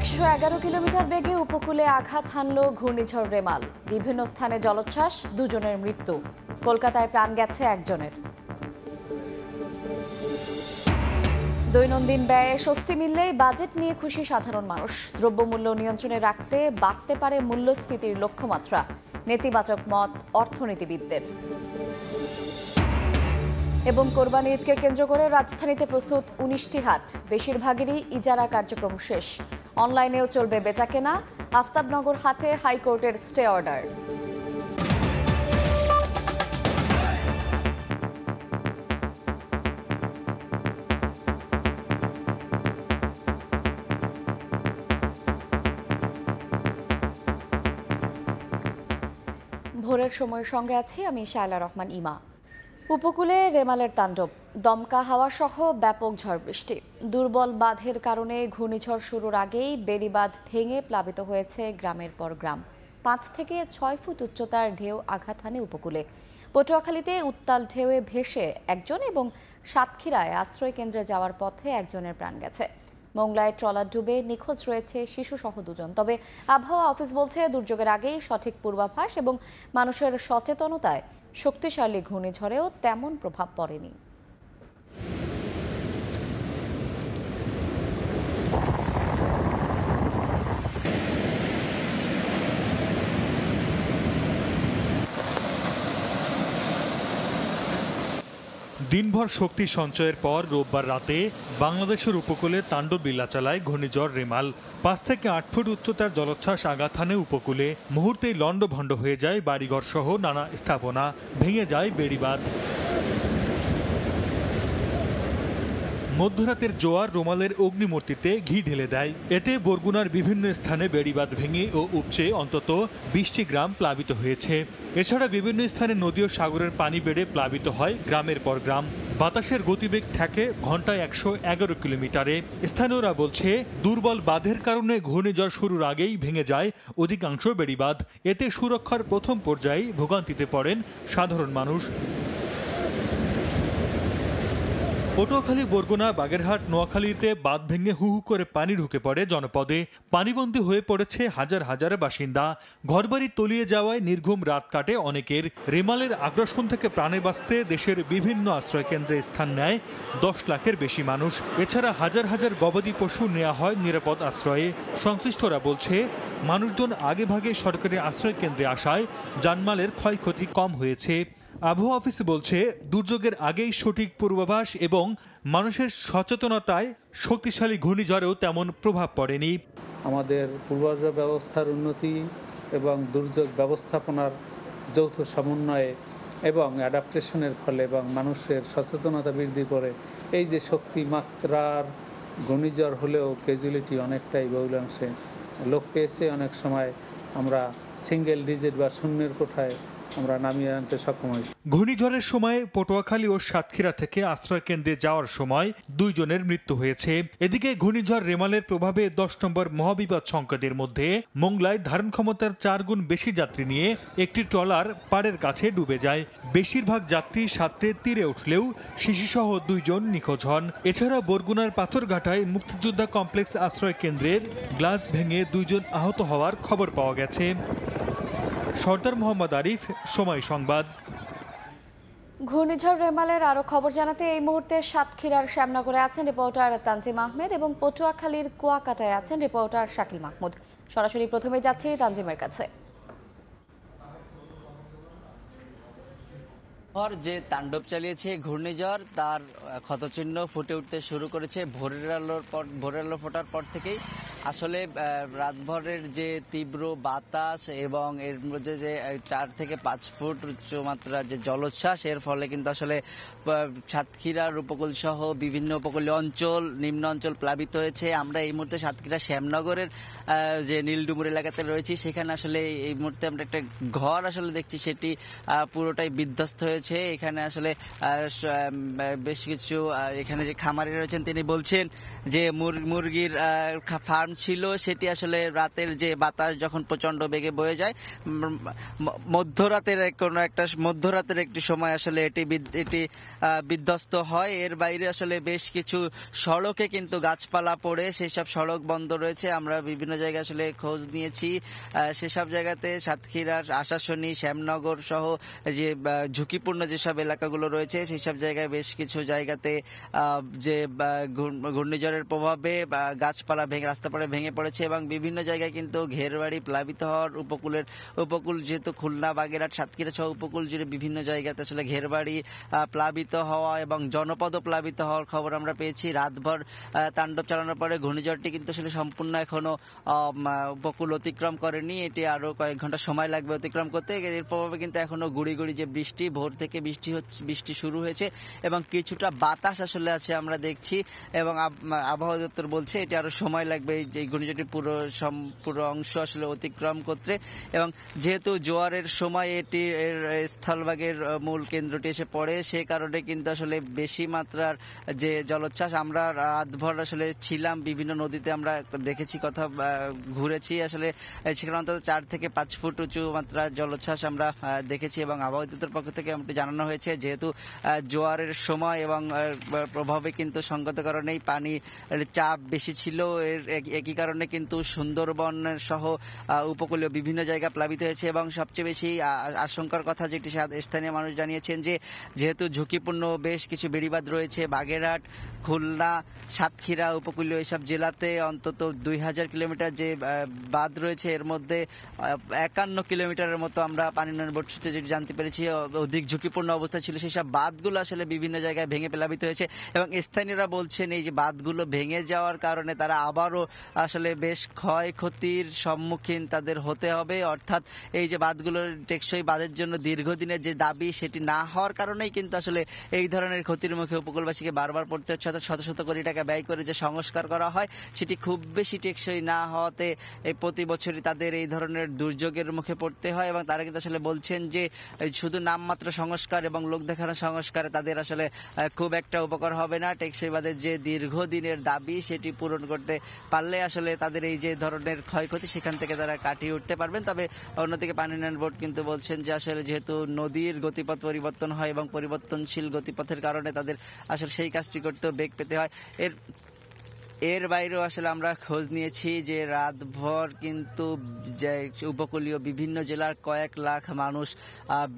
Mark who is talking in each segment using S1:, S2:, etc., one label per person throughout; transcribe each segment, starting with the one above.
S1: 111 kilometre বেগে উপকূলে আঘাত হানল ঘূর্ণিঝড় রেমাল। বিভিন্ন স্থানে জলোচ্ছ্বাস, দুজনের মৃত্যু। কলকাতায় প্রাণ গেছে একজনের। দৈনন্দিন ব্যয়ে স্বস্তি মিললেই বাজেট নিয়ে খুশি সাধারণ মানুষ। দ্রব্যমূল্য নিয়ন্ত্রণে রাখতে বাড়তে পারে মূল্যস্ফীতির লক্ষ্যমাত্রা, নেতিবাচক মত অর্থনীতিবিদদের। এবং কোরবানি ঈদকে কেন্দ্র করে রাজধানীতে প্রস্তুত 19টি হাট, বেশিরভাগেরই ইজারা কার্যক্রম শেষ। অনলাইনেও চলবে বেচাকেনা। আফতাবনগর হাটে হাইকোর্টের স্টে অর্ডার। ভোরের সময়ের সঙ্গে আছি আমি শায়লা রহমান ইমা। উপকূলে রেমালের তাণ্ডব, দমকা হাওয়া সহ ব্যাপক ঝড় বৃষ্টি। দুর্বল বাঁধের কারণে ঘূর্ণিঝড় শুরুর আগেই বেড়িবাঁধ ভেঙে প্লাবিত হয়েছে গ্রামের পর গ্রাম। 5 থেকে 6 ফুট উচ্চতার ঢেউ আঘাত হানে উপকূলে। পটুয়াখালীতে উত্তাল ঢেউয়ে ভেসে একজন এবং সাতক্ষীরায় আশ্রয় কেন্দ্রে যাওয়ার পথে একজনের প্রাণ গেছে। মোংলায় ট্রলার ডুবে নিখোঁজ রয়েছে শিশুসহ দুজন। তবে আবহাওয়া অফিস বলছে দুর্যোগের আগেই সঠিক পূর্বাভাস এবং মানুষের সচেতনতায় শক্তিশালী ঘূর্ণিঝড়েও তেমন প্রভাব পড়েনি।
S2: দিনভর শক্তি সঞ্চয়ের পর রোববার রাতে বাংলাদেশের উপকূলে তাণ্ডব লীলা চালায় ঘূর্ণিঝড় রেমাল। 5 থেকে 8 ফুট উচ্চতার জলোচ্ছ্বাস আঘাত হানে উপকূলে। মুহূর্তেই লণ্ডভণ্ড হয়ে যায় বাড়িঘর সহ নানা স্থাপনা, ভেঙে যায় বেড়িবাঁধ। মধ্যরাতের জোয়ার রোমালের অগ্নিমূর্তিতে ঘি ঢেলে দেয়। এতে বরগুনার বিভিন্ন স্থানে বেড়িবাঁধ ভেঙে ও উপচে অন্তত 20টি গ্রাম প্লাবিত হয়েছে। এছাড়া বিভিন্ন স্থানে নদী ও সাগরের পানি বেড়ে প্লাবিত হয় গ্রামের পর গ্রাম। বাতাসের গতিবেগ থাকে ঘন্টায় 111 কিলোমিটারে। স্থানীয়রা বলছে দুর্বল বাঁধের কারণে ঘূর্ণিঝড় শুরুর আগেই ভেঙে যায় অধিকাংশ বেড়িবাঁধ। এতে সুরক্ষার প্রথম পর্যায়ে ভোগান্তিতে পড়েন সাধারণ মানুষ। পটুয়াখালী, বরগুনা, বাগেরহাট, নোয়াখালীতে বাঁধ ভেঙে হু হু করে পানি ঢুকে পড়ে জনপদে। পানিবন্দী হয়ে পড়েছে হাজার হাজার বাসিন্দা। ঘরবাড়ি তলিয়ে যাওয়ায় নির্ঘুম রাত কাটে অনেকের। রেমালের আগ্রাসন থেকে প্রাণে বাঁচতে দেশের বিভিন্ন আশ্রয় কেন্দ্রে স্থান নেয় 10 লাখের বেশি মানুষ। এছাড়া হাজার হাজার গবাদি পশু নেওয়া হয় নিরাপদ আশ্রয়ে। সংশ্লিষ্টরা বলছে মানুষজন আগেভাগে সরকারি আশ্রয় কেন্দ্রে আসায় জানমালের ক্ষয়ক্ষতি কম হয়েছে। আবহাওয়া অফিস বলছে দুর্যোগের আগেই সঠিক পূর্বাভাস এবং মানুষের সচেতনতায় শক্তিশালী ঘূর্ণিঝড়েও তেমন প্রভাব পড়েনি।
S3: আমাদের পূর্বাভাস ব্যবস্থার উন্নতি এবং দুর্যোগ ব্যবস্থাপনার যৌথ সমন্বয়ে এবং অ্যাডাপ্টেশনের ফলে এবং মানুষের সচেতনতা বৃদ্ধি করে এই যে শক্তিমাত্রার ঘূর্ণিঝড় হলেও ক্যাজুয়ালিটি অনেকটাই বহুলাংশে লোক পেয়েছে। অনেক সময় আমরা সিঙ্গেল ডিজিট বা শূন্যের কোঠায় আমরা নামিয়ে আনতে সক্ষম হয়েছি।
S2: ঘূর্ণিঝড়ের সময় পটুয়াখালী ও সাতক্ষীরা থেকে আশ্রয় কেন্দ্রে যাওয়ার সময় 2 জনের মৃত্যু হয়েছে। এদিকে ঘূর্ণিঝড় রেমালের প্রভাবে 10 নম্বর মহাবিপদ সংকেতের মধ্যে মোংলায় ধারণ ক্ষমতার 4 গুণ বেশি যাত্রী নিয়ে একটি ট্রলার পাড়ের কাছে ডুবে যায়। বেশিরভাগ যাত্রী সাঁতরে তীরে উঠলেও শিশুসহ 2 জন নিখোঁজ হন। এছাড়া বরগুনার পাথরঘাটায় মুক্তিযোদ্ধা কমপ্লেক্স আশ্রয় কেন্দ্রের গ্লাস ভেঙে 2 জন আহত হওয়ার খবর পাওয়া গেছে। সর্দার মোহাম্মদ আরিফ, সময় সংবাদ।
S1: ঘূর্ণিঝড় রেমালের আরো খবর জানাতে এই মুহূর্তে সাতক্ষীরার শ্যামনগরে আছেন রিপোর্টার তানজিম আহমেদ এবং পটুয়াখালীর কুয়াকাটায় আছেন রিপোর্টার শাকিল মাহমুদ। সরাসরি প্রথমে যাচ্ছি তানজিমের কাছে।
S4: যে তাণ্ডব চালিয়েছে ঘূর্ণিঝড় তার ক্ষতচিহ্ন ফুটে উঠতে শুরু করেছে ভোরের আলো ফোটার পর থেকেই। আসলে রাতভরের যে তীব্র বাতাস এবং এর মধ্যে যে 4 থেকে 5 ফুট উচ্চমাত্রা যে জলোচ্ছ্বাস, এর ফলে কিন্তু আসলে সাতক্ষীরার উপকূল সহ বিভিন্ন উপকূলীয় অঞ্চল, নিম্ন অঞ্চল প্লাবিত হয়েছে। আমরা এই মুহূর্তে সাতক্ষীরা শ্যামনগরের যে নীলডুমুর এলাকাতে রয়েছি, সেখানে আসলে এই মুহূর্তে আমরা একটা ঘর আসলে দেখছি, সেটি পুরোটাই বিধ্বস্ত হয়েছে। এখানে আসলে বেশ কিছু এখানে যে খামারি রয়েছেন তিনি বলছেন যে মুরগির ফার্ম ছিল সেটি আসলে রাতের যে বাতাস যখন প্রচন্ড বেগে বয়ে যায়, মধ্যরাতের একটি সময় আসলে এটি বিধ্বস্ত হয়। এর বাইরে আসলে বেশ কিছু সড়কে কিন্তু গাছপালা পড়ে সেই সব সড়ক বন্ধ রয়েছে। আমরা বিভিন্ন জায়গায় আসলে খোঁজ নিয়েছি, সেসব জায়গাতে সাতক্ষীরার আশাশুনি, শ্যামনগর সহ যে ঝুঁকিপূর্ণ যেসব এলাকাগুলো রয়েছে সেই সব জায়গায় বেশ কিছু জায়গাতে যে ঘূর্ণিঝড়ের প্রভাবে গাছপালা রাস্তাপাড়ে ভেঙে পড়েছে এবং বিভিন্ন জায়গায় কিন্তু ঘেরবাড়ি প্লাবিত হওয়ার উপকূল যেহেতু খুলনা, বাগেরহাট, সাতক্ষীরা সহ উপকূল জুড়ে বিভিন্ন জায়গাতে আসলে ঘেরবাড়ি প্লাবিত হওয়া এবং জনপদও প্লাবিত হওয়ার খবর আমরা পেয়েছি। রাতভর তাণ্ডব চালানোর পরে ঘূর্ণিঝড়টি কিন্তু আসলে সম্পূর্ণ এখনো উপকূল অতিক্রম করেনি। এটি আরো কয়েক ঘন্টা সময় লাগবে অতিক্রম করতে। এর প্রভাবে কিন্তু এখনো গুড়ি গুড়ি যে বৃষ্টি, ভোর থেকে বৃষ্টি শুরু হয়েছে এবং কিছুটা বাতাস আসলে আছে আমরা দেখছি এবং আবহাওয়া দপ্তর বলছে এটি আরো সময় লাগবে এই ঘূর্ণিঝড়টি পুরো অংশ আসলে অতিক্রম করতে। এবং যেহেতু জোয়ারের সময় এটি এর স্থলভাগের মূল কেন্দ্রটি এসে পড়ে, সে কারণে কিন্তু আসলে বেশি মাত্রার যে জলোচ্ছ্বাস, আমরা রাতভর আসলে ছিলাম বিভিন্ন নদীতে, আমরা দেখেছি, কথা ঘুরেছি, আসলে সেখানে অন্তত 4 থেকে 5 ফুট উঁচু মাত্রার জলোচ্ছ্বাস আমরা দেখেছি এবং আবহাওয়া দপ্তরের পক্ষ থেকে আমাকে জানানো হয়েছে যেহেতু জোয়ারের সময় এবং প্রভাবে কিন্তু সঙ্গত কারণেই পানির চাপ বেশি ছিল। এর একই কারণে কিন্তু সুন্দরবন সহ উপকূলীয় বিভিন্ন জায়গা প্লাবিত হয়েছে এবং সবচেয়ে বেশি আশঙ্কার কথা যেটি স্থানীয় মানুষ জানিয়েছেন যে যেহেতু ঝুঁকিপূর্ণ বেশ কিছু বেড়িবাঁধ রয়েছে বাগেরহাট, খুলনা, সাতক্ষীরা উপকূলীয় এইসব জেলাতে অন্তত 2000 কিলোমিটার যে বাঁধ রয়েছে এর মধ্যে 51 কিলোমিটারের মতো আমরা পানি উন্নয়ন বোর্ড সূত্রে যেটি জানতে পেরেছি অধিক ঝুঁকিপূর্ণ অবস্থা ছিল। সেই সব বাঁধগুলো আসলে বিভিন্ন জায়গায় ভেঙে প্লাবিত হয়েছে এবং স্থানীয়রা বলছেন এই যে বাঁধগুলো ভেঙে যাওয়ার কারণে তারা আবারও আসলে বেশ ক্ষয়ক্ষতির সম্মুখীন তাদের হতে হবে। অর্থাৎ এই যে বাঁধগুলোর টেকসই বাঁধের জন্য দীর্ঘদিনের যে দাবি সেটি না হওয়ার কারণেই কিন্তু আসলে এই ধরনের ক্ষতির মুখে উপকূলবাসীকে বারবার পড়তে হচ্ছে। শত শত কোটি টাকা ব্যয় করে যে সংস্কার করা হয় সেটি খুব বেশি টেকসই না হওয়াতে এই প্রতি বছরই তাদের এই ধরনের দুর্যোগের মুখে পড়তে হয় এবং তারা কিন্তু আসলে বলছেন যে শুধু নামমাত্র সংস্কার এবং লোক দেখানো সংস্কারে তাদের আসলে খুব একটা উপকার হবে না। টেকসই বাঁধের যে দীর্ঘদিনের দাবি সেটি পূরণ করতে পারলে আসলে তাদের এই যে ধরনের ক্ষয়ক্ষতি সেখান থেকে তারা কাটিয়ে উঠতে পারবেন। তবে অন্যদিকে পানি উন্নয়ন বোর্ড কিন্তু বলছেন যে আসলে যেহেতু নদীর গতিপথ পরিবর্তন হয় এবং পরিবর্তনশীল গতিপথের কারণে তাদের আসলে সেই কাজটি করতেও বেগ পেতে হয়। এর বাইরেও আসলে আমরা খোঁজ নিয়েছি যে রাতভর কিন্তু যে উপকূলীয় বিভিন্ন জেলার কয়েক লাখ মানুষ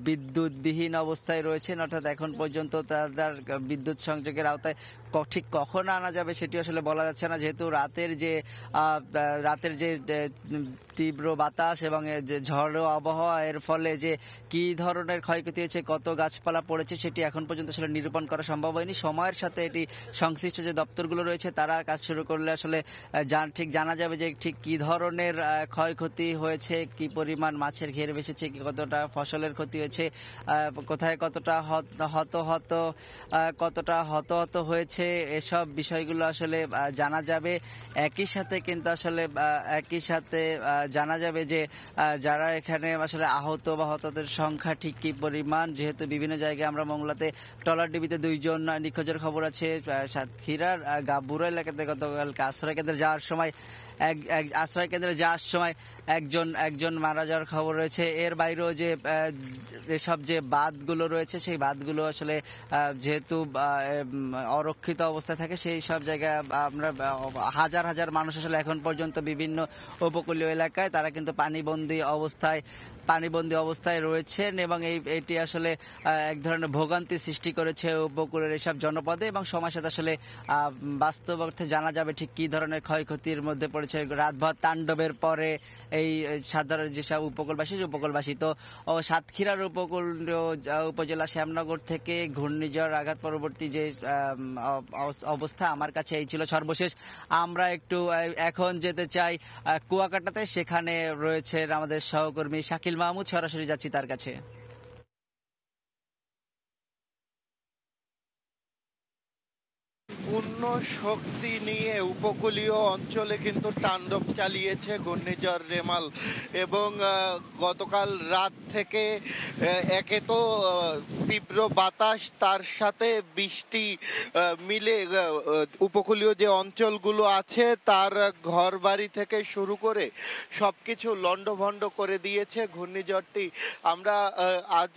S4: বিদ্যুৎবিহীন অবস্থায় রয়েছেন, অর্থাৎ এখন পর্যন্ত তাদের বিদ্যুৎ সংযোগের আওতায় ঠিক কখন আনা যাবে সেটি আসলে বলা যাচ্ছে না। যেহেতু রাতের যে তীব্র বাতাস এবং যে ঝড়ো আবহাওয়া এর ফলে যে কি ধরনের ক্ষয়ক্ষতি হয়েছে, কত গাছপালা পড়েছে সেটি এখন পর্যন্ত আসলে নিরূপণ করা সম্ভব হয়নি। সময়ের সাথে এটি সংশ্লিষ্ট যে দপ্তরগুলো রয়েছে তারা কাজ শুরু করলে আসলে ঠিক জানা যাবে যে ঠিক কি ধরনের ক্ষয়ক্ষতি হয়েছে, কি পরিমাণ মাছের ঘের ভেসেছে, কি কতটা ফসলের ক্ষতি হয়েছে, কোথায় কতটা হত হয়েছে, এসব বিষয়গুলো আসলে জানা যাবে। একই সাথে জানা যাবে যে যারা এখানে আসলে আহত বা হতদের সংখ্যা ঠিক কি পরিমাণ। যেহেতু বিভিন্ন জায়গায় আমরা মোংলাতে ট্রলার ডিবিতে 2 জন নিখোঁজের খবর আছে। সাতক্ষীরার গাবুরা এলাকাতে গতকালকে আশ্রয় কেন্দ্রে যাওয়ার সময় একজন মারা যাওয়ার খবর রয়েছে। এর বাইরেও যে এসব যে বাঁধগুলো রয়েছে সেই বাঁধগুলো আসলে যেহেতু অরক্ষিত অবস্থায় থাকে সেই সব জায়গায় আমরা হাজার হাজার মানুষ আসলে এখন পর্যন্ত বিভিন্ন উপকূলীয় এলাকায় তারা কিন্তু পানিবন্দী অবস্থায় রয়েছেন এবং এটি আসলে এক ধরনের ভোগান্তি সৃষ্টি করেছে উপকূলের এইসব জনপদে এবং সময়ের সাথে আসলে বাস্তব অর্থে জানা যাবে ঠিক কি ধরনের ক্ষয়ক্ষতির মধ্যে পড়েছে রাতভর তাণ্ডবের পরে এই সাধারণ যেসব উপকূলবাসী। তো সাতক্ষীরার উপজেলা শ্যামনগর থেকে ঘূর্ণিঝড় আঘাত পরবর্তী যে অবস্থা আমার কাছে এই ছিল সর্বশেষ। আমরা একটু এখন যেতে চাই কুয়াকাটাতে, সেখানে রয়েছে আমাদের সহকর্মী শাকিল মাহমুদ, সরাসরি যাচ্ছি তার কাছে।
S5: পূর্ণ শক্তি নিয়ে উপকূলীয় অঞ্চলে কিন্তু তাণ্ডব চালিয়েছে ঘূর্ণিঝড় রেমাল এবং গতকাল রাত থেকে একে তো তীব্র বাতাস, তার সাথে বৃষ্টি মিলে উপকূলীয় যে অঞ্চলগুলো আছে তার ঘরবাড়ি থেকে শুরু করে সবকিছু লণ্ডভণ্ড করে দিয়েছে ঘূর্ণিঝড়টি। আমরা আজ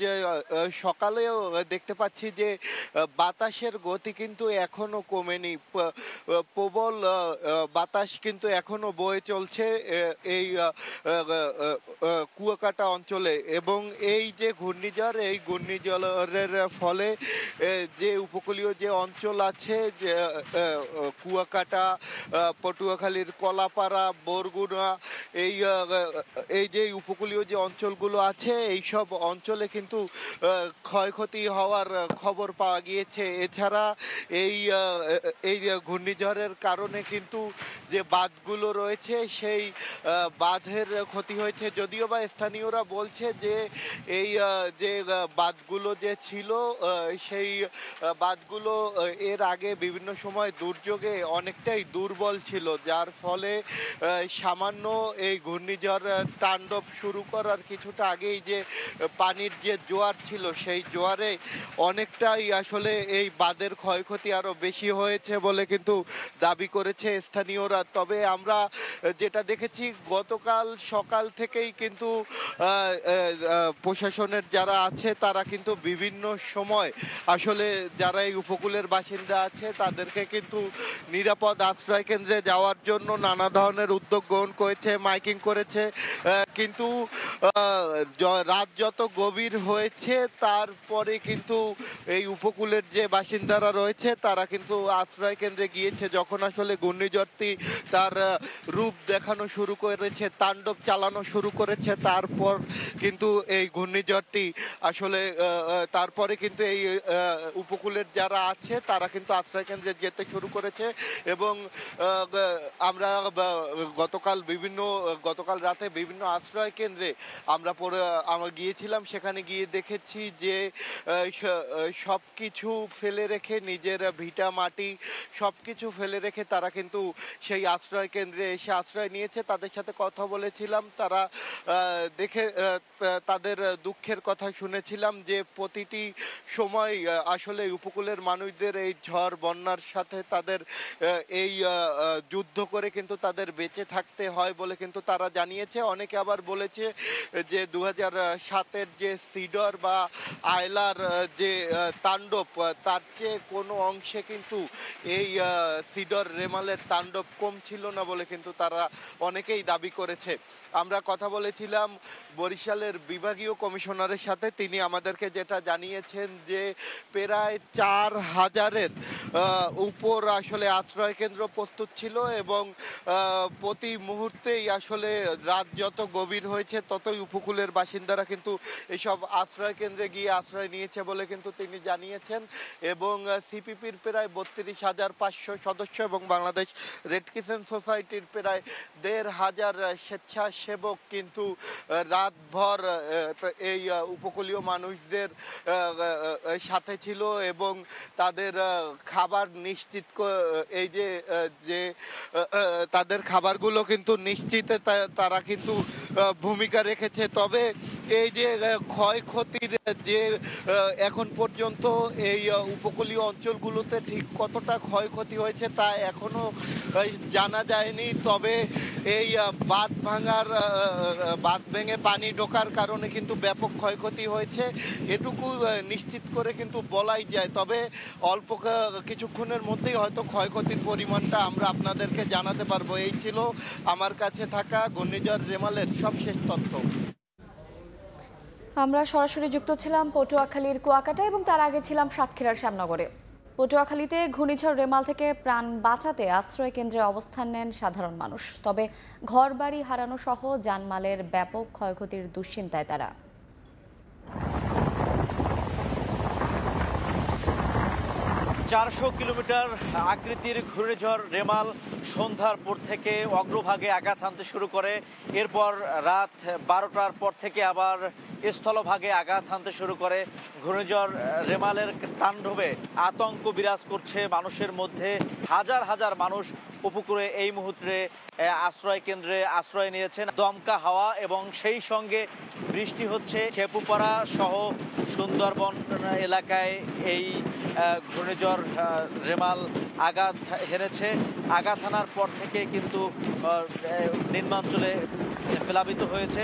S5: সকালেও দেখতে পাচ্ছি যে বাতাসের গতি কিন্তু এখনো কমেনি, প্রবল বাতাস কিন্তু এখনো বয়ে চলছে এই কুয়াকাটা অঞ্চলে। এবং এই যে ঘূর্ণিঝড়, এই ঘূর্ণিঝড়ের ফলে যে উপকূলীয় যে অঞ্চল আছে, যে কুয়াকাটা, পটুয়াখালীর কলাপাড়া, বরগুনা, এই যে উপকূলীয় যে অঞ্চলগুলো আছে এই সব অঞ্চলে কিন্তু ক্ষয়ক্ষতি হওয়ার খবর পাওয়া গিয়েছে। এছাড়া এই ঘূর্ণিঝড়ের কারণে কিন্তু যে বাঁধগুলো রয়েছে সেই বাঁধের ক্ষতি হয়েছে, যদিও বা স্থানীয়রা বলছে যে এই যে বাঁধগুলো যে ছিল সেই বাঁধগুলো এর আগে বিভিন্ন সময় দুর্যোগে অনেকটাই দুর্বল ছিল, যার ফলে সামান্য এই ঘূর্ণিঝড় তাণ্ডব শুরু করার কিছুটা আগেই যে পানির যে জোয়ার ছিল সেই জোয়ারে অনেকটাই আসলে এই বাঁধের ক্ষয়ক্ষতি আরো বেশি হয়েছে বলে কিন্তু দাবি করেছে স্থানীয়রা। তবে আমরা যেটা দেখেছি গতকাল সকাল থেকেই কিন্তু প্রশাসনের যারা আছে তারা কিন্তু বিভিন্ন সময় আসলে যারা এই উপকূলের বাসিন্দা আছে তাদেরকে কিন্তু নিরাপদ আশ্রয় কেন্দ্রে যাওয়ার জন্য নানা ধরনের উদ্যোগ গ্রহণ করেছে, মাইকিং করেছে। কিন্তু রাত যত গভীর হয়েছে তারপরে কিন্তু এই উপকূলের যে বাসিন্দারা রয়েছে তারা কিন্তু আশ্রয় কেন্দ্রে গিয়েছে। যখন আসলে ঘূর্ণিঝড়টি তার রূপ দেখানো শুরু করেছে, তাণ্ডব চালানো শুরু করেছে, তারপর কিন্তু এই ঘূর্ণিঝড়টি আসলে তারপরে কিন্তু এই উপকূলের যারা আছে তারা কিন্তু আশ্রয় কেন্দ্রে যেতে শুরু করেছে। এবং আমরা গতকাল রাতে বিভিন্ন আশ্রয় কেন্দ্রে আমরা গিয়েছিলাম, সেখানে গিয়ে দেখেছি যে সব কিছু ফেলে রেখে, নিজের ভিটা মাটি সব কিছু ফেলে রেখে তারা কিন্তু সেই আশ্রয় কেন্দ্রে এসে আশ্রয় নিয়েছে। তাদের সাথে কথা বলেছিলাম, তারা তাদের দুঃখের কথা শুনেছিলাম যে প্রতিটি সময় আসলে উপকূলের মানুষদের এই ঝড় বন্যার সাথে তাদের এই যুদ্ধ করে কিন্তু তাদের বেঁচে থাকতে হয় বলে কিন্তু তারা জানিয়েছে। অনেকে আবার বলেছে যে 2007-এর যে সিডর বা আয়লার যে তাণ্ডব, তার চেয়ে কোনো অংশে কিন্তু এই সিডর রেমালের তাণ্ডব কম ছিল না বলে কিন্তু তারা অনেকেই দাবি করেছে। আমরা কথা বলেছিলাম বরিশালের বিভাগীয় কমিশনারের সাথে, তিনি আমাদেরকে যেটা জানিয়েছেন যে প্রায় 4000-এর উপর আসলে আশ্রয় কেন্দ্র প্রস্তুত ছিল এবং প্রতি মুহূর্তেই আসলে রাত যত গভীর হয়েছে ততই উপকূলের বাসিন্দারা কিন্তু এসব আশ্রয় কেন্দ্রে গিয়ে আশ্রয় নিয়েছে বলে কিন্তু তিনি জানিয়েছেন। এবং সিপিপির প্রায় 32,500 সদস্য এবং বাংলাদেশ রেড ক্রিসেন্ট সোসাইটির প্রায় 1,500 স্বেচ্ছাসেবক কিন্তু রাতভর এই উপকূলীয় মানুষদের সাথে ছিল এবং তাদের খাবার নিশ্চিত, এই যে তাদের খাবারগুলো কিন্তু নিশ্চিতে তারা কিন্তু ভূমিকা রেখেছে। তবে এই যে ক্ষয়ক্ষতির যে এখন পর্যন্ত এই উপকূলীয় অঞ্চলগুলোতে ঠিক কতটা ক্ষয়ক্ষতি হয়েছে তা এখনো জানা যায়নি। তবে এই বাঁধ ভেঙে পানি ঢোকার কারণে কিন্তু ব্যাপক ক্ষয়ক্ষতি হয়েছে এটুকু নিশ্চিত করে কিন্তু বলাই যায়। তবে অল্প কিছুক্ষণের মধ্যেই হয়তো ক্ষয়ক্ষতির পরিমাণটা আমরা আপনাদেরকে জানাতে পারবো। এই ছিল আমার কাছে থাকা ঘূর্ণিঝড় রেমালের সবশেষ তথ্য।
S1: আমরা সরাসরি যুক্ত ছিলাম পটুয়াখালীর কুয়াকাটা এবং তার আগে ছিলাম সাতক্ষীরার শ্যামনগরে। পটুয়াখালীতে ঘূর্ণিঝড় রেমাল থেকে প্রাণ বাঁচাতে আশ্রয় কেন্দ্রে অবস্থান নেন সাধারণ মানুষ। তবে ঘরবাড়ি হারানো সহ জানমালের ব্যাপক ক্ষয়ক্ষতির দুশ্চিন্তায় তারা।
S6: 400 কিলোমিটার আকৃতির ঘূর্ণিঝড় রেমাল সন্ধ্যার পর থেকে অগ্রভাগে আঘাত হানতে শুরু করে। এরপর রাত 12টার পর থেকে আবার স্থলভাগে আঘাত হানতে শুরু করে। ঘূর্ণিঝড় রেমালের তাণ্ডবে আতঙ্ক বিরাজ করছে মানুষের মধ্যে। হাজার হাজার মানুষ উপকূলে এই মুহূর্তে আশ্রয় কেন্দ্রে আশ্রয় নিয়েছেন। দমকা হাওয়া এবং সেই সঙ্গে বৃষ্টি হচ্ছে। খেপুপাড়া সহ সুন্দরবন এলাকায় এই ঘূর্ণিঝড় রেমাল আঘাত হেনেছে। আঘাত হানার পর থেকে কিন্তু নিম্নাঞ্চলে প্লাবিত হয়েছে।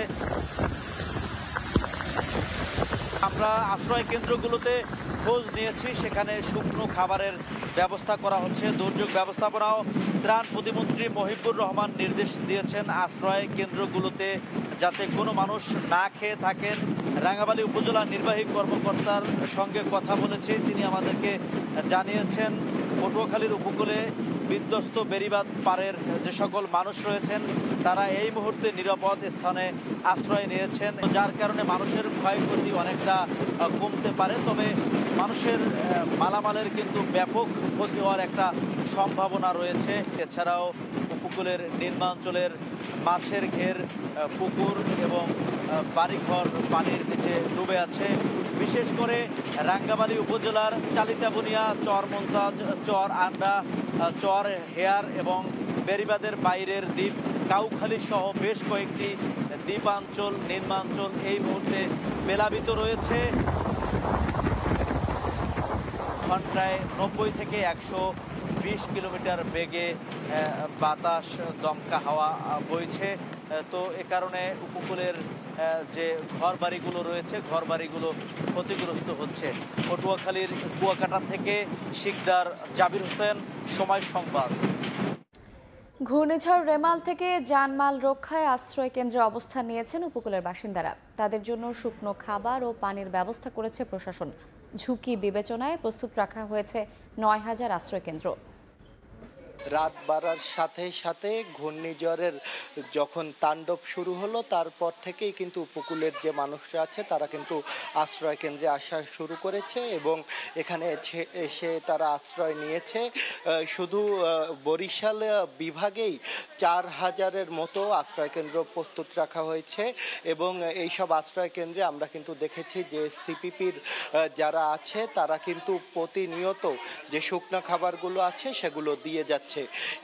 S6: আমরা আশ্রয় কেন্দ্রগুলোতে খোঁজ নিয়েছি, সেখানে শুকনো খাবারের ব্যবস্থা করা হচ্ছে। দুর্যোগ ব্যবস্থাপনাও ত্রাণ প্রতিমন্ত্রী মহিবুর রহমান নির্দেশ দিয়েছেন আশ্রয় কেন্দ্রগুলোতে যাতে কোনো মানুষ না খেয়ে থাকেন। রাঙ্গামালী উপজেলা নির্বাহী কর্মকর্তার সঙ্গে কথা বলেছি, তিনি আমাদেরকে জানিয়েছেন পটুয়াখালীর উপকূলে বিধ্বস্ত বেড়িবাঁধ পাড়ের যে সকল মানুষ রয়েছেন তারা এই মুহূর্তে নিরাপদ স্থানে আশ্রয় নিয়েছেন, যার কারণে মানুষের ক্ষয়ক্ষতি অনেকটা কমতে পারে। তবে মানুষের মালামালের কিন্তু ব্যাপক ক্ষতি হওয়ার একটা সম্ভাবনা রয়েছে। এছাড়াও উপকূলের নিম্নাঞ্চলের মাছের ঘের, পুকুর এবং বাড়িঘর পানির নিচে ডুবে আছে। বিশেষ করে রাঙ্গামালী উপজেলার চালিতাবুনিয়া, চর মন্তাজ, চর আন্ডা, চর হেয়ার এবং বেড়িবাঁধের বাইরের দ্বীপ কাউখালী সহ বেশ কয়েকটি দ্বীপাঞ্চল, নিম্নাঞ্চল এই মুহূর্তে প্লাবিত রয়েছে। ঘন্টায় 90 থেকে 120 কিলোমিটার বেগে বাতাস, দমকা হাওয়া বইছে। তো এ কারণে উপকূলের যে ঘরবাড়িগুলো রয়েছে ঘরবাড়িগুলো ক্ষতিগ্রস্ত হচ্ছে। পটুয়াখালীর কুয়াকাটা থেকে শিকদার, জাবির হোসেন, সময় সংবাদ।
S1: ঘূর্ণিঝড় রেমাল থেকে জানমাল রক্ষায় আশ্রয় কেন্দ্রে অবস্থান নিয়েছেন উপকূলের বাসিন্দারা। তাদের জন্য শুকনো খাবার ও পানির ব্যবস্থা করেছে প্রশাসন। ঝুঁকি বিবেচনায় প্রস্তুত রাখা হয়েছে ৯,০০০ আশ্রয়কেন্দ্র।
S5: রাত বাড়ার সাথে সাথে ঘূর্ণিঝড়ের যখন তাণ্ডব শুরু হলো তারপর থেকেই কিন্তু উপকূলের যে মানুষরা আছে তারা কিন্তু আশ্রয় কেন্দ্রে আসা শুরু করেছে এবং এখানে এসে তারা আশ্রয় নিয়েছে। শুধু বরিশাল বিভাগেই ৪,০০০-এর মতো আশ্রয় কেন্দ্র প্রস্তুত রাখা হয়েছে এবং এইসব আশ্রয় কেন্দ্রে আমরা কিন্তু দেখেছি যে সিপিপির যারা আছে তারা কিন্তু প্রতিনিয়ত যে শুকনো খাবারগুলো আছে সেগুলো দিয়ে যাচ্ছে।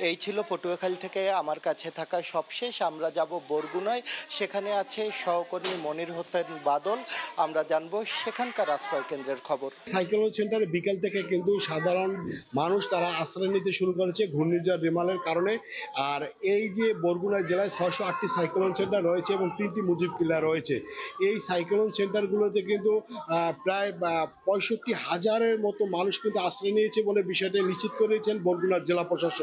S5: এই ছিল পটুয়াখালী থেকে আমার কাছে থাকা সবশেষ। আমরা যাব বরগুনায়, সেখানে আছে সহকর্মী মনির হোসেন বাদল। আমরা জানবো সেখানকার আশ্রয় কেন্দ্রের খবর।
S7: সাইক্লোন সেন্টারে বিকেল থেকে কিন্তু সাধারণ মানুষ তারা আশ্রয় নিতে শুরু করেছে ঘূর্ণিঝড় রেমালের কারণে। আর এই যে বরগুনা জেলায় ৬০৮টি সাইক্লোন সেন্টার রয়েছে এবং 3টি মুজিব কিল্লা রয়েছে। এই সাইক্লোন সেন্টারগুলোতে কিন্তু প্রায় ৬৫,০০০-এর মতো মানুষ কিন্তু আশ্রয় নিয়েছে বলে বিষয়টি নিশ্চিত করেছেন বরগুনা জেলা প্রশাসন।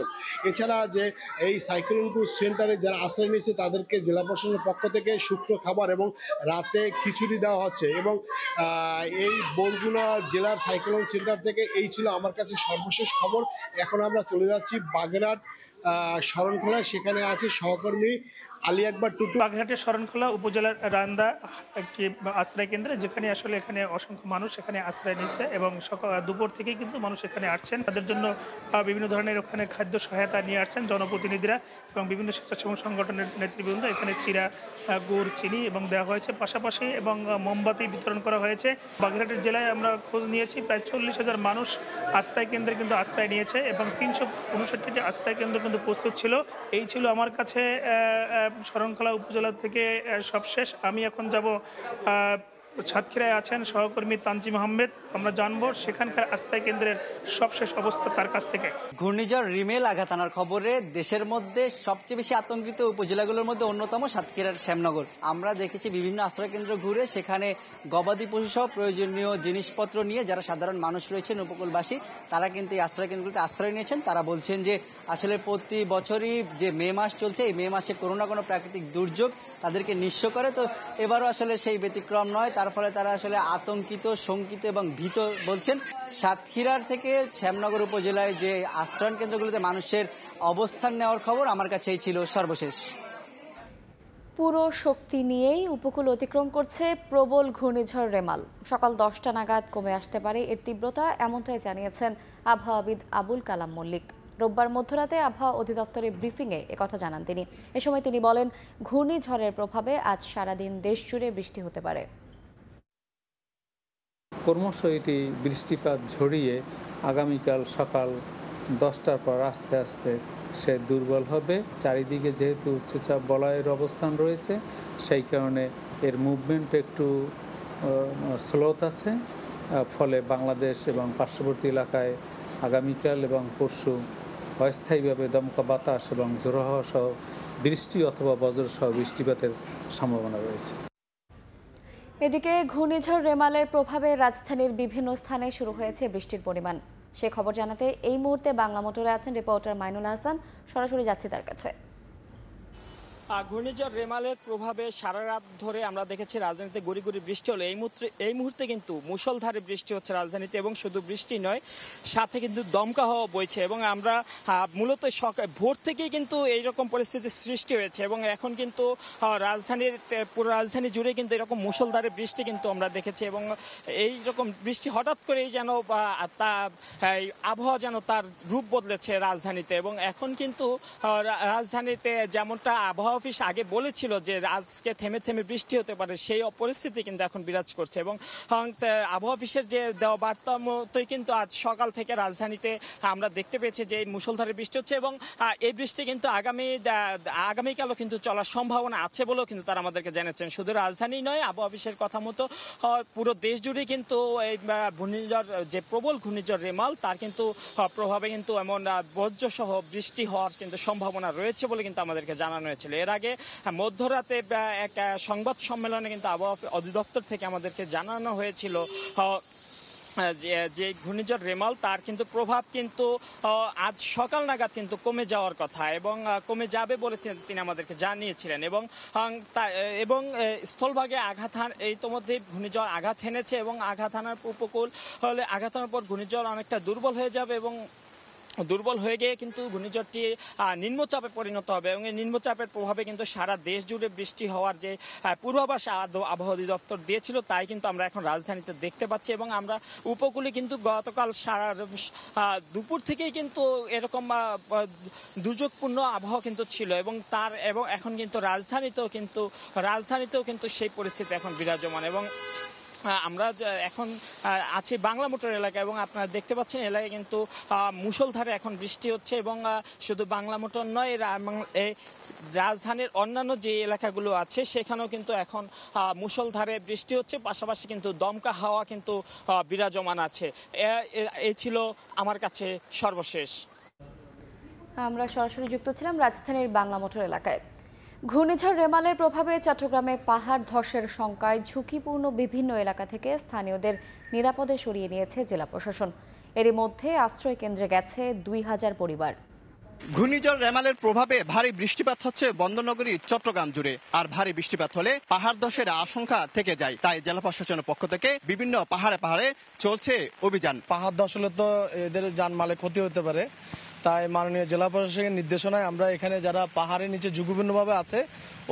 S7: এছাড়া যে এই সাইক্লোন সেন্টারে যারা আশ্রয় নিয়েছে তাদেরকে জেলা প্রশাসনের পক্ষ থেকে শুকনো খাবার এবং রাতে খিচুড়ি দেওয়া হচ্ছে। এবং এই বরগুনা জেলার সাইক্লোন সেন্টার থেকে এই ছিল আমার কাছে সর্বশেষ খবর। এখন আমরা চলে যাচ্ছি বাগেরহাট শরণখোলা, সেখানে আছে সহকর্মী আলী আকবর টুটু।
S8: বাগেরহাটের শরণখোলা উপজেলার রান্দা একটি আশ্রয় কেন্দ্রে, যেখানে আসলে এখানে অসংখ্য মানুষ এখানে আশ্রয় নিচ্ছে এবং সকাল দুপুর থেকেই কিন্তু মানুষ এখানে আসছেন। তাদের জন্য বিভিন্ন ধরনের ওখানে খাদ্য সহায়তা নিয়ে আসছেন জনপ্রতিনিধিরা এবং বিভিন্ন স্বেচ্ছাসেবক সংগঠনের নেতৃবৃন্দ। এখানে চিরা, গুড়, চিনি এবং দেওয়া হয়েছে পাশাপাশি এবং মোমবাতি বিতরণ করা হয়েছে। বাগেরহাটের জেলায় আমরা খোঁজ নিয়েছি প্রায় ৪০,০০০ মানুষ আশ্রয় কেন্দ্রে কিন্তু আশ্রয় নিয়েছে এবং ৩৬৯টি আশ্রয় কেন্দ্র কিন্তু প্রস্তুত ছিল। এই ছিল আমার কাছে শরণখোলা উপজেলা থেকে সবশেষ। আমি এখন যাব সাতক্ষীরায় আছেন সহকর্মী তানজিম আহমেদ, আমরা জানবো সেখানকার আশ্রয় কেন্দ্রের সবশেষ অবস্থা তার কাছ থেকে।
S4: ঘূর্ণিঝড় রিমেল আঘাত আনার খবরে দেশের মধ্যে সবচেয়ে বেশি আতঙ্কিত উপজেলাগুলোর মধ্যে অন্যতম সাতক্ষীরার শ্যামনগর। আমরা দেখেছি বিভিন্ন আশ্রয় কেন্দ্র ঘুরে সেখানে গবাদি পশু সহ প্রয়োজনীয় জিনিসপত্র নিয়ে যারা সাধারণ মানুষ রয়েছেন উপকূলবাসী তারা কিন্তু এই আশ্রয় কেন্দ্রগুলোতে আশ্রয় নিয়েছেন। তারা বলছেন যে আসলে প্রতি বছরই যে মে মাস চলছে, এই মে মাসে কোনো না কোনো প্রাকৃতিক দুর্যোগ তাদেরকে নিঃস্ব করে। তো এবারও আসলে সেই ব্যতিক্রম নয়, তার ফলে তারা আসলে আতঙ্কিত, শঙ্কিত এবং ভীত বলছেন। সাতক্ষীরার থেকে শ্যামনগর উপজেলায় যে আশ্রয় কেন্দ্রগুলোতে মানুষের অবস্থান নেওয়ার খবর আমার কাছেই ছিল সর্বশেষ।
S1: পুরো শক্তি নিয়েই উপকূল অতিক্রম করছে প্রবল ঘূর্ণিঝড় রেমাল। সকাল 10টা নাগাদ কমে আসতে পারে এর তীব্রতা, এমনটাই জানিয়েছেন আবহাওয়াবিদ আবুল কালাম মল্লিক। রোববার মধ্যরাতে আবহাওয়া অধিদপ্তরের ব্রিফিংয়ে একথা জানান তিনি। এ সময় তিনি বলেন, ঘূর্ণিঝড়ের প্রভাবে আজ সারাদিন দেশ জুড়ে বৃষ্টি হতে পারে।
S3: ক্রমশ এটি বৃষ্টিপাত ঝরিয়ে আগামীকাল সকাল 10টার পর আস্তে আস্তে সে দুর্বল হবে। চারিদিকে যেহেতু উচ্চচাপ বলয়ের অবস্থান রয়েছে, সেই কারণে এর মুভমেন্ট একটু স্লোত আছে, ফলে বাংলাদেশ এবং পার্শ্ববর্তী এলাকায় আগামীকাল এবং পরশু অস্থায়ীভাবে দমকা বাতাস এবং ঝোড়ো হাওয়া সহ বৃষ্টি অথবা বজ্রসহ বৃষ্টিপাতের সম্ভাবনা রয়েছে।
S1: এদিকে ঘূর্ণিঝড় রেমালের প্রভাবে রাজধানীর বিভিন্ন স্থানে শুরু হয়েছে বৃষ্টির পরিমাণ। সে খবর জানাতে এই মুহূর্তে বাংলা মোটরে আছেন রিপোর্টার মাইনুল হাসান। সরাসরি যাচ্ছি তার কাছে।
S9: ঘূর্ণিঝড় রেমালের প্রভাবে সারা রাত ধরে আমরা দেখেছি রাজধানীতে গুড়ি গুড়ি বৃষ্টি হলো। এই মুহূর্তে কিন্তু মুষলধারে বৃষ্টি হচ্ছে রাজধানীতে, এবং শুধু বৃষ্টি নয়, সাথে কিন্তু দমকা হাওয়া বইছে। এবং আমরা মূলত ভোর থেকেই কিন্তু এইরকম পরিস্থিতির সৃষ্টি হয়েছে, এবং এখন কিন্তু পুরো রাজধানী জুড়ে কিন্তু এরকম মুষলধারে বৃষ্টি কিন্তু আমরা দেখেছি। এবং এই রকম বৃষ্টি হঠাৎ করেই যেন আবহাওয়া যেন তার রূপ বদলেছে রাজধানীতে। এবং এখন কিন্তু রাজধানীতে যেমনটা আবহাওয়া অফিস আগে বলেছিল যে আজকে থেমে থেমে বৃষ্টি হতে পারে, সেই পরিস্থিতি কিন্তু এখন বিরাজ করছে। এবং আবহাওয়া অফিসের যে দেওয়া বার্তা মতোই কিন্তু আজ সকাল থেকে রাজধানীতে আমরা দেখতে পেয়েছি যে মুষলধারে বৃষ্টি হচ্ছে, এবং এই বৃষ্টি কিন্তু আগামীকালও কিন্তু চলার সম্ভাবনা আছে বলেও কিন্তু তারা আমাদেরকে জানাচ্ছেন। শুধু রাজধানী নয়, আবহাওয়া অফিসের কথা মতো পুরো দেশ জুড়ে কিন্তু এই ঘূর্ণিঝড়, যে প্রবল ঘূর্ণিঝড় রেমাল, তার কিন্তু প্রভাবে কিন্তু এমন বজ্রসহ বৃষ্টি হওয়ার কিন্তু সম্ভাবনা রয়েছে বলে কিন্তু আমাদেরকে জানানো হয়েছিল। এর আগে মধ্যরাতে এক সংবাদ সম্মেলনে কিন্তু আবহাওয়া অধিদপ্তর থেকে আমাদেরকে জানানো হয়েছিল যে ঘূর্ণিঝড় রেমাল, তার কিন্তু প্রভাব কিন্তু আজ সকাল নাগাদ কিন্তু কমে যাওয়ার কথা, এবং কমে যাবে বলে তিনি আমাদেরকে জানিয়েছিলেন। এবং স্থলভাগে ইতোমধ্যে ঘূর্ণিঝড় আঘাত হেনেছে, এবং আঘাত হানার উপকূল হলে আঘাত হানার পর ঘূর্ণিঝড় অনেকটা দুর্বল হয়ে যাবে, এবং দুর্বল হয়ে গিয়ে কিন্তু ঘূর্ণিঝড়টি নিম্নচাপে পরিণত হবে। এবং এই নিম্নচাপের প্রভাবে কিন্তু সারা দেশ জুড়ে বৃষ্টি হওয়ার যে পূর্বাভাস আবহাওয়া অধিদপ্তর দিয়েছিল, তাই কিন্তু আমরা এখন রাজধানীতে দেখতে পাচ্ছি। এবং আমরা উপকূলে কিন্তু গতকাল সারা দুপুর থেকেই কিন্তু এরকম দুর্যোগপূর্ণ আবহাওয়া কিন্তু ছিল, এবং এখন কিন্তু রাজধানীতেও কিন্তু সেই পরিস্থিতি এখন বিরাজমান। এবং আমরা এখন আছি বাংলা মোটর এলাকায়, এবং আপনারা দেখতে পাচ্ছেন এলাকায় কিন্তু মুষলধারে এখন বৃষ্টি হচ্ছে। এবং শুধু বাংলা মোটর নয়, রাজধানীর অন্যান্য যে এলাকাগুলো আছে সেখানেও কিন্তু এখন মুষলধারে বৃষ্টি হচ্ছে, পাশাপাশি কিন্তু দমকা হাওয়া কিন্তু বিরাজমান আছে। এই ছিল আমার কাছে সর্বশেষ।
S1: আমরা সরাসরি যুক্ত ছিলাম রাজধানীর বাংলা মোটর এলাকায়। ঘূর্ণিঝড় রেমালের প্রভাবে চট্টগ্রামে পাহাড় ধসের শঙ্কায় ঝুঁকিপূর্ণ বিভিন্ন এলাকা থেকে স্থানীয়দের নিরাপদে সরিয়ে নিয়েছে জেলা প্রশাসন। এরই মধ্যে আশ্রয় কেন্দ্রে গেছে 2000 পরিবার।
S10: ঘূর্ণিঝড় রেমালের প্রভাবে ভারী বৃষ্টিপাত হচ্ছে বন্দরনগরী চট্টগ্রাম জুড়ে। আর ভারী বৃষ্টিপাত হলে পাহাড় ধসের আশঙ্কা থেকে যায়, তাই জেলা প্রশাসনের পক্ষ থেকে বিভিন্ন পাহাড়ে চলছে অভিযান।
S11: পাহাড় ধস হলে তো এদের জানমালে ক্ষতি হতে পারে, তাই মাননীয় জেলা প্রশাসকের নির্দেশনায় আমরা এখানে যারা পাহাড়ের নিচে ঝুঁকিপূর্ণভাবে আছে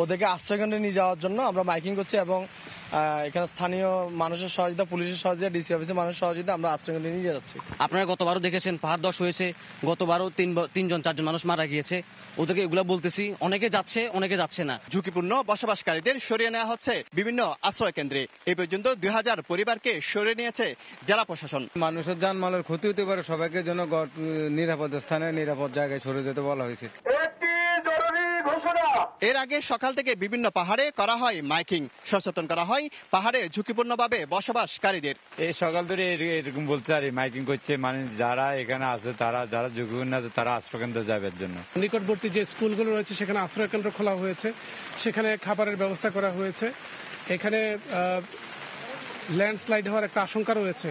S11: ওদেরকে আশ্রয়কেন্দ্রে নিয়ে যাওয়ার জন্য আমরা মাইকিং করছি, এবং এখানে স্থানীয় মানুষের সহযোগিতা, পুলিশের সহযোগিতা, ডিসি অফিসের মানুষের সহযোগিতা আমরা আশ্রয়কেন্দ্রে নিয়ে যাচ্ছি।
S12: আপনারা গতবারও দেখেছেন পাহাড় ধস হয়েছে, গতবারও 3-4জন মানুষ মারা গিয়েছে। ওদেরকে এগুলো বলতেছি, অনেকে যাচ্ছে অনেকে যাচ্ছে না।
S10: ঝুঁকিপূর্ণ বসবাসকারীদের সরিয়ে নেওয়া হচ্ছে বিভিন্ন আশ্রয় কেন্দ্রে। এই পর্যন্ত 2000 পরিবারকে সরিয়ে নিয়েছে জেলা প্রশাসন।
S13: মানুষের জানমালের ক্ষতি হতে পারে, সবাইকে যেন নিরাপদ স্থানে নিরাপদ জায়গায় সরে যেতে বলা হয়েছে।
S10: এর আগে সকাল থেকে বিভিন্ন পাহাড়ে করা হয় মাইকিং, সচেতন করা হয় পাহাড়ে ঝুঁকিপূর্ণভাবে বসবাসকারীদের।
S14: এই সকাল ধরে এরকম বলছে আর মাইকিং করছে, মানে যারা এখানে আছে যারা ঝুঁকিপূর্ণ আছে তারা আশ্রয়কেন্দ্র যাবে জন্য।
S15: নিকটবর্তী যে স্কুলগুলো রয়েছে সেখানে আশ্রয় কেন্দ্র খোলা হয়েছে, সেখানে খাবারের ব্যবস্থা করা হয়েছে। এখানে ল্যান্ডস্লাইড হওয়ার একটা আশঙ্কা রয়েছে,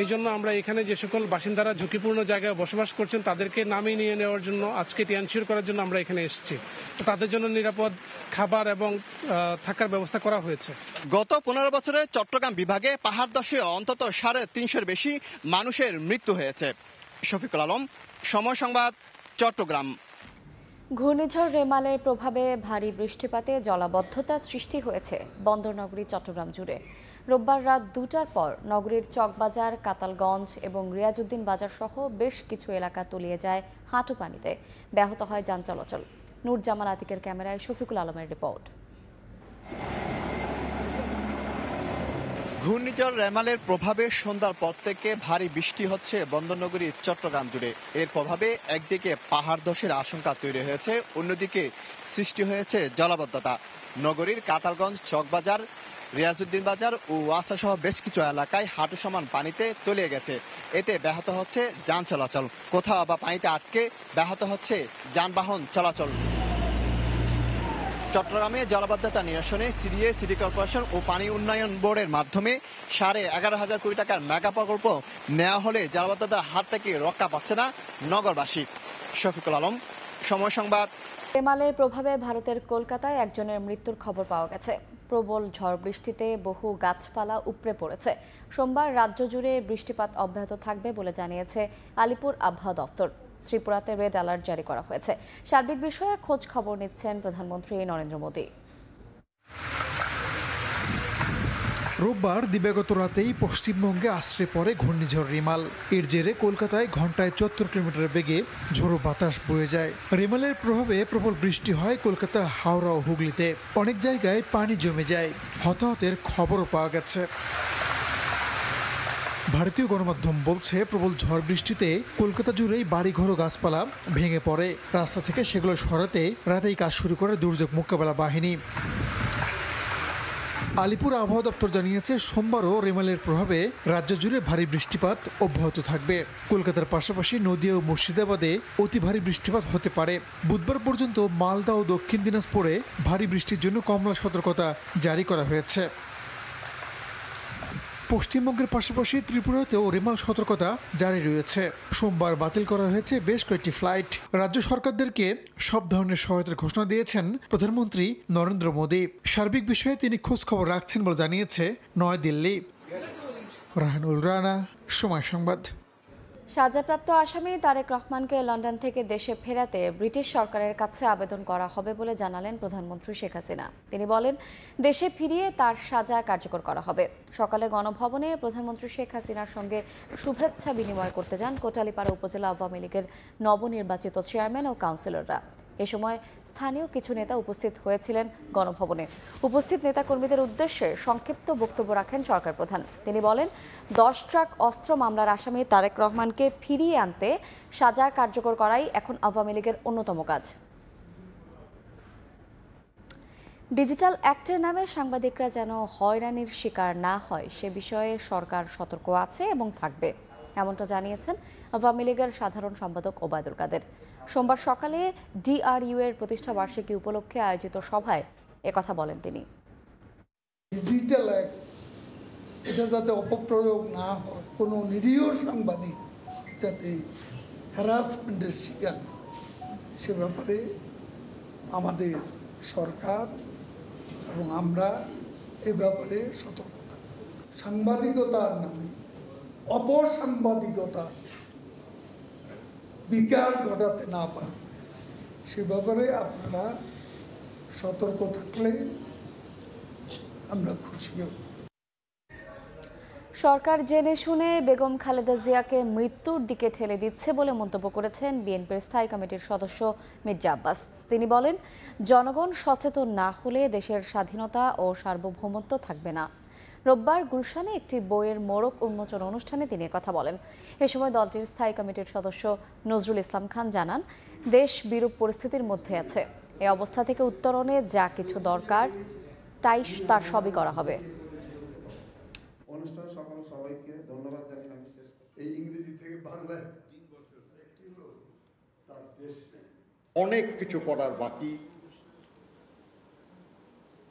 S15: এই জন্য আমরা এখানে যে সকল বাসিন্দারা ঝুঁকিপূর্ণ জায়গায় বসবাস করছেন তাদেরকে নামিয়ে নিয়ে নেওয়ার জন্য, আজকে এটি এনশিওর করার জন্য আমরা এখানে এসেছি। তাদের জন্য নিরাপদ খাবার এবং থাকার ব্যবস্থা করা হয়েছে।
S10: গত 15 বছরে চট্টগ্রাম বিভাগে পাহাড় ধসে অন্তত 350-এর বেশি মানুষের মৃত্যু হয়েছে। শফিকুল আলম, সময় সংবাদ, চট্টগ্রাম।
S1: ঘূর্ণিঝড় রেমালের প্রভাবে ভারী বৃষ্টিপাতে জলাবদ্ধতা সৃষ্টি হয়েছে বন্দরনগরী চট্টগ্রাম জুড়ে। রোববার রাত 2টার পর নগরীর চকবাজার, কাতালগঞ্জ এবং রিয়াজউদ্দিন বাজার সহ বেশ কিছু এলাকা তলিয়ে যায় হাঁটু পানিতে। ব্যাহত হয় যান চলাচল। নূর জামাল আতিকের ক্যামেরায় শফিকুল আলমের রিপোর্ট।
S10: ঘূর্ণিঝড় রেমালের প্রভাবে সন্ধ্যার পর থেকে ভারী বৃষ্টি হচ্ছে বন্দরনগরী চট্টগ্রাম জুড়ে। এর প্রভাবে একদিকে পাহাড় ধসের আশঙ্কা তৈরি হয়েছে, অন্যদিকে সৃষ্টি হয়েছে জলাবদ্ধতা। নগরীর কাতালগঞ্জ, চকবাজার, রিয়াজউদ্দিন বাজার ও ওয়াসা সহ বেশ কিছু এলাকায় হাঁটু সমান পানিতে তলিয়ে গেছে। এতে ব্যাহত হচ্ছে যান চলাচল, কোথাও বা পানিতে আটকে ব্যাহত হচ্ছে যানবাহন চলাচল। চট্টগ্রামে জলাবদ্ধতা নিরসনে সিডিএ, সিটি কর্পোরেশন ও পানি উন্নয়ন বোর্ডের মাধ্যমে 11,500 কোটি টাকার মেগা প্রকল্প নেওয়া হলে জলাবদ্ধতার হাত থেকে রক্ষা পাচ্ছে না নগরবাসী। শফিকুল আলম, সময় সংবাদ।
S1: রেমালের প্রভাবে ভারতের কলকাতায় একজনের মৃত্যুর খবর পাওয়া গেছে। প্রবল ঝড় বৃষ্টিতে বহু গাছপালা উপড়ে পড়েছে। সোমবার রাজ্য জুড়ে বৃষ্টিপাত অব্যাহত থাকবে বলে জানিয়েছে আলিপুর আবহাওয়া দপ্তর। ত্রিপুরাতে রেড অ্যালার্ট জারি করা হয়েছে। সার্বিক বিষয়ে খোঁজ খবর নিচ্ছেন প্রধানমন্ত্রী নরেন্দ্র মোদী।
S16: রোববার দিবাগত রাতেই পশ্চিমবঙ্গে আছড়ে পড়ে ঘূর্ণিঝড় রিমাল। এর জেরে কলকাতায় ঘন্টায় 74 কিলোমিটার বেগে ঝোড়ো বাতাস বয়ে যায়। রিমালের প্রভাবে প্রবল বৃষ্টি হয় কলকাতা, হাওড়া ও হুগলিতে। অনেক জায়গায় পানি জমে যায়। হতাহতের খবরও পাওয়া গেছে। ভারতীয় গণমাধ্যম বলছে, প্রবল ঝড় বৃষ্টিতে কলকাতা জুড়েই বাড়িঘর ও গাছপালা ভেঙে পড়ে। রাস্তা থেকে সেগুলো সরাতে রাতেই কাজ শুরু করে দুর্যোগ মোকাবেলা বাহিনী। আলিপুর আবহাওয়া দপ্তর জানিয়েছে, সোমবারও রেমালের প্রভাবে রাজ্য জুড়ে ভারী বৃষ্টিপাত অব্যাহত থাকবে। কলকাতার পাশাপাশি নদিয়া ও মুর্শিদাবাদে অতি ভারী বৃষ্টিপাত হতে পারে। বুধবার পর্যন্ত মালদা ও দক্ষিণ দিনাজপুরে ভারী বৃষ্টির জন্য কমলা সতর্কতা জারি করা হয়েছে। পশ্চিমবঙ্গের পাশাপাশি ত্রিপুরাতেও রেমাল সতর্কতা জারি রয়েছে। সোমবার বাতিল করা হয়েছে বেশ কয়েকটি ফ্লাইট। রাজ্য সরকারদেরকে সব ধরনের সহায়তার ঘোষণা দিয়েছেন প্রধানমন্ত্রী নরেন্দ্র মোদী। সার্বিক বিষয়ে তিনি খোঁজ খবর রাখছেন বলে জানিয়েছে নয়াদিল্লি। রাহানুল রানা, সময় সংবাদ।
S1: সাজাপ্রাপ্ত আসামি তারেক রহমানকে লন্ডন থেকে দেশে ফেরাতে ব্রিটিশ সরকারের কাছে আবেদন করা হবে বলে জানালেন প্রধানমন্ত্রী শেখ হাসিনা। তিনি বলেন, দেশে ফিরিয়ে তার সাজা কার্যকর করা হবে। সকালে গণভবনে প্রধানমন্ত্রী শেখ হাসিনার সঙ্গে শুভেচ্ছা বিনিময় করতে যান কোটালীপাড়া উপজেলা আওয়ামী লীগের নবনির্বাচিত চেয়ারম্যান ও কাউন্সিলররা। এ সময় স্থানীয় কিছু নেতা উপস্থিত হয়েছিলেন গণভবনে। উপস্থিত নেতাকর্মীদের উদ্দেশ্যে সংক্ষিপ্ত বক্তব্য রাখেন সরকার প্রধান। তিনি বলেন, 10 ট্রাক অস্ত্র মামলার আসামি তারেক রহমানকে ফিরিয়ে আনতে সাজা কার্যকর করাই এখন আওয়ামী লীগের অন্যতম কাজ। ডিজিটাল অ্যাক্টের নামে সাংবাদিকরা যেন হয়রানির শিকার না হয় সে বিষয়ে সরকার সতর্ক আছে এবং থাকবে, এমনটা জানিয়েছেন আওয়ামী লীগের সাধারণ সম্পাদক ওবায়দুল কাদের। সোমবার সকালে ডিআরইউ এর প্রতিষ্ঠা বার্ষিকী উপলক্ষে আয়োজিত সভায় একথা বলেন তিনি।
S17: ডিজিটাল অ্যাক্ট এটা যাতে অপপ্রয়োগ না হয়, কোনো নিরীহ সাংবাদিক যাতে হ্যারাসমেন্টের শিকার, সে ব্যাপারে আমাদের সরকার এবং আমরা এ ব্যাপারে সতর্কতা। সাংবাদিকতার নামে অপসাংবাদিকতা বিকাশ ঘটাতে না পারে সে ব্যাপারে আপনারা সতর্ক থাকলে আমরা খুশি হব।
S1: সরকার জেনে শুনে বেগম খালেদা জিয়াকে মৃত্যুর দিকে ঠেলে দিচ্ছে বলে মন্তব্য করেছেন বিএনপির স্থায়ী কমিটির সদস্য মির্জা আব্বাস। তিনি বলেন, জনগণ সচেতন না হলে দেশের স্বাধীনতা ও সার্বভৌমত্ব থাকবে না। রোববার গুলশানে একটি বইয়ের মোড়ক উন্মোচন অনুষ্ঠানে তিনি কথা বলেন। এ সময় দলটির স্থায়ী কমিটির সদস্য নজরুল ইসলাম খান জানান, দেশ বিরূপ পরিস্থিতির মধ্যে আছে। এই অবস্থা থেকে উত্তরণে যা কিছু দরকার তার সবই করা হবে।
S18: অনুষ্ঠান সকল সবাইকে ধন্যবাদ জানিয়ে আমি শেষ করছি। এই ইংরেজি থেকে বাংলায়
S19: অনেক কিছু করার বাকি।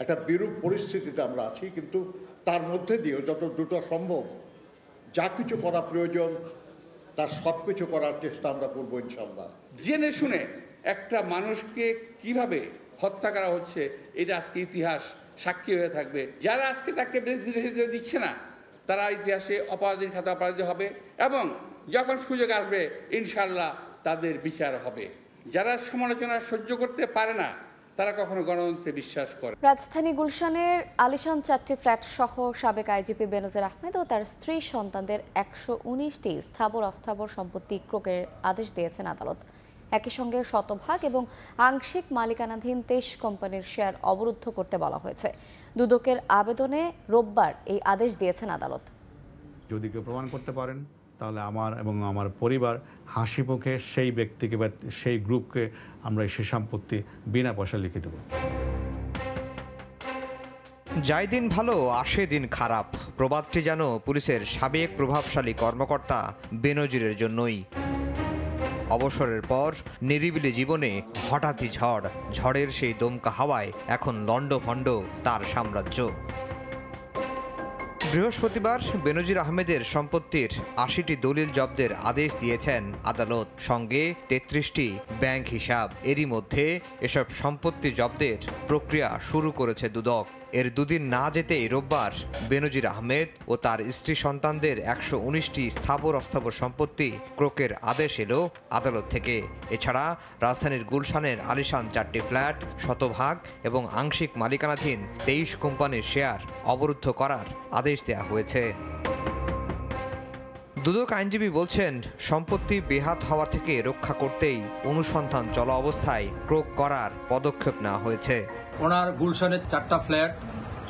S19: একটা বিরূপ পরিস্থিতিতে আমরা আছি, কিন্তু তার মধ্যে দিয়েও যত দ্রুত সম্ভব যা কিছু করা প্রয়োজন তার সব কিছু করার চেষ্টা আমরা করবো ইনশাল্লাহ।
S20: জেনে শুনে একটা মানুষকে কিভাবে হত্যা করা হচ্ছে, এটা আজকে ইতিহাস সাক্ষী হয়ে থাকবে। যারা আজকে তাকে বিদেশে দিচ্ছে না, তারা ইতিহাসে অপরাধীর খাতে অপরাধী হবে এবং যখন সুযোগ আসবে ইনশাল্লাহ তাদের বিচার হবে। যারা সমালোচনা সহ্য করতে পারে না, তারা কখনো গণতন্ত্রে বিশ্বাস করে।
S1: রাজধানী গুলশানের আলিশান 4টি ফ্ল্যাট সহ সাবেক আইজিপি বেনজির আহমেদ ও তার স্ত্রী সন্তানদের 119টি স্থাবর অস্থাবর সম্পত্তি ক্রয়ের আদেশ দিয়েছেন আদালত। একই সঙ্গে শতভাগ এবং আংশিক মালিকানাধীন 23 কোম্পানির শেয়ার অবরুদ্ধ করতে বলা হয়েছে। দুদকের আবেদনে রোববার এই আদেশ দিয়েছেন আদালত।
S21: যদি কেউ প্রমাণ করতে পারেন তাহলে আমার এবং আমার পরিবার হাসি মুখে সেই ব্যক্তিকে বা সেই গ্রুপকে আমরা সে সম্পত্তি বিনা পয়সা লিখে দেব।
S22: যায় দিন ভালো আসে দিন খারাপ, প্রবাদটি যেন পুলিশের সাবেক প্রভাবশালী কর্মকর্তা বেনজিরের জন্যই। অবসরের পর নিরিবিলি জীবনে হঠাৎই ঝড়, ঝড়ের সেই দমকা হাওয়ায় এখন লণ্ডভণ্ড তার সাম্রাজ্য। বৃহস্পতিবার বেনজির আহমেদের সম্পত্তির ৮০টি দলিল জব্দের আদেশ দিয়েছেন আদালত, সঙ্গে ৩৩টি ব্যাংক হিসাব। এরই মধ্যে এসব সম্পত্তি জব্দের প্রক্রিয়া শুরু করেছে দুদক। এর দুদিন না যেতেই রোববার বেনজির আহমেদ ও তার স্ত্রী সন্তানদের ১১৯টি স্থাবর অস্থাবর সম্পত্তি ক্রোকের আদেশ এলো আদালত থেকে। এছাড়া রাজধানীর গুলশানের আলিশান 4টি ফ্ল্যাট, শতভাগ এবং আংশিক মালিকানাধীন 23 কোম্পানির শেয়ার অবরুদ্ধ করার আদেশ দেওয়া হয়েছে। দুদক আইনজীবী বলছেন, সম্পত্তি বেহাত হওয়া থেকে রক্ষা করতেই অনুসন্ধান চলা অবস্থায় ক্রোক করার পদক্ষেপ নেওয়া হয়েছে।
S23: ওনার গুলশানের 4টা ফ্ল্যাট,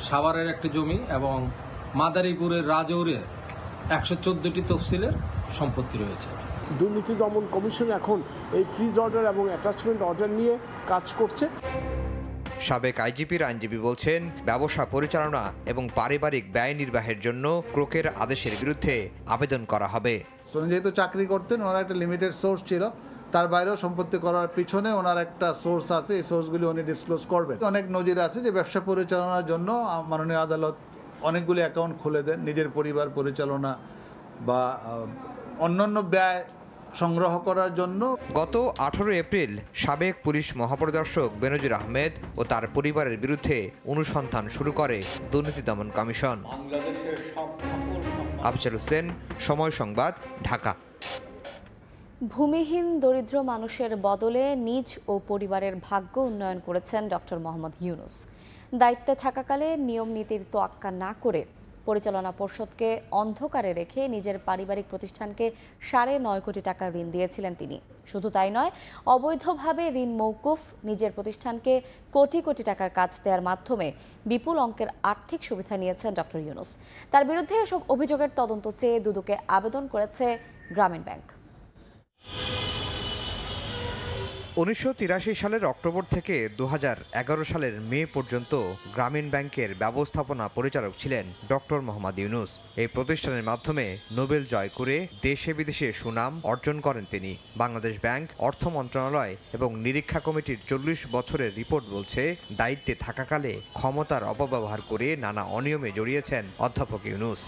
S23: সাভারের একটি জমি এবং মাদারীপুরের রাজৌরে 114টি তফসিলের সম্পত্তি রয়েছে।
S24: দুর্নীতি দমন কমিশন এখন এই ফ্রিজ অর্ডার এবং অ্যাটাচমেন্ট অর্ডার নিয়ে কাজ করছে।
S22: সাবেক আইজিপির আইনজীবী বলছেন, ব্যবসা পরিচালনা এবং পারিবারিক ব্যয় নির্বাহের জন্য ক্রোকের আদেশের বিরুদ্ধে আবেদন করা হবে।
S25: যেহেতু চাকরি করতেন, ওনার একটা লিমিটেড সোর্স ছিল, তার বাইরেও সম্পত্তি করার পিছনে ওনার একটা সোর্স আছে, এই সোর্সগুলি উনি ডিসক্লোজ করবেন। অনেক নজির আছে যে ব্যবসা পরিচালনার জন্য মাননীয় আদালত অনেকগুলি অ্যাকাউন্ট খুলে দেন, নিজের পরিবার পরিচালনা বা অন্যান্য ব্যয় সংগ্রহ করার জন্য।
S22: গত 18 এপ্রিল সাবেক পুলিশ মহাপরিদর্শক বেনজির আহমেদ ও তার পরিবারের বিরুদ্ধে অনুসন্ধান শুরু করে দুর্নীতি দমন কমিশন। আফজাল হোসেন, সময় সংবাদ, ঢাকা।
S1: ভূমিহীন দরিদ্র মানুষের বদলে নিজ ও পরিবারের ভাগ্য উন্নয়ন করেছেন ডক্টর মোহাম্মদ ইউনূস। দায়িত্বে থাকাকালে নিয়ম নীতির তোয়াক্কা না করে পরিচালনা পর্ষদকে অন্ধকারে রেখে নিজের পারিবারিক প্রতিষ্ঠানকে 9.5 কোটি টাকা ঋণ দিয়েছিলেন তিনি। শুধু তাই নয়, অবৈধভাবে ঋণ মওকুফ, নিজের প্রতিষ্ঠানকে কোটি কোটি টাকার কাজ দেওয়ার মাধ্যমে বিপুল অঙ্কের আর্থিক সুবিধা নিয়েছেন ডক্টর ইউনূস। তার বিরুদ্ধে এসব অভিযোগের তদন্ত চেয়ে দুদকে আবেদন করেছে গ্রামীণ ব্যাংক।
S22: 1983 সালের অক্টোবর থেকে 2011 সালের মে পর্যন্ত গ্রামীণ ব্যাংকের ব্যবস্থাপনা পরিচালক ছিলেন ডক্টর মোহাম্মদ ইউনূস। এই প্রতিষ্ঠানের মাধ্যমে নোবেল জয় করে দেশে বিদেশে সুনাম অর্জন করেন তিনি। বাংলাদেশ ব্যাংক, অর্থ মন্ত্রণালয় এবং নিরীক্ষা কমিটির 40 বছরের রিপোর্ট বলছে, দায়িত্বে থাকাকালে ক্ষমতার অপব্যবহার করে নানা অনিয়মে জড়িয়েছেন অধ্যাপক ইউনূস।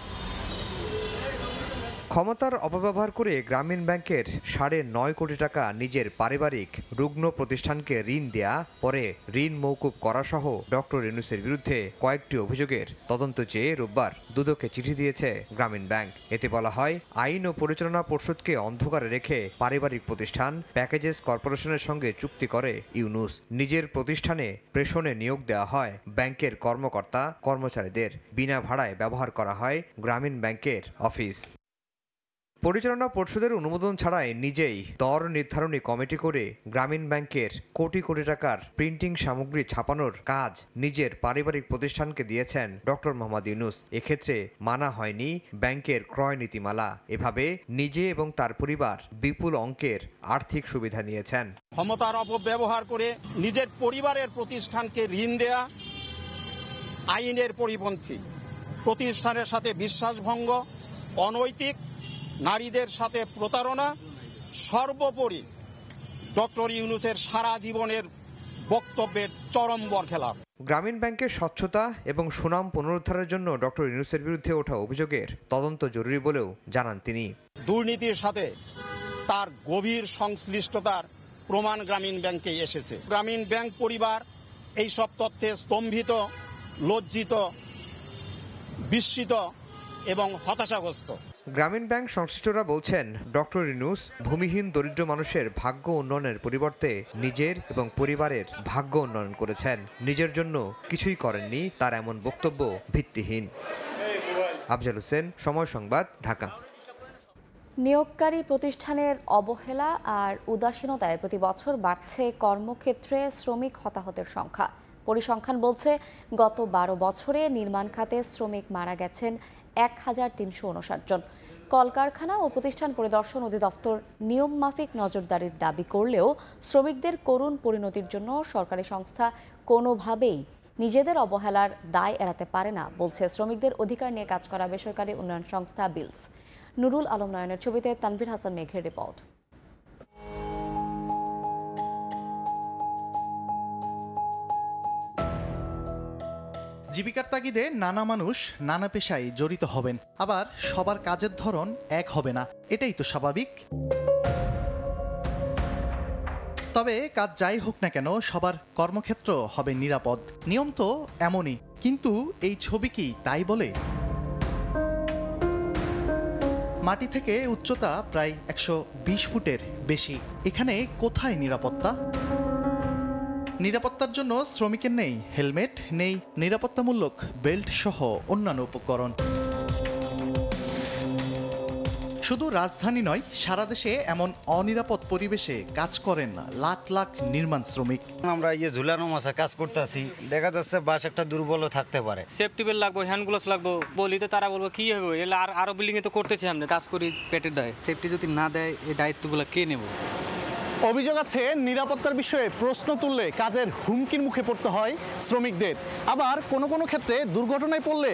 S22: ক্ষমতার অপব্যবহার করে গ্রামীণ ব্যাংকের 9.5 কোটি টাকা নিজের পারিবারিক রুগ্ন প্রতিষ্ঠানকে ঋণ দেয়া, পরে ঋণ মওকুফ করা সহ ডক্টর ইউনূসের বিরুদ্ধে কয়েকটি অভিযোগের তদন্ত চেয়ে রোববার দুদকে চিঠি দিয়েছে গ্রামীণ ব্যাংক। এতে বলা হয়, আইন ও পরিচালনা পর্ষদকে অন্ধকারে রেখে পারিবারিক প্রতিষ্ঠান প্যাকেজেস কর্পোরেশনের সঙ্গে চুক্তি করে ইউনূস। নিজের প্রতিষ্ঠানে প্রেষণে নিয়োগ দেওয়া হয় ব্যাংকের কর্মকর্তা কর্মচারীদের, বিনা ভাড়ায় ব্যবহার করা হয় গ্রামীণ ব্যাংকের অফিস। পরিচালনা পর্ষদের অনুমোদন ছাড়াই নিজেই দর নির্ধারণী কমিটি করে গ্রামীণ ব্যাংকের কোটি কোটি টাকার প্রিন্টিং সামগ্রী ছাপানোর কাজ নিজের পারিবারিক প্রতিষ্ঠানকে দিয়েছেন ডক্টর মোহাম্মদ ইউনূস। এক্ষেত্রে মানা হয়নি ব্যাংকের ক্রয় নীতিমালা। এভাবে নিজে এবং তার পরিবার বিপুল অঙ্কের আর্থিক সুবিধা নিয়েছেন।
S26: ক্ষমতার অপব্যবহার করে নিজের পরিবারের প্রতিষ্ঠানকে ঋণ দেয়া আইনের পরিপন্থী, প্রতিষ্ঠানের সাথে বিশ্বাসভঙ্গ, অনৈতিক, নারীদের সাথে প্রতারণা, সর্বোপরি ডক্টর ইউনূসের সারা জীবনের বক্তব্যের চরম বরখেলাপ।
S22: গ্রামীণ ব্যাংকের স্বচ্ছতা এবং সুনাম পুনরুদ্ধারের জন্য ডক্টর ইউনূসের বিরুদ্ধে ওঠা অভিযোগের তদন্ত জরুরি বলেও জানান তিনি।
S26: দুর্নীতির সাথে তার গভীর সংশ্লিষ্টতার প্রমাণ গ্রামীণ ব্যাংকে এসেছে। গ্রামীণ ব্যাংক পরিবার এই সব তথ্যে স্তম্ভিত, লজ্জিত, বিস্মিত এবং হতাশাগ্রস্ত।
S22: গ্রামীণ ব্যাংক সংশ্লিষ্টরা বলছেন, ডক্টর ইউনূস ভূমিহীন দরিদ্র মানুষের ভাগ্য উন্নয়নের পরিবর্তে নিজের এবং পরিবারের ভাগ্য উন্নয়ন করেছেন। নিজের জন্য কিছুই করেননি, তার এমন বক্তব্য ভিত্তিহীন। আফজাল হোসেন, সময় সংবাদ, ঢাকা।
S1: নিয়োগকারী প্রতিষ্ঠানের অবহেলা আর উদাসীনতায় প্রতি বছর বাড়ছে কর্মক্ষেত্রে শ্রমিক হতাহতের সংখ্যা। পরিসংখ্যান বলছে গত 12 বছরে নির্মাণ খাতে শ্রমিক মারা গেছেন 1359 জন। কলকারখানা ও প্রতিষ্ঠান পরিদর্শন অধিদপ্তর নিয়ম মাফিক নজরদারির দাবি করলেও শ্রমিকদের করুণ পরিণতির জন্য সরকারি সংস্থা কোনোভাবেই নিজেদের অবহেলার দায় এড়াতে পারে না, বলছে শ্রমিকদের অধিকার নিয়ে কাজ করা বেসরকারি উন্নয়ন সংস্থা বিলস। নুরুল আলম নয়নের ছবিতে তানভীর হাসান মেঘের রিপোর্ট।
S2: জীবিকার তাগিদে নানা মানুষ নানা পেশায় জড়িত হবেন, আবার সবার কাজের ধরন এক হবে না, এটাই তো স্বাভাবিক। তবে কাজ যাই হোক না কেন সবার কর্মক্ষেত্র হবে নিরাপদ, নিয়ম তো এমনই। কিন্তু এই ছবি কি তাই বলে? মাটি থেকে উচ্চতা প্রায় 120 ফুটের বেশি, এখানে কোথায় নিরাপত্তা? নিরাপত্তার জন্য শ্রমিকের নেই হেলমেট, নেই নিরাপত্তামূলক বেল্ট সহ অন্যান্য উপকরণ। শুধু রাজধানী নয়, সারা দেশে এমন অনিরাপদ পরিবেশে কাজ করেন লাখ লাখ নির্মাণ শ্রমিক।
S4: আমরা ঝুলানো মাছা কাজ করতেছি, দেখা যাচ্ছে বাস একটা দুর্বলও থাকতে পারে।
S12: সেফটি বেল্ট লাগবে, হ্যান্ড গ্লোভস লাগবে, বলিতে তারা বলবো কি হবে, এলে আরো বিল্ডিং এ তো করতেছি, আমরা কাজ করি পেটের দায়। সেফটি যদি না দেয় এই দায়িত্বগুলো কে নেব?
S2: অভিযোগ আছে নিরাপত্তার বিষয়ে প্রশ্ন তুললে কাজের হুমকির মুখে পড়তে হয় শ্রমিকদের। আবার কোনো কোনো ক্ষেত্রে দুর্ঘটনায় পড়লে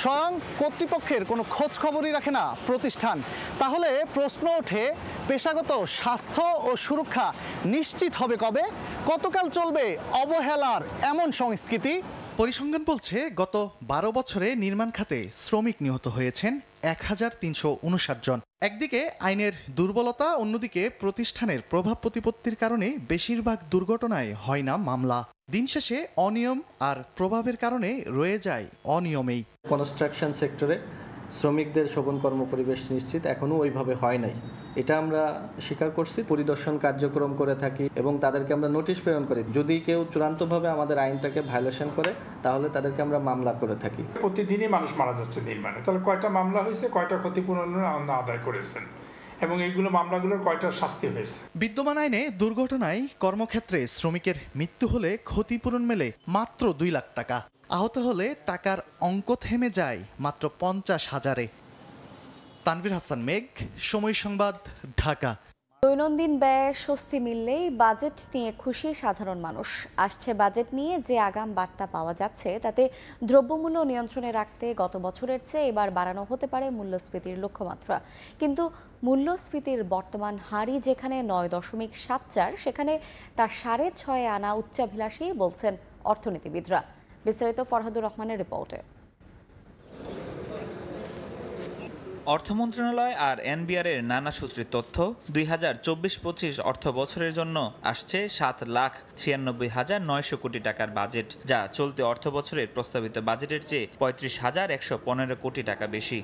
S2: স্বয়ং কর্তৃপক্ষের কোনো খোঁজ খবরই রাখে না প্রতিষ্ঠান। তাহলে প্রশ্ন ওঠে, পেশাগত স্বাস্থ্য ও সুরক্ষা নিশ্চিত হবে কবে? কতকাল চলবে অবহেলার এমন সংস্কৃতি? পরিসংখ্যান বলছে গত 12 বছরে নির্মাণ খাতে শ্রমিক নিহত হয়েছেন 1359 জন। একদিকে আইনের দুর্বলতা, অন্যদিকে প্রতিষ্ঠানের প্রভাব প্রতিপত্তির কারণে বেশিরভাগ দুর্ঘটনায় হয় না মামলা। দিন শেষে অনিয়ম আর প্রভাবের কারণে রয়ে যায় অনিয়মেই।
S5: কনস্ট্রাকশন সেক্টরে শ্রমিকদের শোভন কর্মপরিবেশ নিশ্চিত এখনও ওইভাবে হয় নাই, এটা আমরা স্বীকার করছি। পরিদর্শন কার্যক্রম করে থাকি এবং তাদেরকে আমরা নোটিশ প্রেরণ করি। যদি কেউ চূড়ান্তভাবে আমাদের আইনটাকে ভায়োলেশন করে তাহলে তাদেরকে আমরা মামলা করে থাকি।
S6: প্রতিদিনই মানুষ মারা যাচ্ছে নির্মাণে, তাহলে কয়টা মামলা হয়েছে, কয়টা ক্ষতিপূরণ আদায় করেছেন এবং এইগুলো মামলাগুলোর কয়টা শাস্তি হয়েছে?
S2: বিদ্যমান আইনে দুর্ঘটনায় কর্মক্ষেত্রে শ্রমিকের মৃত্যু হলে ক্ষতিপূরণ মেলে মাত্র 2 লাখ টাকা, আহত হলে টাকার অঙ্ক থেমে যায় মাত্র 50,000-এ। তানভীর হাসান মেঘ, সময় সংবাদ, ঢাকা।
S1: দৈনন্দিন ব্যয়ে স্বস্তি মিললেই বাজেট নিয়ে খুশি সাধারণ মানুষ। আসছে বাজেট নিয়ে যে আগাম বার্তা পাওয়া যাচ্ছে তাতে দ্রব্যমূল্য নিয়ন্ত্রণে রাখতে গত বছরের চেয়ে এবার বাড়ানো হতে পারে মূল্যস্ফীতির লক্ষ্যমাত্রা। কিন্তু মূল্যস্ফীতির বর্তমান হারই যেখানে 9.74, সেখানে তা 6.5 আনা উচ্চাভিলাষী বলছেন অর্থনীতিবিদরা। বিস্তারিত ফরহাদুর রহমানের রিপোর্টে।
S7: অর্থ মন্ত্রণালয় আর এনবিআর এর নানা সূত্রের তথ্য, 2024-25 অর্থ বছরের জন্য আসছে 7,96,900 কোটি টাকার বাজেট, যা চলতি অর্থ বছরের প্রস্তাবিত বাজেটের চেয়ে 35,115 কোটি টাকা বেশি।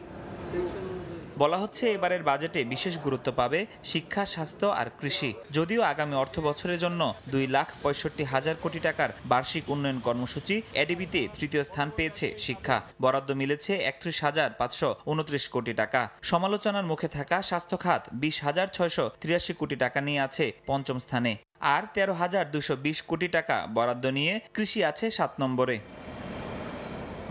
S7: বলা হচ্ছে এবারের বাজেটে বিশেষ গুরুত্ব পাবে শিক্ষা, স্বাস্থ্য আর কৃষি। যদিও আগামী অর্থ বছরের জন্য 2,65,000 কোটি টাকার বার্ষিক উন্নয়ন কর্মসূচি এডিবিতে তৃতীয় স্থান পেয়েছে শিক্ষা। বরাদ্দ মিলেছে 31,529 কোটি টাকা। সমালোচনার মুখে থাকা স্বাস্থ্য খাত 20,683 কোটি টাকা নিয়ে আছে পঞ্চম স্থানে, আর 13,220 কোটি টাকা বরাদ্দ নিয়ে কৃষি আছে 7 নম্বরে।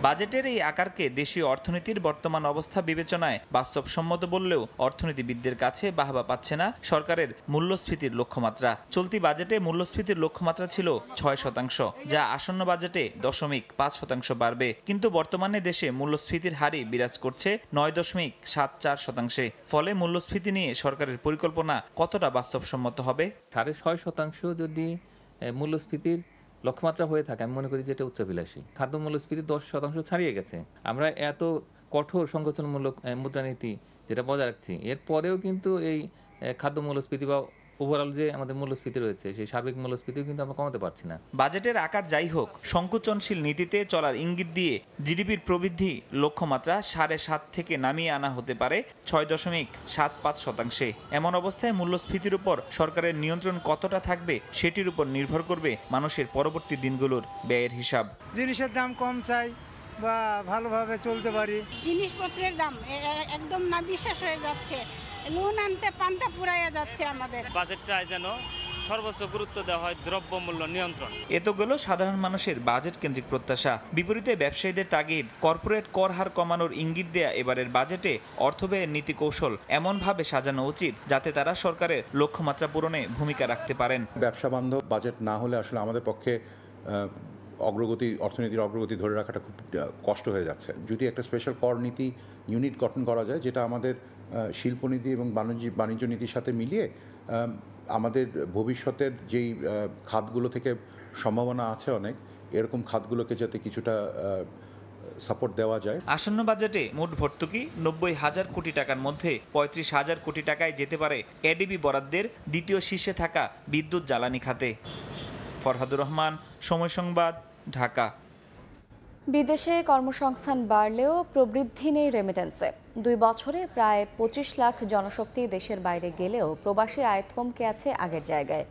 S7: বাজেটের এই আকারকে দেশীয় অর্থনীতির বর্তমান অবস্থা বিবেচনায় বাস্তবসম্মত বললেও অর্থনীতিবিদদের কাছে বাহবা পাচ্ছে না সরকারের মূল্যস্ফীতির লক্ষ্যমাত্রা। চলতি বাজেটে মূল্যস্ফীতির লক্ষ্যমাত্রা ছিল 6%, যা আসন্ন বাজেটে 0.5% বাড়বে। কিন্তু বর্তমানে দেশে মূল্যস্ফীতির হারই বিরাজ করছে 9.74%। ফলে মূল্যস্ফীতি নিয়ে সরকারের পরিকল্পনা কতটা বাস্তবসম্মত হবে?
S8: 6.5% যদি মূল্যস্ফীতির লক্ষ্যমাত্রা হয়ে থাকে, আমি মনে করি যে এটা উচ্চাভিলাষী। খাদ্য মূল্যস্ফীতি 10% ছাড়িয়ে গেছে। আমরা এত কঠোর সংকোচনমূলক মুদ্রানীতি যেটা বজায় রাখছি, এরপরেও কিন্তু এই খাদ্য মূল্যস্ফীতি বা ওভারঅল যে আমাদের মূল্যস্ফীতি রয়েছে সেই সার্বিক মূল্যস্ফীতিও কিন্তু আমরা কমাতে পারছি না।
S7: বাজেটের আকার যাই হোক, সংকোচনশীল নীতিতে চলার ইঙ্গিত দিয়ে জিডিপির প্রবৃদ্ধি লক্ষ্যমাত্রা 7.5 থেকে নামিয়ে আনা হতে পারে 6.75%। এমন অবস্থায় মূল্যস্ফীতির উপর সরকারের নিয়ন্ত্রণ কতটা থাকবে সেটির উপর নির্ভর করবে মানুষের পরবর্তী দিনগুলোর ব্যয়ের হিসাব।
S27: জিনিসের দাম কম চাই বা ভালোভাবে চলতে পারি।
S28: জিনিসপত্রের দাম একদম না বিশ্বাস হয়ে যাচ্ছে।
S3: লোন আনতে পান্তা পুরাইয়া যাচ্ছে আমাদের।
S9: বাজেটটা যেন সর্বোচ্চ গুরুত্ব দেওয়া হয় দ্রব্যমূল্য নিয়ন্ত্রণ।
S7: এ তো গেল সাধারণ মানুষের বাজেট কেন্দ্রিক প্রত্যাশা। বিপরীতে ব্যবসায়ীদের তাগিদ, কর্পোরেট কর হার কমানোর ইঙ্গিত দেয়া এবারের বাজেটে অর্থব্যয়ের নীতি কৌশল এমনভাবে সাজানো উচিত যাতে তারা সরকারের লক্ষ্যমাত্রা পূরণে ভূমিকা রাখতে পারেন।
S11: ব্যবসা বান্ধব বাজেট না হলে আসলে আমাদের পক্ষে অর্থনীতির অগ্রগতি ধরে রাখাটা খুব কষ্ট হয়ে যাচ্ছে। যদি একটা স্পেশাল কর নীতি ইউনিট গঠন করা যায়, যেটা আমাদের শিল্পনীতি এবং বাণিজ্য নীতির সাথে মিলিয়ে আমাদের ভবিষ্যতের যেই খাতগুলো থেকে সম্ভাবনা আছে অনেক, এরকম খাতগুলোকে যাতে কিছুটা সাপোর্ট দেওয়া যায়।
S7: আসন্ন বাজেটে মোট ভর্তুকি 90,000 কোটি টাকার মধ্যে 35,000 কোটি টাকায় যেতে পারে এডিবি বরাদ্দের দ্বিতীয় শীর্ষে থাকা বিদ্যুৎ জ্বালানি খাতে। ফরহাদুর রহমান, সময় সংবাদ, ঢাকা।
S1: বিদেশে কর্মসংস্থান বাড়লেও প্রবৃদ্ধি নেই রেমিটেন্সে। 2 বছরে প্রায় 25 লাখ জনশক্তি দেশের বাইরে গেলেও প্রবাসী আয় থমকে আছে আগের জায়গায়।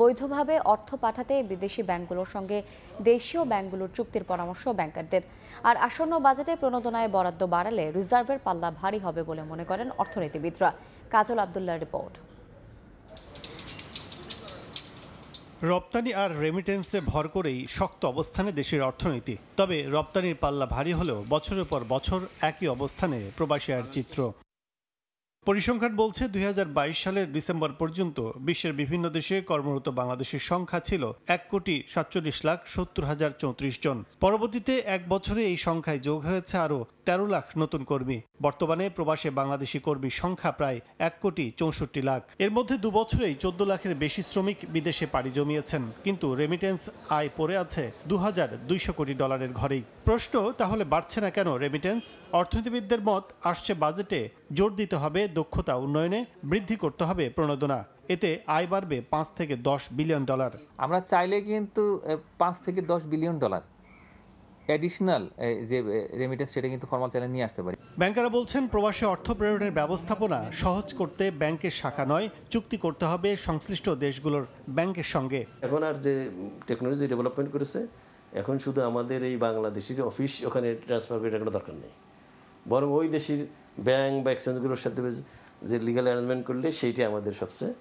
S1: বৈধভাবে অর্থ পাঠাতে বিদেশি ব্যাংকগুলোর সঙ্গে দেশীয় ব্যাংকগুলোর চুক্তির পরামর্শ ব্যাংকারদের। আর আসন্ন বাজেটে প্রণোদনায় বরাদ্দ বাড়ালে রিজার্ভের পাল্লা ভারী হবে বলে মনে করেন অর্থনীতিবিদরা। কাজল আব্দুল্লাহর রিপোর্ট।
S13: রপ্তানি আর রেমিটেন্সে ভর করেই শক্ত অবস্থানে দেশের অর্থনীতি। তবে রপ্তানির পাল্লা ভারী হলেও বছরের পর বছর একই অবস্থানে প্রবাসী আয়ের চিত্র। পরিসংখ্যান বলছে 2022 সালের ডিসেম্বর পর্যন্ত বিশ্বের বিভিন্ন দেশে কর্মরত বাংলাদেশের সংখ্যা ছিল 1,47,70,034 জন। পরবর্তীতে এক বছরে এই সংখ্যায় যোগ হয়েছে আরও 13 লাখ নতুন কর্মী। বর্তমানে প্রবাসে বাংলাদেশি কর্মীর সংখ্যা প্রায় 1,64,00,000। এর মধ্যে 2 বছরেই 14 লাখের বেশি শ্রমিক বিদেশে পাড়ি জমিয়েছেন, কিন্তু রেমিটেন্স আয় পড়ে আছে $2,200 কোটি ঘরেই। প্রশ্ন, তাহলে বাড়ছে না কেন রেমিটেন্স? অর্থনীতিবিদদের মত, আসছে বাজেটে জোর দিতে হবে দক্ষতা উন্নয়নে, বৃদ্ধি করতে হবে প্রণোদনা। এতে আয় বাড়বে $5 থেকে $10 বিলিয়ন।
S8: আমরা চাইলে কিন্তু $5 থেকে $10 বিলিয়ন অ্যাডিশনাল যে রেমিটেন্স, সেটা কিন্তু ফর্মাল চ্যানেল নিয়ে আসতে পারি।
S13: ব্যাংকাররা বলছেন, প্রবাসে অর্থ প্রেরণের ব্যবস্থাপনা সহজ করতে ব্যাংকের শাখা নয়, চুক্তি করতে হবে সংশ্লিষ্ট দেশগুলোর ব্যাংকের সঙ্গে।
S14: এখন আর যে টেকনোলজি ডেভেলপমেন্ট করেছে, এখন শুধু আমাদের এই বাংলাদেশের অফিস ওখানে ট্রান্সফার করে কোনো দরকার নেই, বরং ওই দেশের ব্যাংক বা এক্সচেঞ্জগুলোর সাথে যে লিগ্যাল অ্যারেঞ্জমেন্ট করলে সেইটা আমাদের সবচেয়ে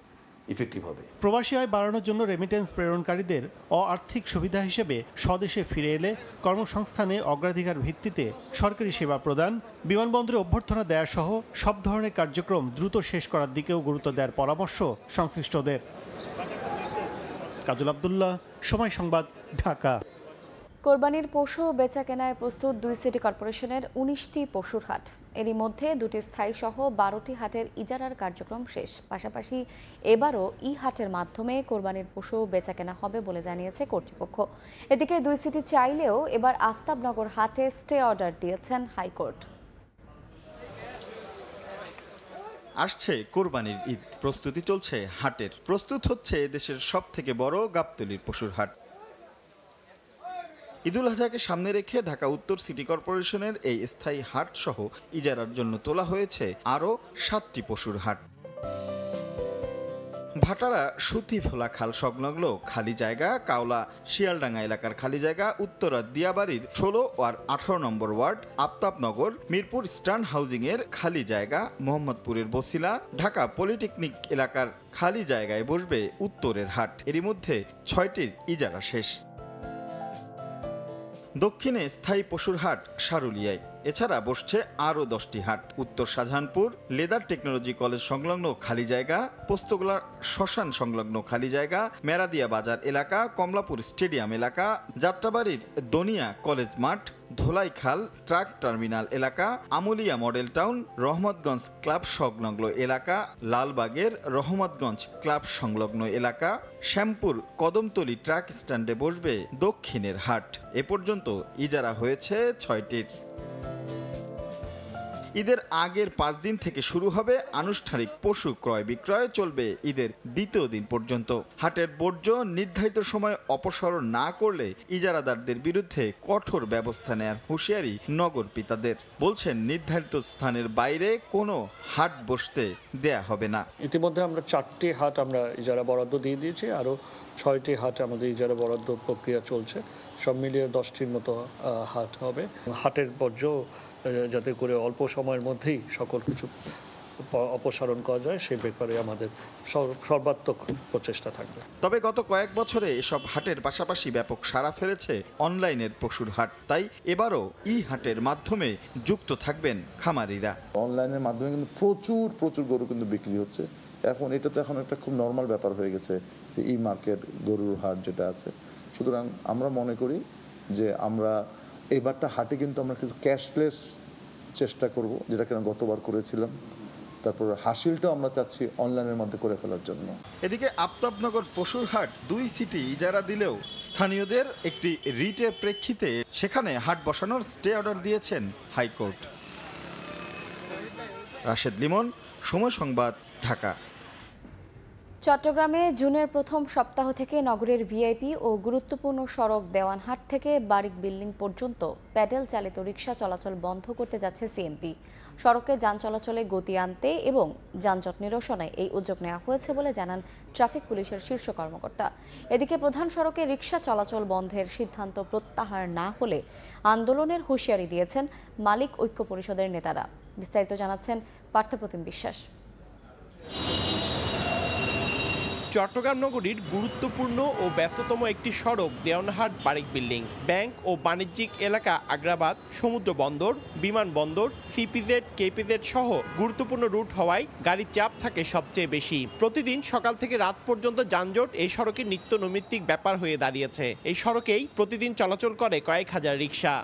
S14: ইফেক্টিভ হবে।
S13: প্রবাসী আয় বাড়ানোর জন্য রেমিটেন্স প্রেরণকারীদের আর্থিক সুবিধা হিসেবে স্বদেশে ফিরে এলে কর্মসংস্থানে অগ্রাধিকার ভিত্তিতে সরকারি সেবা প্রদান, বিমানবন্দরে অভ্যর্থনা দেয়া সহ সব ধরনের কার্যক্রম দ্রুত শেষ করার দিকেও গুরুত্ব দেওয়ার পরামর্শ সংশ্লিষ্টদের। কাজল আব্দুল্লাহ, সময় সংবাদ, ঢাকা।
S1: কোরবানির পশু বেচাকেনায় প্রস্তুত 2 সিটি কর্পোরেশনের 19টি পশুর হাট। এরই মধ্যে 2টি স্থায়ী সহ 12টি হাটের ইজারার কার্যক্রম শেষ। পাশাপাশি এবারও হাটের মাধ্যমে কোরবানির পশু বেচাকেনা হবে বলে জানিয়েছে কর্তৃপক্ষ। এদিকে 2 সিটি চাইলেও এবার আফতাবনগর হাটে স্টে অর্ডার দিয়েছেন হাইকোর্ট।
S15: আসছে কোরবানির ঈদ, প্রস্তুতি চলছে হাটের। প্রস্তুত হচ্ছে দেশের সবথেকে বড় গাবতলীর পশুর হাট। ঈদুল আজহাকে সামনে রেখে ঢাকা উত্তর সিটি কর্পোরেশনের এই স্থায়ী হাট সহ ইজারার জন্য তোলা হয়েছে আরও 7টি পশুর হাট। ভাটারা সুতিফোলা খাল সংলগ্ন খালি জায়গা, কাওলা শিয়ালডাঙ্গা এলাকার খালি জায়গা, উত্তরা দিয়াবাড়ির 16 আর 18 নম্বর ওয়ার্ড, আফতাবনগর, মিরপুর স্টান হাউজিং এর খালি জায়গা, মোহাম্মদপুরের বসিলা, ঢাকা পলিটেকনিক এলাকার খালি জায়গায় বসবে উত্তরের হাট। এরই মধ্যে 6টির ইজারা শেষ। দক্ষিণে স্থায়ী পশুর হাট সারুলিয়ায়, এছাড়া বসছে আরও 10টি হাট। উত্তর শাহজাহানপুর লেদার টেকনোলজি কলেজ সংলগ্ন খালি জায়গা, পোস্তগোলার শ্মশান সংলগ্ন খালি জায়গা, মেরাদিয়া বাজার এলাকা, কমলাপুর স্টেডিয়াম এলাকা, যাত্রাবাড়ির দনিয়া কলেজ মাঠ, ধোলাইখাল ট্রাক টার্মিনাল এলাকা, Amulia model town, Rahmatganj club সংলগ্ন এলাকা, লালবাগের রহমতগঞ্জ ক্লাব সংলগ্ন এলাকা, শ্যামপুর কদমতলী ট্রাক স্ট্যান্ডে বসবে দক্ষিণের হাট। এ পর্যন্ত ইজারা হয়েছে 6টির। ঈদের আগের 5 দিন থেকে শুরু হবে আনুষ্ঠানিক পশু ক্রয় বিক্রয়, চলবে ঈদের দ্বিতীয় দিন পর্যন্ত। হাটের বর্জ্য নির্ধারিত সময় অপসারণ না করলে ইজারাদারদের বিরুদ্ধে কঠোর ব্যবস্থা নেওয়ার হুঁশিয়ারি নগর পিতাদের। বলছেন, নির্ধারিত স্থানের বাইরে কোনো হাট বসতে দেয়া হবে না।
S27: ইতিমধ্যে আমরা 4টি হাট আমরা ইজারা বরাদ্দ দিয়ে দিয়েছি, আরও 6টি হাট আমাদের ইজারা বরাদ্দ প্রক্রিয়া চলছে। সব মিলিয়ে 10টির মতো হাট হবে। হাটের বর্জ্য যাতে করে অল্প সময়ের মধ্যেই সকল কিছু অপসারণ করা যায় সেই ব্যাপারে আমাদের সর্বাত্মক প্রচেষ্টা থাকবে।
S15: তবে গত কয়েক বছরে এসব হাটের পাশাপাশি ব্যাপক সাড়া ফেলেছে অনলাইনের পশুর হাট। তাই এবারও হাটের মাধ্যমে যুক্ত থাকবেন খামারিরা।
S10: অনলাইনের মাধ্যমে কিন্তু প্রচুর গরু কিন্তু বিক্রি হচ্ছে। এখন এটা তো এখন একটা খুব নর্মাল ব্যাপার হয়ে গেছে যে মার্কেট গরুর হাট যেটা আছে। সুতরাং আমরা মনে করি যে আমরা এবারটা হাটে কিন্তু আমরা কিছু ক্যাশলেস চেষ্টা করব, যেটা কিনা গতবার করেছিলাম। তারপর হাসিলটাও আমরা চাচ্ছি অনলাইনের মধ্যে করে ফেলার জন্য।
S15: এদিকে আফতাবনগর পশুর হাট 2 সিটি ইজারা দিলেও স্থানীয়দের একটি রিটের প্রেক্ষিতে সেখানে হাট বসানোর স্টে অর্ডার দিয়েছেন হাইকোর্ট। রাশেদ লিমন, সময় সংবাদ, ঢাকা।
S1: চট্টগ্রামে জুনের প্রথম সপ্তাহ থেকে নগরের ভিআইপি ও গুরুত্বপূর্ণ সড়ক দেওয়ানহাট থেকে বারিক বিল্ডিং পর্যন্ত প্যাডেল চালিত রিকশা চলাচল বন্ধ করতে যাচ্ছে সিএমপি। সড়কে যান চলাচলে গতি আনতে এবং যানজট নিরসনে এই উদ্যোগ নেওয়া হয়েছে বলে জানান ট্রাফিক পুলিশের শীর্ষ কর্মকর্তা। এদিকে প্রধান সড়কে রিকশা চলাচল বন্ধের সিদ্ধান্ত প্রত্যাহার না হলে আন্দোলনের হুঁশিয়ারি দিয়েছেন মালিক ঐক্য পরিষদের নেতারা। বিস্তারিত জানাচ্ছেন পার্থপ্রতিম বিশ্বাস।
S16: চট্টগ্রাম নগরীর গুরুত্বপূর্ণ ও ব্যস্ততম একটি সড়ক দেওয়ানহাট বারিক বিল্ডিং। ব্যাংক ও বাণিজ্যিক এলাকা আগ্রাবাদ, সমুদ্র বন্দর, বিমানবন্দর, সিপিজেড, কেপিজেড সহ গুরুত্বপূর্ণ রুট হওয়ায় গাড়ির চাপ থাকে সবচেয়ে বেশি। প্রতিদিন সকাল থেকে রাত পর্যন্ত যানজট এই সড়কের নিত্য নৈমিত্তিক ব্যাপার হয়ে দাঁড়িয়েছে। এই সড়কেই প্রতিদিন চলাচল করে কয়েক হাজার রিকশা।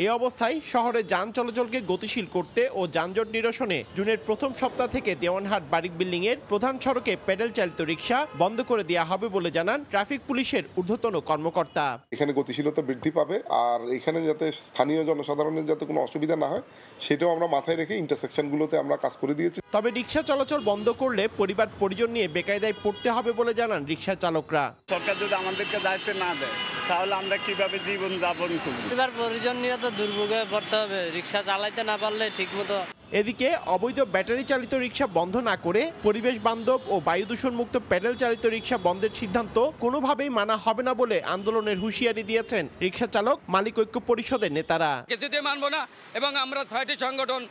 S16: এই অবস্থায় শহরে যান চলাচলকে গতিশীল করতে ও যানজট নিরসনে জুনের প্রথম সপ্তাহ থেকে দেওয়ানহাট বারিক বিল্ডিং এর প্রধান সড়কে প্যাডেল চালিত রিকশা বন্ধ করে দেওয়া হবে বলে জানান ট্রাফিক পুলিশের ঊর্ধ্বতন কর্মকর্তা।
S17: এখানে গতিশীলতা বৃদ্ধি পাবে আর এখানে যাতে স্থানীয় জনসাধারণের যাতে কোনো অসুবিধা না হয় সেটাও আমরা মাথায় রেখে ইন্টারসেকশনগুলোতে আমরা কাজ করে দিয়েছি।
S16: তবে রিকশা চলাচল বন্ধ করলে পরিবার পরিজন নিয়ে বেকায়দায় পড়তে হবে বলে জানান রিকশা চালকরা।
S18: সরকার যদি আমাদেরকে দায়িত্ব না দেয় তাহলে আমরা কিভাবে জীবন যাপন করব? পরিবার পরিজন নিয়ে তো দুর্ভোগে পড়তে হবে, রিকশা চালাইতে না পারলে ঠিকমতো।
S16: এদিকে অবৈধ ব্যাটারি চালিত রিকশা বন্ধ না করে পরিবেশ বান্ধব ও বায়ু দূষণ মুক্ত প্যাডেল চালিত রিকশা বন্ধের সিদ্ধান্ত কোনোভাবেই মানা হবে না বলে আন্দোলনের হুঁশিয়ারি দিয়েছেন রিকশা চালক মালিক ঐক্য পরিষদের নেতারা।
S19: কিছুতে মানব না এবং আমরা 6টি সংগঠন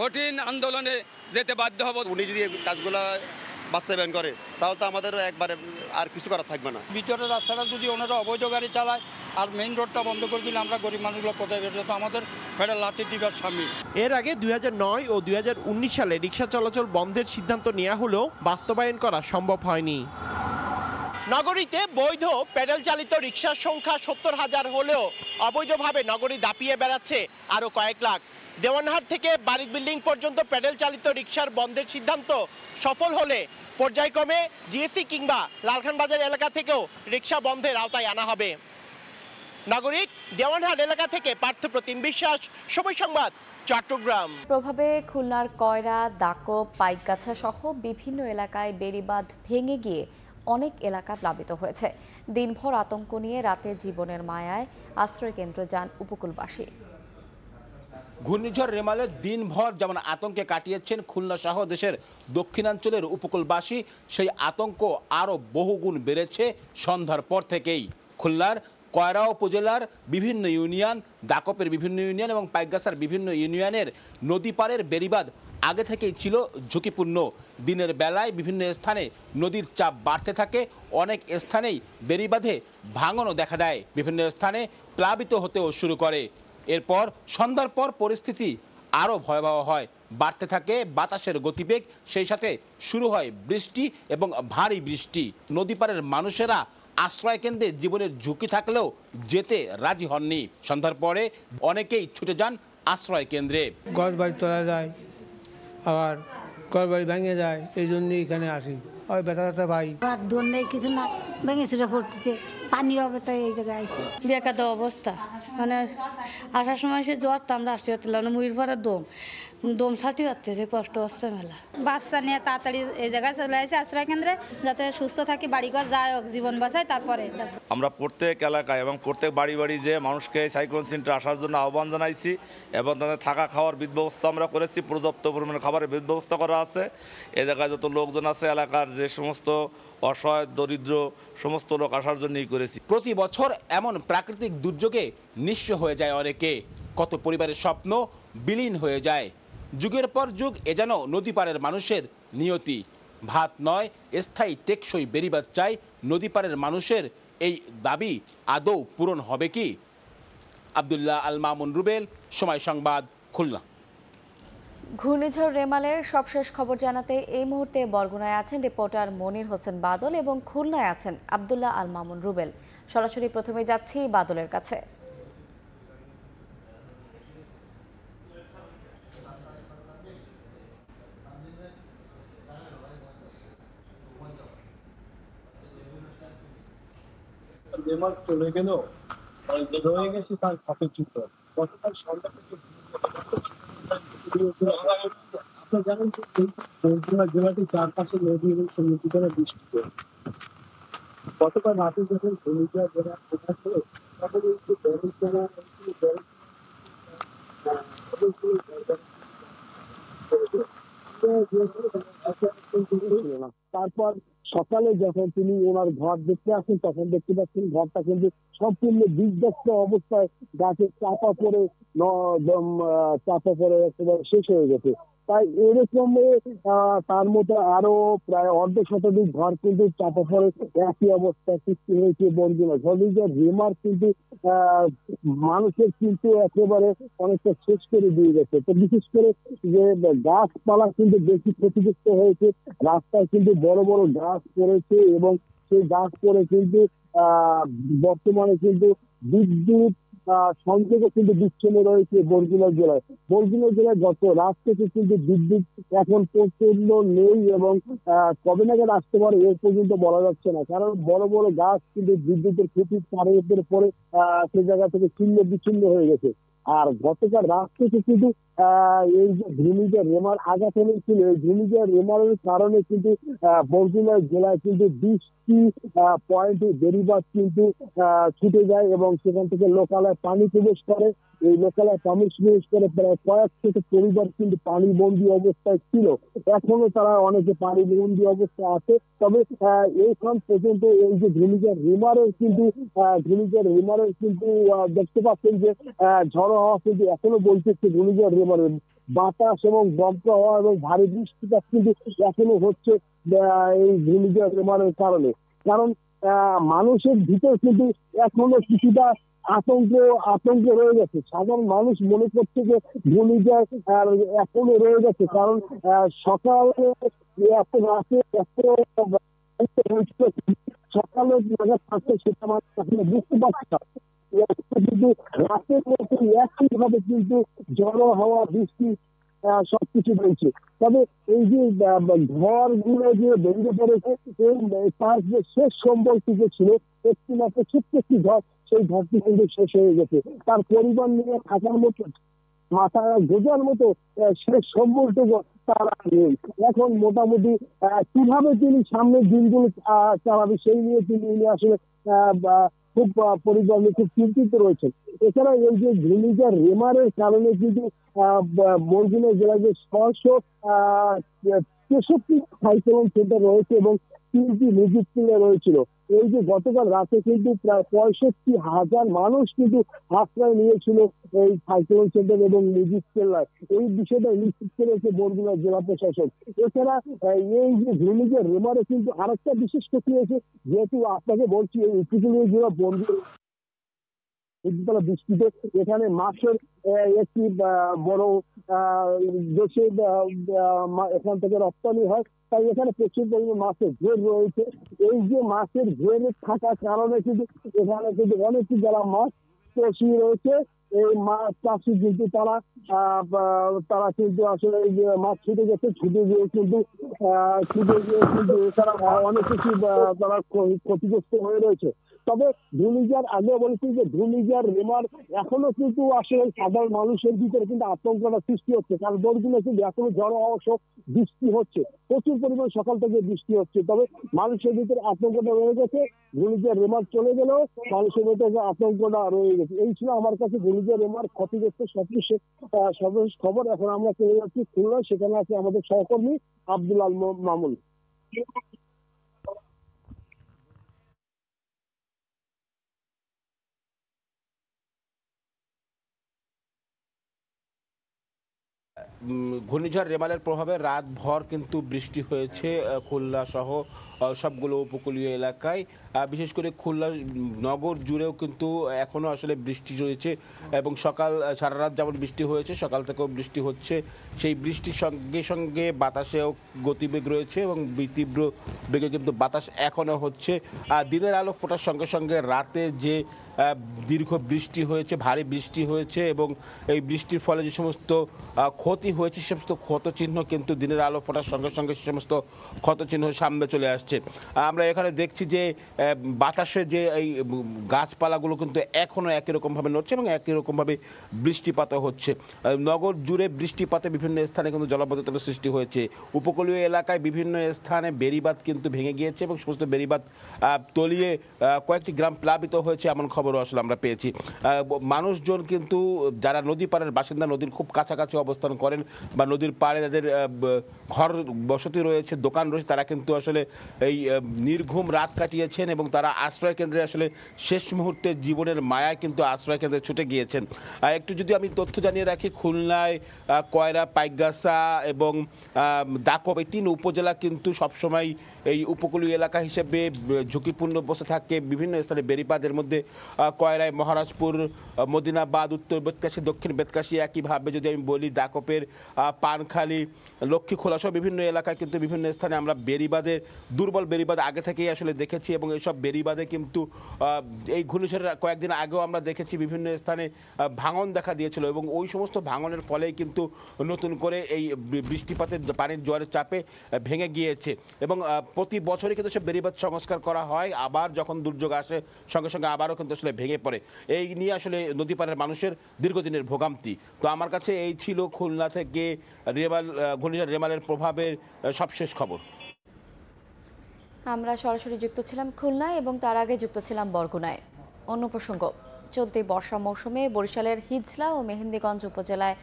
S19: কঠিন আন্দোলনে যেতে বাধ্য হব।
S20: উনি যদি কাজগুলো বাস্তবায়ন করে তাহলে তো আমাদের একবারে আর কিছু করা থাকবে না।
S19: ভিতরের রাস্তাটা যদি ওনারা অবৈধ গাড়ি চালায় আর মেইন রোডটা বন্ধ করে দিলে আমরা গরিব মানুষগুলো কোথায় বের হতো? আমাদের ফেডার লাথি দিবার স্বামী।
S16: এর আগে 2009 ও 2019 সালে রিকশা চলাচল বন্ধের সিদ্ধান্ত নেওয়া হলেও বাস্তবায়ন করা সম্ভব হয়নি। নগরীতে বৈধ প্যাডেল চালিত রিকশার সংখ্যা 70,000 হলেও অবৈধভাবে নগরী দাপিয়ে বেড়াচ্ছে আরও কয়েক লাখ। দেওয়ানহাট থেকে বারিক বিল্ডিং পর্যন্ত প্যাডেল চালিত রিকশার বন্ধের সিদ্ধান্ত সফল হলে পর্যায়ক্রমে জিএসি কিংবা লালখান বাজার এলাকা থেকেও রিকশা বন্ধের আওতায় আনা হবে। নাগরিক দেওয়ানহাট এলাকা থেকে পার্থপ্রতিম বিশ্বাস, সময় সংবাদ, চট্টগ্রাম।
S1: প্রভাবে খুলনার কয়রা, দাকব, পাইকগাছা সহ বিভিন্ন এলাকায় বেড়িবাঁধ ভেঙে গিয়ে অনেক এলাকা প্লাবিত হয়েছে। দিনভর আতঙ্ক নিয়ে রাতে জীবনের মায়ায় আশ্রয়কেন্দ্র যান উপকূলবাসী।
S21: ঘূর্ণিঝড় রেমালের দিনভর যেমন আতঙ্কে কাটিয়েছেন খুলনা সহ দেশের দক্ষিণাঞ্চলের উপকূলবাসী, সেই আতঙ্ক আরও বহুগুণ বেড়েছে সন্ধ্যার পর থেকেই। খুলনার কয়রা উপজেলার বিভিন্ন ইউনিয়ন, দাকপের বিভিন্ন ইউনিয়ন এবং পাইকগাছার বিভিন্ন ইউনিয়নের নদী পাড়ের বেড়িবাঁধ আগে থেকেই ছিল ঝুঁকিপূর্ণ। দিনের বেলায় বিভিন্ন স্থানে নদীর চাপ বাড়তে থাকে, অনেক স্থানেই বেড়িবাঁধে ভাঙনও দেখা দেয়, বিভিন্ন স্থানে প্লাবিত হতেও শুরু করে। এরপর সন্ধ্যার পর পরিস্থিতি আরও ভয়াবহ হয়, বাড়তে থাকে বাতাসের গতিবেগ, সেই সাথে শুরু হয় বৃষ্টি এবং ভারী বৃষ্টি। নদীপাড়ের মানুষেরা আশ্রয়কেন্দ্রে জীবনের ঝুঁকি থাকলেও যেতে রাজি হননি। সন্ধ্যার পরে অনেকেই ছুটে যান আশ্রয়কেন্দ্রে।
S28: ঘর বাড়ি তোলা যায়, আবার ঘর বাড়ি ভেঙে যায়, এই জন্যই এখানে আসি। ওই বেটা ভাই
S29: দোন নেই, কিছু না, ভেঙে চুরে পড়তেছে, পানি হবে, তাই এই জায়গায় আইসি। বেকার অবস্থা, মানে আসার সময় সে জ্বর, তো আমরা আসতে পারলাম না, মুড়ির পরে দম ছাটি হচ্ছে, যে কষ্ট হচ্ছে মেলা।
S30: বাচ্চা নিয়ে তাড়াতাড়ি এই জায়গায় চলে আসে আশ্রয় কেন্দ্রে, যাতে সুস্থ থাকি, বাড়িঘর যায় হোক, জীবন বাঁচায়, তারপরে
S31: আমরা প্রত্যেক এলাকায় এবং প্রত্যেক বাড়ি বাড়ি যে মানুষকে সাইক্লোন সেন্টার আসার জন্য আহ্বান জানাইছি এবং তাদের থাকা খাওয়ার ব্যবস্থা আমরা করেছি, পর্যাপ্ত পরিমাণে খাবারের ব্যবস্থা করা আছে। এ জায়গায় যত লোকজন আছে এলাকার যে সমস্ত অসহায় দরিদ্র সমস্ত লোক আসার জন্যই করেছি।
S21: প্রতি বছর এমন প্রাকৃতিক দুর্যোগে নিঃস্ব হয়ে যায় অনেকে, কত পরিবারের স্বপ্ন বিলীন হয়ে যায়। যুগের পর যুগ এ যেন নদী পাড়ের মানুষের নিয়তি। ভাত নয়, স্থায়ী টেকসই বেড়িবাঁধ চাই নদী পাড়ের মানুষের। এই দাবি আদৌ পূরণ হবে কি? আব্দুল্লাহ আল মামুন রুবেল, সময় সংবাদ, খুলনা।
S1: ঘূর্ণিঝড় রেমালের সবশেষ খবর জানাতে এই মুহূর্তে বরগুনায় আছেন রিপোর্টার মনির হোসেন বাদল এবং খুলনায় আছেন আব্দুল্লাহ আল মামুন রুবেল। সরাসরি প্রথমে যাচ্ছি বাদলের কাছে।
S2: রেমাল চলে গেল রয়ে গেছে তার খাপের চিত্র। গতকাল সন্ধ্যা থেকে আপনারা জানেন যে বরগুনা জেলাটি চারপাশে নদী এবং সমুদ্র দ্বারা বেষ্টিত। গতকাল রাতে যখন ঘূর্ণিঝড় জেলার প্রকাশ হলো তখন এই যে তারপর সকালে যখন তিনি ওনার ঘর দেখতে আসেন তখন দেখতে পাচ্ছেন ঘরটা কিন্তু সম্পূর্ণ বিধ্বস্ত অবস্থায় গাছে চাপা পড়ে একেবারে শেষ হয়ে গেছে। তাই এরকম তার মধ্যে আরো প্রায় অর্ধ শতাধিক ঘর কিন্তু চাপা পড়ে একই অবস্থায় সৃষ্টি হয়েছে বরগুনা। ঘূর্ণিঝড় রেমার কিন্তু মানুষের কিন্তু একেবারে অনেকটা শেষ করে দিয়ে গেছে। তো বিশেষ করে যে গাছপালা কিন্তু বেশি ক্ষতিগ্রস্ত হয়েছে, রাস্তায় কিন্তু বড় বড় গাছ পড়েছে এবং সেই গাছ পড়ে কিন্তু বর্তমানে কিন্তু বিদ্যুৎ সংযোগও কিন্তু বিচ্ছিন্ন রয়েছে বরগুনা জেলায়। বরগুনা জেলায় গত রাত থেকে কিন্তু বিদ্যুৎ এখন পর্যন্ত নেই এবং কবে নাগাদ আসতে পারে এর পর্যন্ত বলা যাচ্ছে না, কারণ বড় বড় গাছ কিন্তু বিদ্যুতের খুঁটির তারের পরে সে জায়গা থেকে ছিন্ন বিচ্ছিন্ন হয়ে গেছে। আর গতকাল রাত থেকে কিন্তু এই যে ঘূর্ণিঝড় রেমার আঘাত এনেছিল, এই ঘূর্ণিঝড় রেমারের কারণে কিন্তু বরগুনা জেলায় কিন্তু 20টি পয়েন্টে বেড়িবাঁধ কিন্তু ছুটে যায় এবং সেখান থেকে লোকালয়ে পানি প্রবেশ করে। এই লোকালয়ে পানি প্রবেশ করে প্রায় কয়েক থেকে পরিবার কিন্তু পানিবন্দী অবস্থায় ছিল, এখনো তারা অনেকে পানিবন্দী অবস্থায় আছে। তবে এইখান পর্যন্ত এই যে ঘূর্ণিঝড় রেমারের কিন্তু দেখতে পাচ্ছেন যে ঝড়ো হাওয়া কিন্তু এখনো বলতেছে। ঘূর্ণিঝড় রেমারের বাতাস এবং দমকা হওয়া এবং ভারী বৃষ্টিপাত কিন্তু এখনো হচ্ছে এই ঘূর্ণিঝড় রেমারের কারণে। কারণ মানুষের ভিতর কিন্তু এখনো কিছুটা আতঙ্ক রয়ে গেছে। সাধারণ মানুষ মনে করছে যে ঘূর্ণিঝড় এখনো রয়ে গেছে, কারণ সকালে এত রাতে সকালে সেটা মানুষ এখনো বুঝতে পারছে না। কিন্তু রাতের মধ্যে একই ভাবে কিন্তু ঝড়ো হাওয়া বৃষ্টি সবকিছু রয়েছে। তবে এই যে ঘর গুলো যে ভেঙে পড়েছে তার যে শেষ সম্বলটি যে ছিল একটি মাত্র ছোট্ট একটি ঘর, সেই ঘরটি কিন্তু শেষ হয়ে গেছে। তার পরিবার নিয়ে থাকার মতো মাথা গোজার মতো শেষ সম্বলটুকু তারা নেই। এখন মোটামুটি কিভাবে তিনি সামনের দিনগুলো চালাবে সেই নিয়ে তিনি আসলে খুব পরিবার নিয়ে খুব চিন্তিত রয়েছেন। এছাড়া এই যে ঘূর্ণিঝড় রেমারের কারণে কিন্তু বরগুনা জেলায় যে 663 সাইক্লোন সেন্টার রয়েছে এবং 3টি রিলিফ কেন্দ্র রয়েছিল। এই যে গতকাল রাতে কিন্তু প্রায় 65,000 মানুষ কিন্তু আশ্রয় নিয়েছিল এই সাইক্লোন সেন্টার এবং রিলিফ কেন্দ্রায়। এই বিষয়টা নিশ্চিত করেছে বরগুনা জেলা প্রশাসন। এছাড়া এই যে ঘূর্ণিঝড় রেমারে কিন্তু আরেকটা বিশেষ ক্ষতি হয়েছে, যেহেতু আপনাকে বলছি এই উপকূলীয় জেলা বরগুনা বৃষ্টিতে এখানে মাছের একটি বড় দেশে এখান থেকে রপ্তানি হয়, তাই এখানে প্রচুর পরিমাণে মাছের ঘের রয়েছে। এই যে মাছের ঘের থাকার কারণে কিন্তু এখানে কিন্তু অনেক যারা মাছ চাষি রয়েছে এই মাছ চাষি কিন্তু তারা কিন্তু আসলে এই যে মাছ ছুটে গিয়ে কিন্তু তারা অনেক কিছু তারা ক্ষতিগ্রস্ত হয়ে রয়েছে। তবে ঘূর্ণিঝড় আগে বলেছি যে ঘূর্ণিঝড় রেমার এখনো কিন্তু আসলে সাধারণ মানুষের ভিতরে কিন্তু আতঙ্কটা সৃষ্টি হচ্ছে, কারণ বরগুনা কিন্তু এখনো ঝড় হওয়া সব বৃষ্টি হচ্ছে, প্রচুর পরিমাণ সকাল থেকে বৃষ্টি হচ্ছে। তবে মানুষের ভিতরে আতঙ্কটা রয়ে গেছে। ঘূর্ণিঝড় রেমার চলে গেলেও মানুষের ভিতরে আতঙ্কটা রয়ে গেছে। এই ছিল আমার কাছে ঘূর্ণিঝড় রেমার ক্ষতিগ্রস্ত সর্বশেষ খবর। এখন আমরা চলে যাচ্ছি খুলনা, সেখানে আছে আমাদের সহকর্মী আব্দুল আল মামুন।
S21: ঘূর্ণিঝড় রেমালের প্রভাবে রাতভর কিন্তু বৃষ্টি হয়েছে খুলনা সহ সবগুলো উপকূলীয় এলাকায়, বিশেষ করে খুলনা নগর জুড়েও কিন্তু এখনও আসলে বৃষ্টি রয়েছে এবং সকাল সারা রাত যেমন বৃষ্টি হয়েছে সকাল থেকেও বৃষ্টি হচ্ছে। সেই বৃষ্টির সঙ্গে সঙ্গে বাতাসেও গতিবেগ রয়েছে এবং তীব্র বেগে কিন্তু বাতাস এখনও হচ্ছে। দিনের আলো ফোটার সঙ্গে সঙ্গে রাতে যে দীর্ঘ বৃষ্টি হয়েছে, ভারী বৃষ্টি হয়েছে এবং এই বৃষ্টির ফলে যে সমস্ত ক্ষতি হয়েছে সে সমস্ত ক্ষতচিহ্ন কিন্তু দিনের আলো ফোটার সঙ্গে সঙ্গে সে সমস্ত ক্ষতচিহ্ন সামনে চলে আসছে। আমরা এখানে দেখছি যে বাতাসে যে এই গাছপালাগুলো কিন্তু এখনও একই রকমভাবে নড়ছে এবং একই রকমভাবে বৃষ্টিপাতও হচ্ছে। নগর জুড়ে বৃষ্টিপাতে বিভিন্ন স্থানে কিন্তু জলাবদ্ধতার সৃষ্টি হয়েছে। উপকূলীয় এলাকায় বিভিন্ন স্থানে বেড়িবাঁধ কিন্তু ভেঙে গিয়েছে এবং সমস্ত বেড়িবাঁধ তলিয়ে কয়েকটি গ্রাম প্লাবিত হয়েছে এমন খবরও আসলে আমরা পেয়েছি। মানুষজন কিন্তু যারা নদী পাড়ের বাসিন্দা, নদীর খুব কাছাকাছি অবস্থান করেন বা নদীর পাড়ে যাদের ঘর বসতি রয়েছে, দোকান রয়েছে, তারা কিন্তু আসলে এই নির্ঘুম রাত কাটিয়েছেন এবং তারা আশ্রয় কেন্দ্রে আসলে শেষ মুহূর্তে জীবনের মায়ায় কিন্তু আশ্রয় কেন্দ্রে ছুটে গিয়েছেন। একটু যদি আমি তথ্য জানিয়ে রাখি, খুলনায় কয়রা, পাইকগাছা এবং দাকব এই 3 উপজেলা কিন্তু সবসময় এই উপকূলীয় এলাকা হিসেবে ঝুঁকিপূর্ণ বসে থাকে। বিভিন্ন স্থানে বেড়িবাঁধের মধ্যে কয়রায় মহারাজপুর, মদিনাবাদ, উত্তর বেতকাশী, দক্ষিণ বেতকাশী, একইভাবে যদি আমি বলি দাকপের পানখালী, লক্ষ্মীখোলা সহ বিভিন্ন এলাকায় কিন্তু বিভিন্ন স্থানে আমরা বেড়িবাঁধের দুর্বল বেড়িবাঁধ আগে থেকেই আসলে দেখেছি এবং এইসব বেড়িবাঁধে কিন্তু এই ঘূর্ণিঝড়ের কয়েকদিন আগেও আমরা দেখেছি বিভিন্ন স্থানে ভাঙন দেখা দিয়েছিল এবং ওই সমস্ত ভাঙনের ফলেই কিন্তু নতুন করে এই বৃষ্টিপাতের পানির জোয়ারের চাপে ভেঙে গিয়েছে এবং প্রতি বছরই কিন্তু সে বেড়িবাঁধ সংস্কার করা হয়, আবার যখন দুর্যোগ আসে সঙ্গে সঙ্গে আবারও কিন্তু আসলে ভেঙে পড়ে। এই নিয়ে আসলে নদী পাড়ের মানুষের দীর্ঘদিনের ভোগান্তি। তো আমার কাছে এই ছিল খুলনা থেকে ঘূর্ণিঝড় রেমালের প্রভাবের সবশেষ খবর।
S1: আমরা সরাসরি যুক্ত ছিলাম খুলনায় এবং তার আগে যুক্ত ছিলাম বরগুনায়। অন্য প্রসঙ্গ, চলতি বর্ষা মৌসুমে বরিশালের হিজলা ও মেহেন্দিগঞ্জ উপজেলায়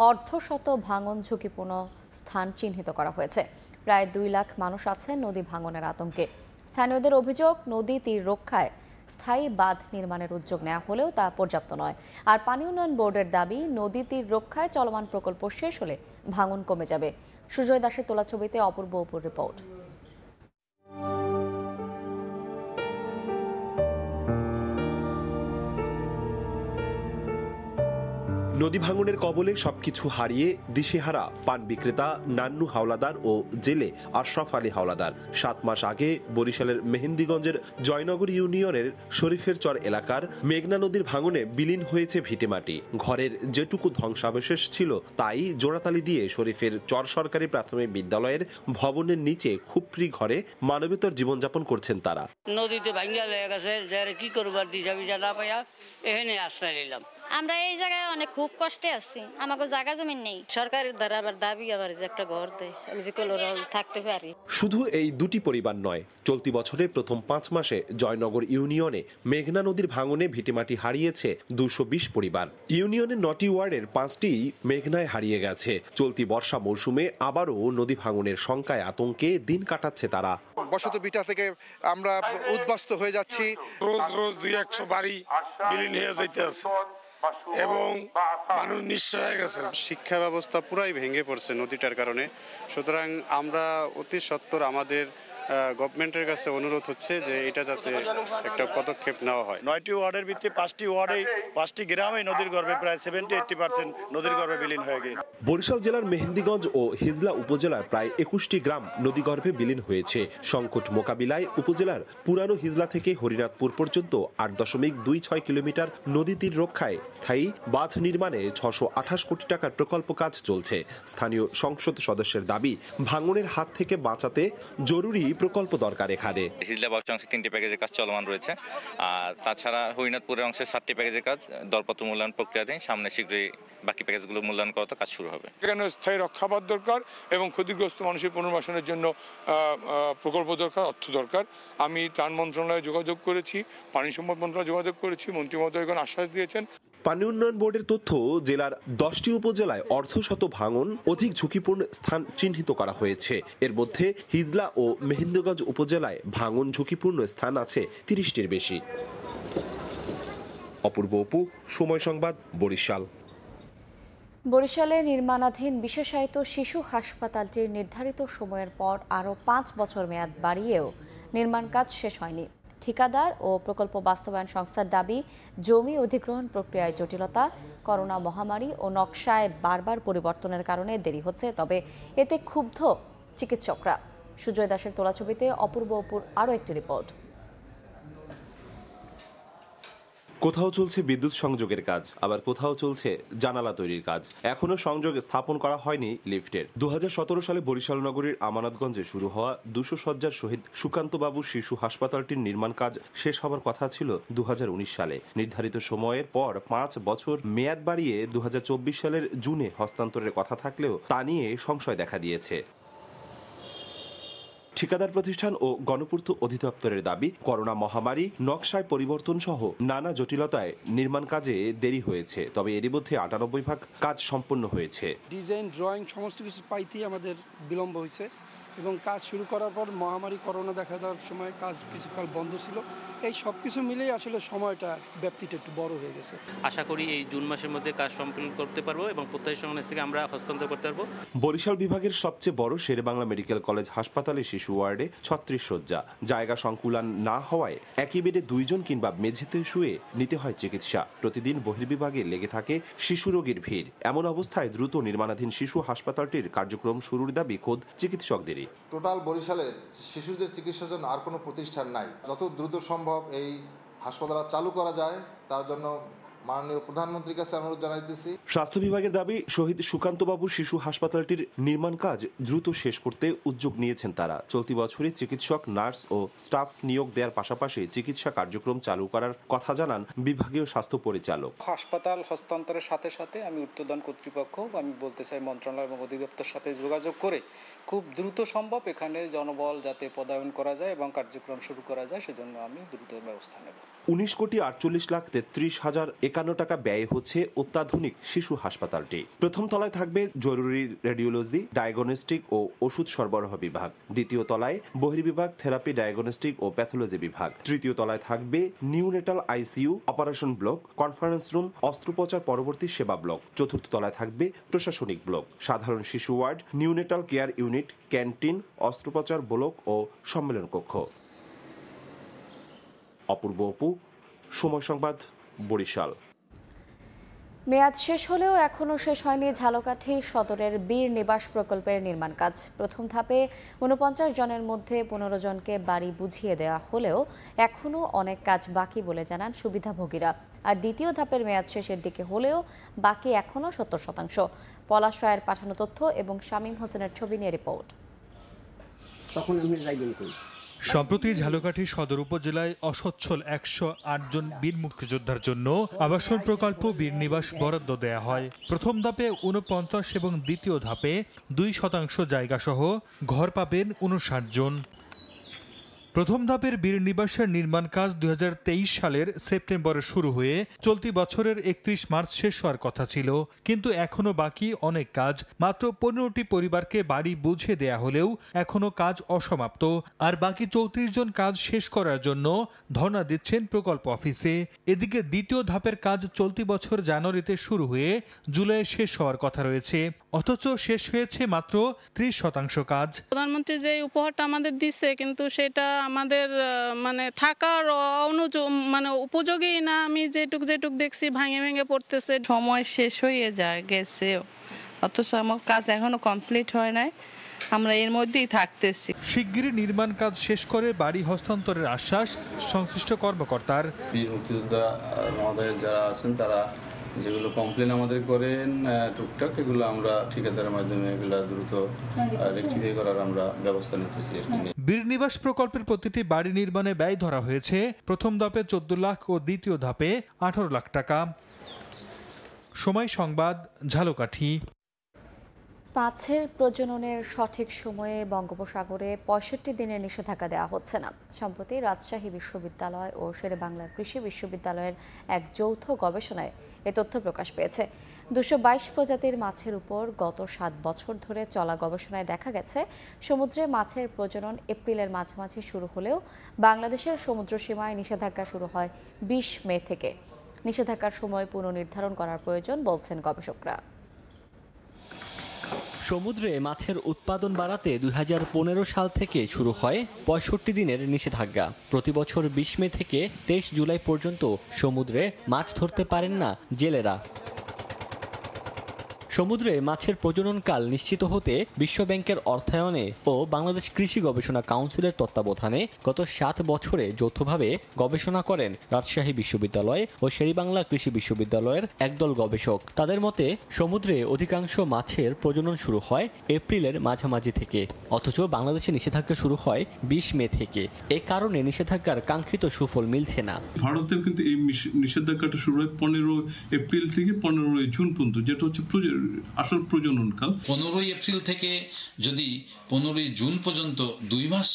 S1: অর্ধশত ভাঙন ঝুঁকিপূর্ণ স্থান চিহ্নিত করা হয়েছে। প্রায় 2 লাখ মানুষ আছেন নদী ভাঙনের আতঙ্কে। স্থানীয়দের অভিযোগ, নদী তীর রক্ষায় স্থায়ী বাঁধ নির্মাণের উদ্যোগ নেওয়া হলেও তা পর্যাপ্ত নয়। আর পানি উন্নয়ন বোর্ডের দাবি, নদী তীর রক্ষায় চলমান প্রকল্প শেষ হলে ভাঙন কমে যাবে। সুজয় দাসের তোলা ছবিতে অপূর্ব অপুর রিপোর্ট।
S3: নদী ভাঙনের কবলে সবকিছু হারিয়ে দিশেহারা পান বিক্রেতা নান্নু হাওলাদার ও জেলে আশরাফ আলী হাওলাদার। 7 মাস আগে বরিশালের মেহেন্দিগঞ্জের জয়নগর ইউনিয়নের শরীফের চর এলাকার মেঘনা নদীর ভাঙনে বিলীন হয়েছে ভিটেমাটি। ঘরের যেটুকু ধ্বংসাবশেষ ছিল তাই জোড়াতালি দিয়ে শরীফের চর সরকারি প্রাথমিক বিদ্যালয়ের ভবনের নিচে খুপড়ি ঘরে মানবেতর জীবনযাপন করছেন তারা।
S4: নদীতে ভাঙ্গা লেগে গেছে, কি করবার দিশা বিশা না পাইয়া এখানে আশ্রয় নিলাম।
S5: আমরা এই জায়গায় অনেক খুব কষ্টে আছি, আমাকে জায়গা জমি নেই। সরকারের দ্বারা আমার দাবি আমার যে একটা ঘর দেয়, আমি যে কোনো থাকতে পারি।
S3: শুধু এই 2টি পরিবার নয়, চলতি বছরে প্রথম 5 মাসে জয়নগর ইউনিয়নে মেঘনা নদীর ভাঙনে ভিটেমাটি হারিয়েছে 220 পরিবার। ইউনিয়নের 9টি ওয়ার্ডের 5টি মেঘনায় হারিয়ে গেছে। চলতি বর্ষা মৌসুমে আবারও নদী ভাঙনের শঙ্কায় আতঙ্কে দিন কাটাচ্ছে তারা।
S6: বসত বিটা থেকে আমরা উদ্বাস্ত হয়ে যাচ্ছি।
S9: রোজ 200 বাড়ি বিলীন হয়ে যাইতে আছে এবং মানুষ নিঃস্ব হয়ে গেছে।
S12: শিক্ষা ব্যবস্থা পুরাই ভেঙে পড়ছে নদীটার কারণে। সুতরাং আমরা অতি সত্বর আমাদের গভর্নমেন্টের কাছে অনুরোধ হচ্ছে যে এটা যাতে একটা পদক্ষেপ নেওয়া হয়।
S9: 9টি ওয়ার্ডের ভিত্তিতে 5টি গ্রামে নদীর গর্ভে প্রায় 70-80% নদীর গর্ভে বিলীন হয়ে গেছে।
S3: বরিশাল জেলার মেহেন্দিগঞ্জ ও হিজলা উপজেলার প্রায় 21টি গ্রাম নদীগর্ভে বিলীন হয়েছে। সংকট মোকাবিলায় উপজেলার পুরানো হিজলা থেকে হরিনাথপুর পর্যন্ত 8.26 কিলোমিটার নদী তীর রক্ষায় স্থায়ী বাঁধ নির্মাণে 628 কোটি টাকার প্রকল্প কাজ চলছে। স্থানীয় সংসদ সদস্যের দাবি, ভাঙনের হাত থেকে বাঁচাতে জরুরি প্রকল্প দরকার এখানে।
S22: হিজলা বাস অংশে 3টি প্যাকেজের কাজ চলমান রয়েছে, আর তাছাড়া হরিনাথপুরের অংশে 7টি প্যাকেজের কাজ দরপত্র মূল্যায়ন প্রক্রিয়াধীন। সামনে শীঘ্রই বাকি প্যাকেজগুলো মূল্যায়ন করাতে কাজ শুরু হবে।
S9: এখানে স্থায়ী রক্ষাবাদ দরকার এবং ক্ষতিগ্রস্ত মানুষের পুনর্বাসনের জন্য প্রকল্প দরকার, অর্থ দরকার। আমি ত্রাণ মন্ত্রণালয়ে যোগাযোগ করেছি, পানি সম্পদ মন্ত্রণালয়ে যোগাযোগ করেছি, মন্ত্রী মহোদয়গণ আশ্বাস দিয়েছেন।
S3: পানি উন্নয়ন বোর্ডের তথ্য, জেলার 10টি উপজেলায় অর্ধশত ভাঙন অধিক ঝুঁকিপূর্ণ স্থান চিহ্নিত করা হয়েছে। এর মধ্যে হিজলা ও মেহেন্দিগঞ্জ উপজেলায় ভাঙন ঝুঁকিপূর্ণ স্থান আছে 30টির বেশি। অপূর্ব অপু, সময় সংবাদ, বরিশাল।
S1: বরিশালে নির্মাণাধীন বিশেষায়িত শিশু হাসপাতালটির নির্ধারিত সময়ের পর আরও 5 বছর মেয়াদ বাড়িয়েও নির্মাণ কাজ শেষ হয়নি। ঠিকাদার ও প্রকল্প বাস্তবায়ন সংস্থার দাবি, জমি অধিগ্রহণ প্রক্রিয়ায় জটিলতা, করোনা মহামারী ও নকশায় বারবার পরিবর্তনের কারণে দেরি হচ্ছে। তবে এতে ক্ষুব্ধ চিকিৎসকরা। সুজয় দাসের তোলা ছবিতে অপূর্ব অপুর আরও একটি রিপোর্ট।
S3: কোথাও চলছে বিদ্যুৎ সংযোগের কাজ, আবার কোথাও চলছে জানালা তৈরির কাজ। এখনো সংযোগ স্থাপন করা হয়নি লিফটের। 2017 সালে বরিশাল নগরীর আমানতগঞ্জে শুরু হওয়া 200 শয্যার শহীদ সুকান্তবাবু শিশু হাসপাতালটির নির্মাণ কাজ শেষ হবার কথা ছিল 2019 সালে। নির্ধারিত সময়ের পর 5 বছর মেয়াদ বাড়িয়ে 2024 সালের জুনে হস্তান্তরের কথা থাকলেও তা নিয়ে সংশয় দেখা দিয়েছে। ঠিকাদার প্রতিষ্ঠান ও গণপূর্ত অধিদপ্তরের দাবি, করোনা মহামারী, নকশায় পরিবর্তন সহ নানা জটিলতায় নির্মাণ কাজে দেরি হয়েছে। তবে এরই মধ্যে 98% কাজ সম্পন্ন হয়েছে।
S19: ডিজাইন, ড্রয়িং সমস্ত কিছু পাইতেই আমাদের বিলম্ব হয়েছে এবং কাজ শুরু করার পর মহামারী করোনা দেখা দেওয়ার সময় কাজ কিছুকাল বন্ধ ছিল। এই সব কিছু মিলেই আসলে সময়টা ব্যাপ্তিটা একটু বড় হয়ে গেছে।
S7: আশা করি এই জুন মাসের মধ্যে কাজ সম্পন্ন করতে পারবো এবং প্রত্যাশিত সময় থেকে আমরা হস্তান্তর করতে পারবো।
S3: বরিশাল বিভাগের সবচেয়ে বড় শেরেবাংলা মেডিকেল কলেজ হাসপাতালে শিশু ওয়ার্ডে 36 শয্যা। জায়গা সংকুলান না হওয়ায় একই বেডে 2 জন কিংবা মেঝেতে শুয়ে নিতে হয় চিকিৎসা। প্রতিদিন বহির্বিভাগে লেগে থাকে শিশু রোগীর ভিড়। এমন অবস্থায় দ্রুত নির্মাণাধীন শিশু হাসপাতালটির কার্যক্রম শুরুর দাবি খোদ চিকিৎসকদেরই।
S8: টোটাল বরিশালের শিশুদের চিকিৎসার জন্য আর কোনো প্রতিষ্ঠান নাই। যত দ্রুত সম্ভব এই হাসপাতাল চালু করা যায় তার জন্য মাননীয় প্রধানমন্ত্রীর কাছে অনুরোধ জানাইতেছি।
S3: স্বাস্থ্য বিভাগের দাবি, শহীদ সুকান্তবাবু শিশু হাসপাতালটির নির্মাণ কাজ দ্রুত শেষ করতে উদ্যোগ নিয়েছেন তারা। চলতি বছরে চিকিৎসক, নার্স ও স্টাফ নিয়োগ দেওয়ার পাশাপাশি চিকিৎসা কার্যক্রম চালু করার কথা জানান বিভাগীয় স্বাস্থ্য পরিচালক।
S10: হাসপাতাল হস্তান্তরের সাথে সাথে আমি উর্ধ্বতন কর্তৃপক্ষ, আমি বলতে চাই মন্ত্রণালয় এবং অধিদপ্তর সাথে যোগাযোগ করে খুব দ্রুত সম্ভব এখানে জনবল যাতে পদায়ন করা যায় এবং কার্যক্রম শুরু করা যায় সেজন্য আমি দ্রুত ব্যবস্থা নেব।
S3: 19,48,53,051 টাকা ব্যয় হচ্ছে অত্যাধুনিক শিশু হাসপাতালটি। প্রথম তলায় থাকবে জরুরি রেডিওলজি, ডায়াগনস্টিক ও ওষুধ সরবরাহ বিভাগ। দ্বিতীয় তলায় বহির্বিভাগ, থেরাপি, ডায়াগনস্টিক ও প্যাথোলজি বিভাগ। তৃতীয় তলায় থাকবে neonatal ICU, operation block, conference room, অস্ত্রোপচার পরবর্তী সেবা ব্লক। চতুর্থ তলায় থাকবে প্রশাসনিক ব্লক, সাধারণ শিশু ward, neonatal care unit, canteen, অস্ত্রোপচার ব্লক ও সম্মেলন কক্ষ। অপূর্ব অপু, সময় সংবাদ, বরিশাল।
S1: মেয়াদ শেষ হলেও এখনও শেষ হয়নি ঝালকাঠি সদরের বীর নিবাস প্রকল্পের নির্মাণ কাজ। প্রথম ধাপে 49 জনের মধ্যে 15 জনকে বাড়ি বুঝিয়ে দেওয়া হলেও এখনও অনেক কাজ বাকি বলে জানান সুবিধাভোগীরা। আর দ্বিতীয় ধাপের মেয়াদ শেষের দিকে হলেও বাকি এখনও 70%। পলাশ রায়ের পাঠানো তথ্য এবং শামীম হোসেনের ছবি নিয়ে রিপোর্ট।
S11: সম্প্রতি ঝালকাঠি সদর উপজেলায় অসচ্ছল 108 জন বীর মুক্তিযোদ্ধার জন্য আবাসন প্রকল্প বীর নিবাস বরাদ্দ দেয়া হয়। প্রথম ধাপে 49 এবং দ্বিতীয় ধাপে 2% জায়গা সহ ঘর পাবেন 59 জন। প্রথম ধাপের বীর নিবাসের নির্মাণ কাজ 2023 সালের সেপ্টেম্বরে শুরু হয়ে চলতি বছরের 31 মার্চ শেষ হওয়ার কথা ছিল, কিন্তু এখনো বাকি অনেক কাজ। মাত্র 15টি পরিবারকে বাড়ি বুঝিয়ে দেয়া হলেও এখনো কাজ অসমাপ্ত। আর বাকি 34 জন কাজ শেষ করার জন্য ধর্ণা দিচ্ছেন প্রকল্প অফিসে। এদিকে দ্বিতীয় ধাপের কাজ চলতি বছর জানুয়ারিতে শুরু হয়ে জুলাইয়ে শেষ হওয়ার কথা রয়েছে, অথচ শেষ হয়েছে মাত্র 30% কাজ।
S13: প্রধানমন্ত্রী যে উপহারটা আমাদের দিচ্ছে কিন্তু সেটা আমাদের থাকার উপযোগী না। আমি যেটুক দেখছি ভাঙে ভেঙে পড়তেছে,
S14: সময় শেষ হয়ে যায় গেছে, অথচ আমার কাজ এখনো কমপ্লিট হয় নাই। আমরা এর মধ্যেই থাকতেছি।
S11: শিগগিরই নির্মাণ কাজ শেষ করে বাড়ি হস্তান্তরের আশ্বাস সংশ্লিষ্ট কর্মকর্তার।
S23: বীর মুক্তিযোদ্ধা মহোদয় যারা আছেন তারা যেগুলো কমপ্লেন আমাদের করেন টুকটাক, এগুলো আমরা ঠিকাদারের মাধ্যমে এগুলো দ্রুত রেকটিফাই করার আমরা ব্যবস্থা নিতেছি।
S11: বীর নিবাস প্রকল্পের প্রতিটি বাড়ি নির্মাণে ব্যয় ধরা হয়েছে প্রথম ধাপে 14 লাখ ও দ্বিতীয় ধাপে 18 লাখ টাকা। সময় সংবাদ, ঝালকাঠি।
S1: মাছের প্রজননের সঠিক সময়ে বঙ্গোপসাগরে 65 দিনের নিষেধাজ্ঞা দেওয়া হচ্ছে না। সম্প্রতি রাজশাহী বিশ্ববিদ্যালয় ও শেরেবাংলা কৃষি বিশ্ববিদ্যালয়ের এক যৌথ গবেষণায় এ তথ্য প্রকাশ পেয়েছে। 222 প্রজাতির মাছের উপর গত 7 বছর ধরে চলা গবেষণায় দেখা গেছে, সমুদ্রে মাছের প্রজনন এপ্রিলের মাঝামাঝি শুরু হলেও বাংলাদেশের সমুদ্র সীমায় নিষেধাজ্ঞা শুরু হয় 20 মে থেকে। নিষেধাজ্ঞার সময় পুনর্নির্ধারণ করার প্রয়োজন বলছেন গবেষকরা।
S15: সমুদ্রে মাছের উৎপাদন বাড়াতে 2015 সাল থেকে শুরু হয় 65 দিনের নিষেধাজ্ঞা। প্রতি বছর 20 মে থেকে 23 জুলাই পর্যন্ত সমুদ্রে মাছ ধরতে পারেন না জেলেরা। সমুদ্রে মাছের প্রজননকাল নিশ্চিত হতে বিশ্ব ব্যাংকের অর্থায়নে ও বাংলাদেশ কৃষি গবেষণা কাউন্সিলের তত্ত্বাবধানে গত 7 বছরে যৌথভাবে গবেষণা করেন রাজশাহী বিশ্ববিদ্যালয় ও শেরেবাংলা কৃষি বিশ্ববিদ্যালয়ের একদল গবেষক। তাদের মতে সমুদ্রে অধিকাংশ মাছের প্রজনন শুরু হয় এপ্রিলের মাঝামাঝি থেকে, অথচ বাংলাদেশে নিষেধাজ্ঞা শুরু হয় 20 মে থেকে। এ কারণে নিষেধাজ্ঞার কাঙ্ক্ষিত সুফল মিলছে না।
S16: ভারতের কিন্তু এই নিষেধাজ্ঞাটা শুরু হয় 15 এপ্রিল থেকে 15 জুন পর্যন্ত, যেটা হচ্ছে আসল প্রজননকাল।
S17: 15 এপ্রিল থেকে যদি 15 জুন পর্যন্ত 2 মাস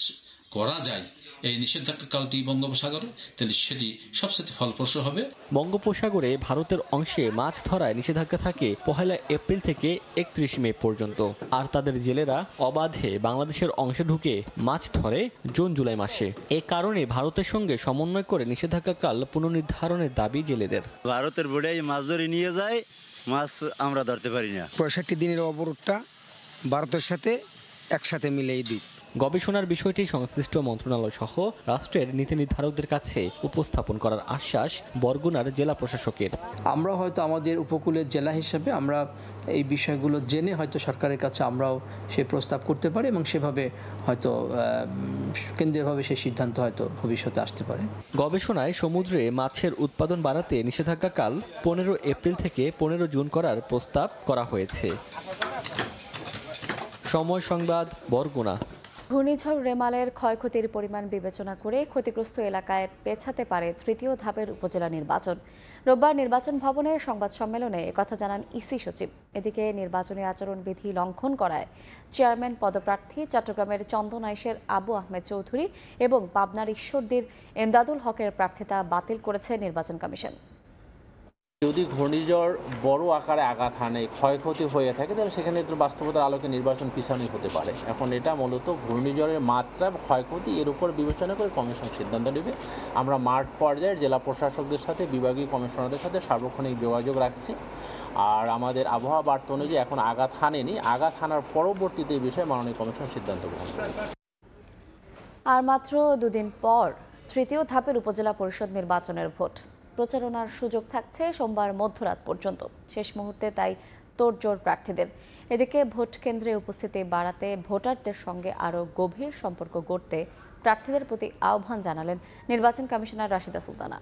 S17: করা যায় এই নিষেধাজ্ঞাকালটি বঙ্গোপসাগরে, তাহলে সেটি সবচেয়ে ফলপ্রসূ হবে।
S15: বঙ্গোপসাগরে ভারতের অংশে মাছ ধরায় নিষেধাজ্ঞা থাকে 1 এপ্রিল থেকে 31 মে পর্যন্ত, আর তাদের জেলেরা অবাধে বাংলাদেশের অংশে ঢুকে মাছ ধরে জুন জুলাই মাসে। এ কারণে ভারতের সঙ্গে সমন্বয় করে নিষেধাজ্ঞাকাল পুনর্নির্ধারণের দাবি জেলেদের।
S18: ভারতের বোর্ডে মাছ ধরে নিয়ে যায়, মাছ আমরা ধরতে পারি না।
S20: 65 দিনের অবরোধটা ভারতের সাথে একসাথে মিলেই দিই।
S15: গবেষণার বিষয়টি সংশ্লিষ্ট মন্ত্রণালয় সহ রাষ্ট্রের নীতি নির্ধারকদের কাছে উপস্থাপন করার আশ্বাস বরগুনার জেলা প্রশাসকের।
S24: আমরা হয়তো আমাদের উপকূলের জেলা হিসেবে আমরা এই বিষয়গুলো জেনে হয়তো সরকারের কাছে আমরাও সে প্রস্তাব করতে পারি এবং সেভাবে হয়তো কেন্দ্রীয়ভাবে সেই সিদ্ধান্ত হয়তো ভবিষ্যতে আসতে পারে।
S15: গবেষণায় সমুদ্রে মাছের উৎপাদন বাড়াতে নিষেধাজ্ঞাকাল 15 এপ্রিল থেকে 15 জুন করার প্রস্তাব করা হয়েছে। সময় সংবাদ, বরগুনা।
S1: ঘূর্ণিঝড় রেমালের ক্ষয়ক্ষতির পরিমাণ বিবেচনা করে ক্ষতিগ্রস্ত এলাকায় পেছাতে পারে তৃতীয় ধাপের উপজেলা নির্বাচন। রোববার নির্বাচন ভবনে সংবাদ সম্মেলনে একথা জানান ইসি সচিব। এদিকে নির্বাচনী আচরণবিধি লঙ্ঘন করায় চেয়ারম্যান পদপ্রার্থী চট্টগ্রামের চন্দনাইশের আবু আহমেদ চৌধুরী এবং পাবনার ঈশ্বরদীর এমদাদুল হকের প্রার্থিতা বাতিল করেছে নির্বাচন কমিশন।
S21: যদি ঘূর্ণিঝড় বড় আকারে আঘাত হানে, ক্ষয়ক্ষতি হয়ে থাকে, তাহলে সেখানে বাস্তবতার আলোকে নির্বাচন পিছানোই হতে পারে। এখন এটা মূলত ঘূর্ণিঝড়ের মাত্রা, ক্ষয়ক্ষতি এর উপর বিবেচনা করে কমিশন সিদ্ধান্ত নেবে। আমরা মাঠ পর্যায়ে জেলা প্রশাসকদের সাথে, বিভাগীয় কমিশনারদের সাথে সার্বক্ষণিক যোগাযোগ রাখছি। আর আমাদের আবহাওয়া বার্তা অনুযায়ী এখন আঘাত হানেনি, আঘাত হানার পরবর্তীতে এই বিষয়ে মাননীয় কমিশন সিদ্ধান্ত গ্রহণ করবে।
S1: আর মাত্র 2 দিন পর তৃতীয় ধাপের উপজেলা পরিষদ নির্বাচনের ভোট। প্রচারণার সুযোগ থাকছে সোমবার মধ্যরাত পর্যন্ত। শেষ মুহূর্তে তাই তোড়জোড় প্রার্থীদের। এদিকে ভোট কেন্দ্রে উপস্থিতি বাড়াতে ভোটারদের সঙ্গে আরও গভীর সম্পর্ক গড়তে প্রার্থীদের প্রতি আহ্বান জানালেন নির্বাচন কমিশনার রাশিদা সুলতানা।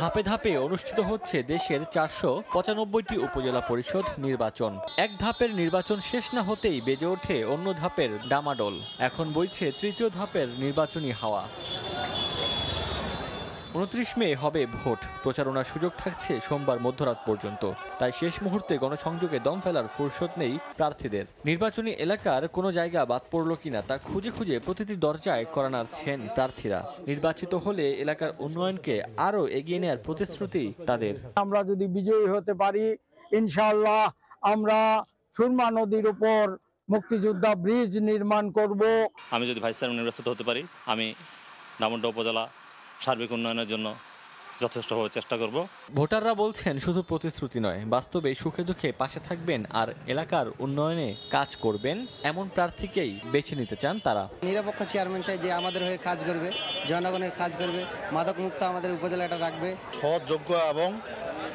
S15: ধাপে ধাপে অনুষ্ঠিত হচ্ছে দেশের 495টি উপজেলা পরিষদ নির্বাচন। এক ধাপের নির্বাচন শেষ না হতেই বেজে ওঠে অন্য ধাপের ডামাডোল। এখন বইছে তৃতীয় ধাপের নির্বাচনী হাওয়া। 29 মে হবে ভোট। প্রচারণার সুযোগ থাকছে সোমবার মধ্যরাত পর্যন্ত। তাই শেষ মুহূর্তে গণসংযোগে দম ফেলার ফুরসত নেই প্রার্থীদের। নির্বাচনী এলাকার কোনো জায়গা বাদ পড়ল কিনা তা খুঁজে খুঁজে প্রতিটি দরজায় কড়া নাড়ছেন প্রার্থীরা। নির্বাচিত হলে এলাকার উন্নয়নকে আরও এগিয়ে নেওয়ার প্রতিশ্রুতি তাদের।
S25: আমরা যদি বিজয়ী হতে পারি, ইনশাআল্লাহ আমরা সুরমা নদীর উপর মুক্তিযোদ্ধা ব্রিজ নির্মাণ করব।
S26: আমি যদি ভাইস চেয়ারম্যান নির্বাচিত হতে পারি, আমি ডামুড্ডা উপজেলা সার্বিক উন্নয়নের জন্য যথেষ্টভাবে চেষ্টা করব।
S15: ভোটাররা বলছেন শুধু প্রতিশ্রুতি নয়, বাস্তবে সুখে দুঃখে পাশে থাকবেন আর এলাকার উন্নয়নে কাজ করবেন এমন প্রার্থীকেই বেছে নিতে চান তারা।
S27: নিরপেক্ষ চেয়ারম্যান চাই যে আমাদের হয়ে কাজ করবে, জনগণের কাজ করবে, মাদক মুক্ত আমাদের উপজেলাটা রাখবে।
S28: সৎ, যোগ্য এবং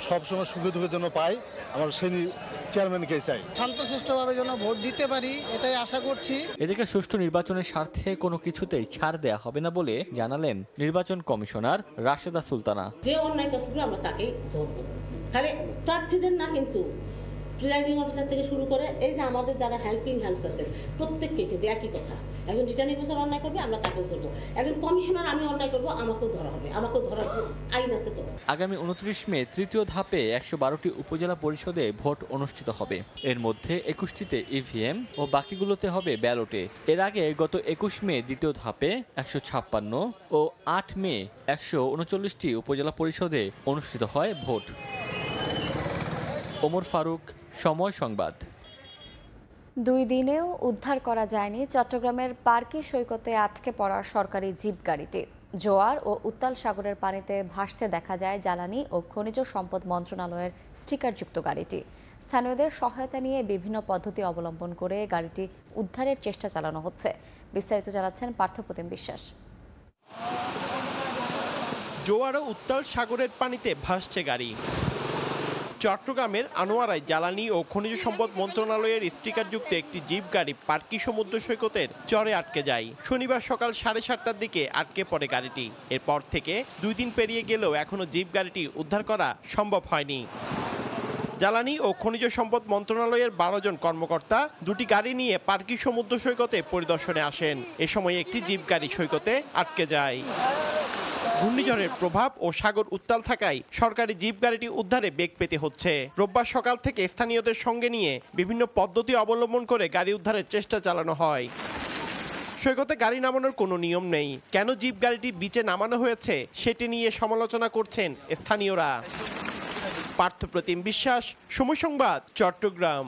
S28: সবসময় সুখে দুঃখের জন্য পাই, আমার সেই চেয়ারম্যানকে চাই।
S27: শান্তশিষ্টভাবে যেন ভোট দিতে পারি, এটাই আশা করছি।
S15: এদিকে সুষ্ঠু নির্বাচনের স্বার্থে কোনো কিছুতেই ছাড় দেয়া হবে না বলে জানালেন নির্বাচন কমিশনার রাশেদা সুলতানা।
S29: যে অন্যায় কাজ করবে আমরা তাকেই ধরবো, খালি প্রার্থীদের না, কিন্তু প্রিজাইডিং অফিসার থেকে শুরু করে এই যে আমাদের যারা হেল্পিং হ্যান্ডস আছে প্রত্যেককে কিন্তু একই কথা। একজন রিটার্নিং অফিসার অন্যায় করবে, আমরা তাকেও ধরবো। একজন কমিশনার আমি অন্যায় করবো, আমাকেও ধরা হবে, আমাকেও ধরার আইন আছে তো।
S15: আগামী 29 মে তৃতীয় ধাপে 112টি উপজেলা পরিষদে ভোট অনুষ্ঠিত হবে। এর মধ্যে 21টিতে ইভিএম ও বাকিগুলোতে হবে ব্যালটে। এর আগে গত 21 মে দ্বিতীয় ধাপে 156 ও 8 মে 139টি উপজেলা পরিষদে অনুষ্ঠিত হয় ভোট। ওমর ফারুক, সময় সংবাদ।
S1: 2 দিনেও উদ্ধার করা যায়নি চট্টগ্রামের পার্কি সৈকতে আটকে পড়া সরকারি জিপ গাড়িটি। জোয়ার ও উত্তাল সাগরের পানিতে ভাসতে দেখা যায় জ্বালানি ও খনিজ সম্পদ মন্ত্রণালয়ের স্টিকারযুক্ত গাড়িটি। স্থানীয়দের সহায়তা নিয়ে বিভিন্ন পদ্ধতি অবলম্বন করে গাড়িটি উদ্ধারের চেষ্টা চালানো হচ্ছে। বিস্তারিত জানাচ্ছেন পার্থপ্রতিম বিশ্বাস।
S2: জোয়ার ও উত্তাল সাগরের পানিতে ভাসছে গাড়ি। চট্টগ্রামের আনোয়ারায় জ্বালানি ও খনিজ সম্পদ মন্ত্রণালয়ের স্টিকারযুক্ত একটি জিপ গাড়ি পার্কি সমুদ্র সৈকতের চরে আটকে যায়। শনিবার সকাল 7:30টার দিকে আটকে পড়ে গাড়িটি। এরপর থেকে 2 দিন পেরিয়ে গেলেও এখনো জিপ গাড়িটি উদ্ধার করা সম্ভব হয়নি। জ্বালানি ও খনিজ সম্পদ মন্ত্রণালয়ের 12 জন কর্মকর্তা 2টি গাড়ি নিয়ে পার্কি সমুদ্র সৈকতে পরিদর্শনে আসেন। এ সময় একটি জিপ গাড়ি সৈকতে আটকে যায়। ঘূর্ণিঝড়ের প্রভাব ও সাগর উত্তাল থাকায় সরকারি জিপ গাড়িটি উদ্ধারে বেগ পেতে হচ্ছে। রোববার সকাল থেকে স্থানীয়দের সঙ্গে নিয়ে বিভিন্ন পদ্ধতি অবলম্বন করে গাড়ি উদ্ধারের চেষ্টা চালানো হয়। সৈকতে গাড়ি নামানোর কোনো নিয়ম নেই। কেন জিপ গাড়িটি বিচে নামানো হয়েছে সেটি নিয়ে সমালোচনা করছেন স্থানীয়রা। পার্থপ্রতিম বিশ্বাস, সময় সংবাদ, চট্টগ্রাম।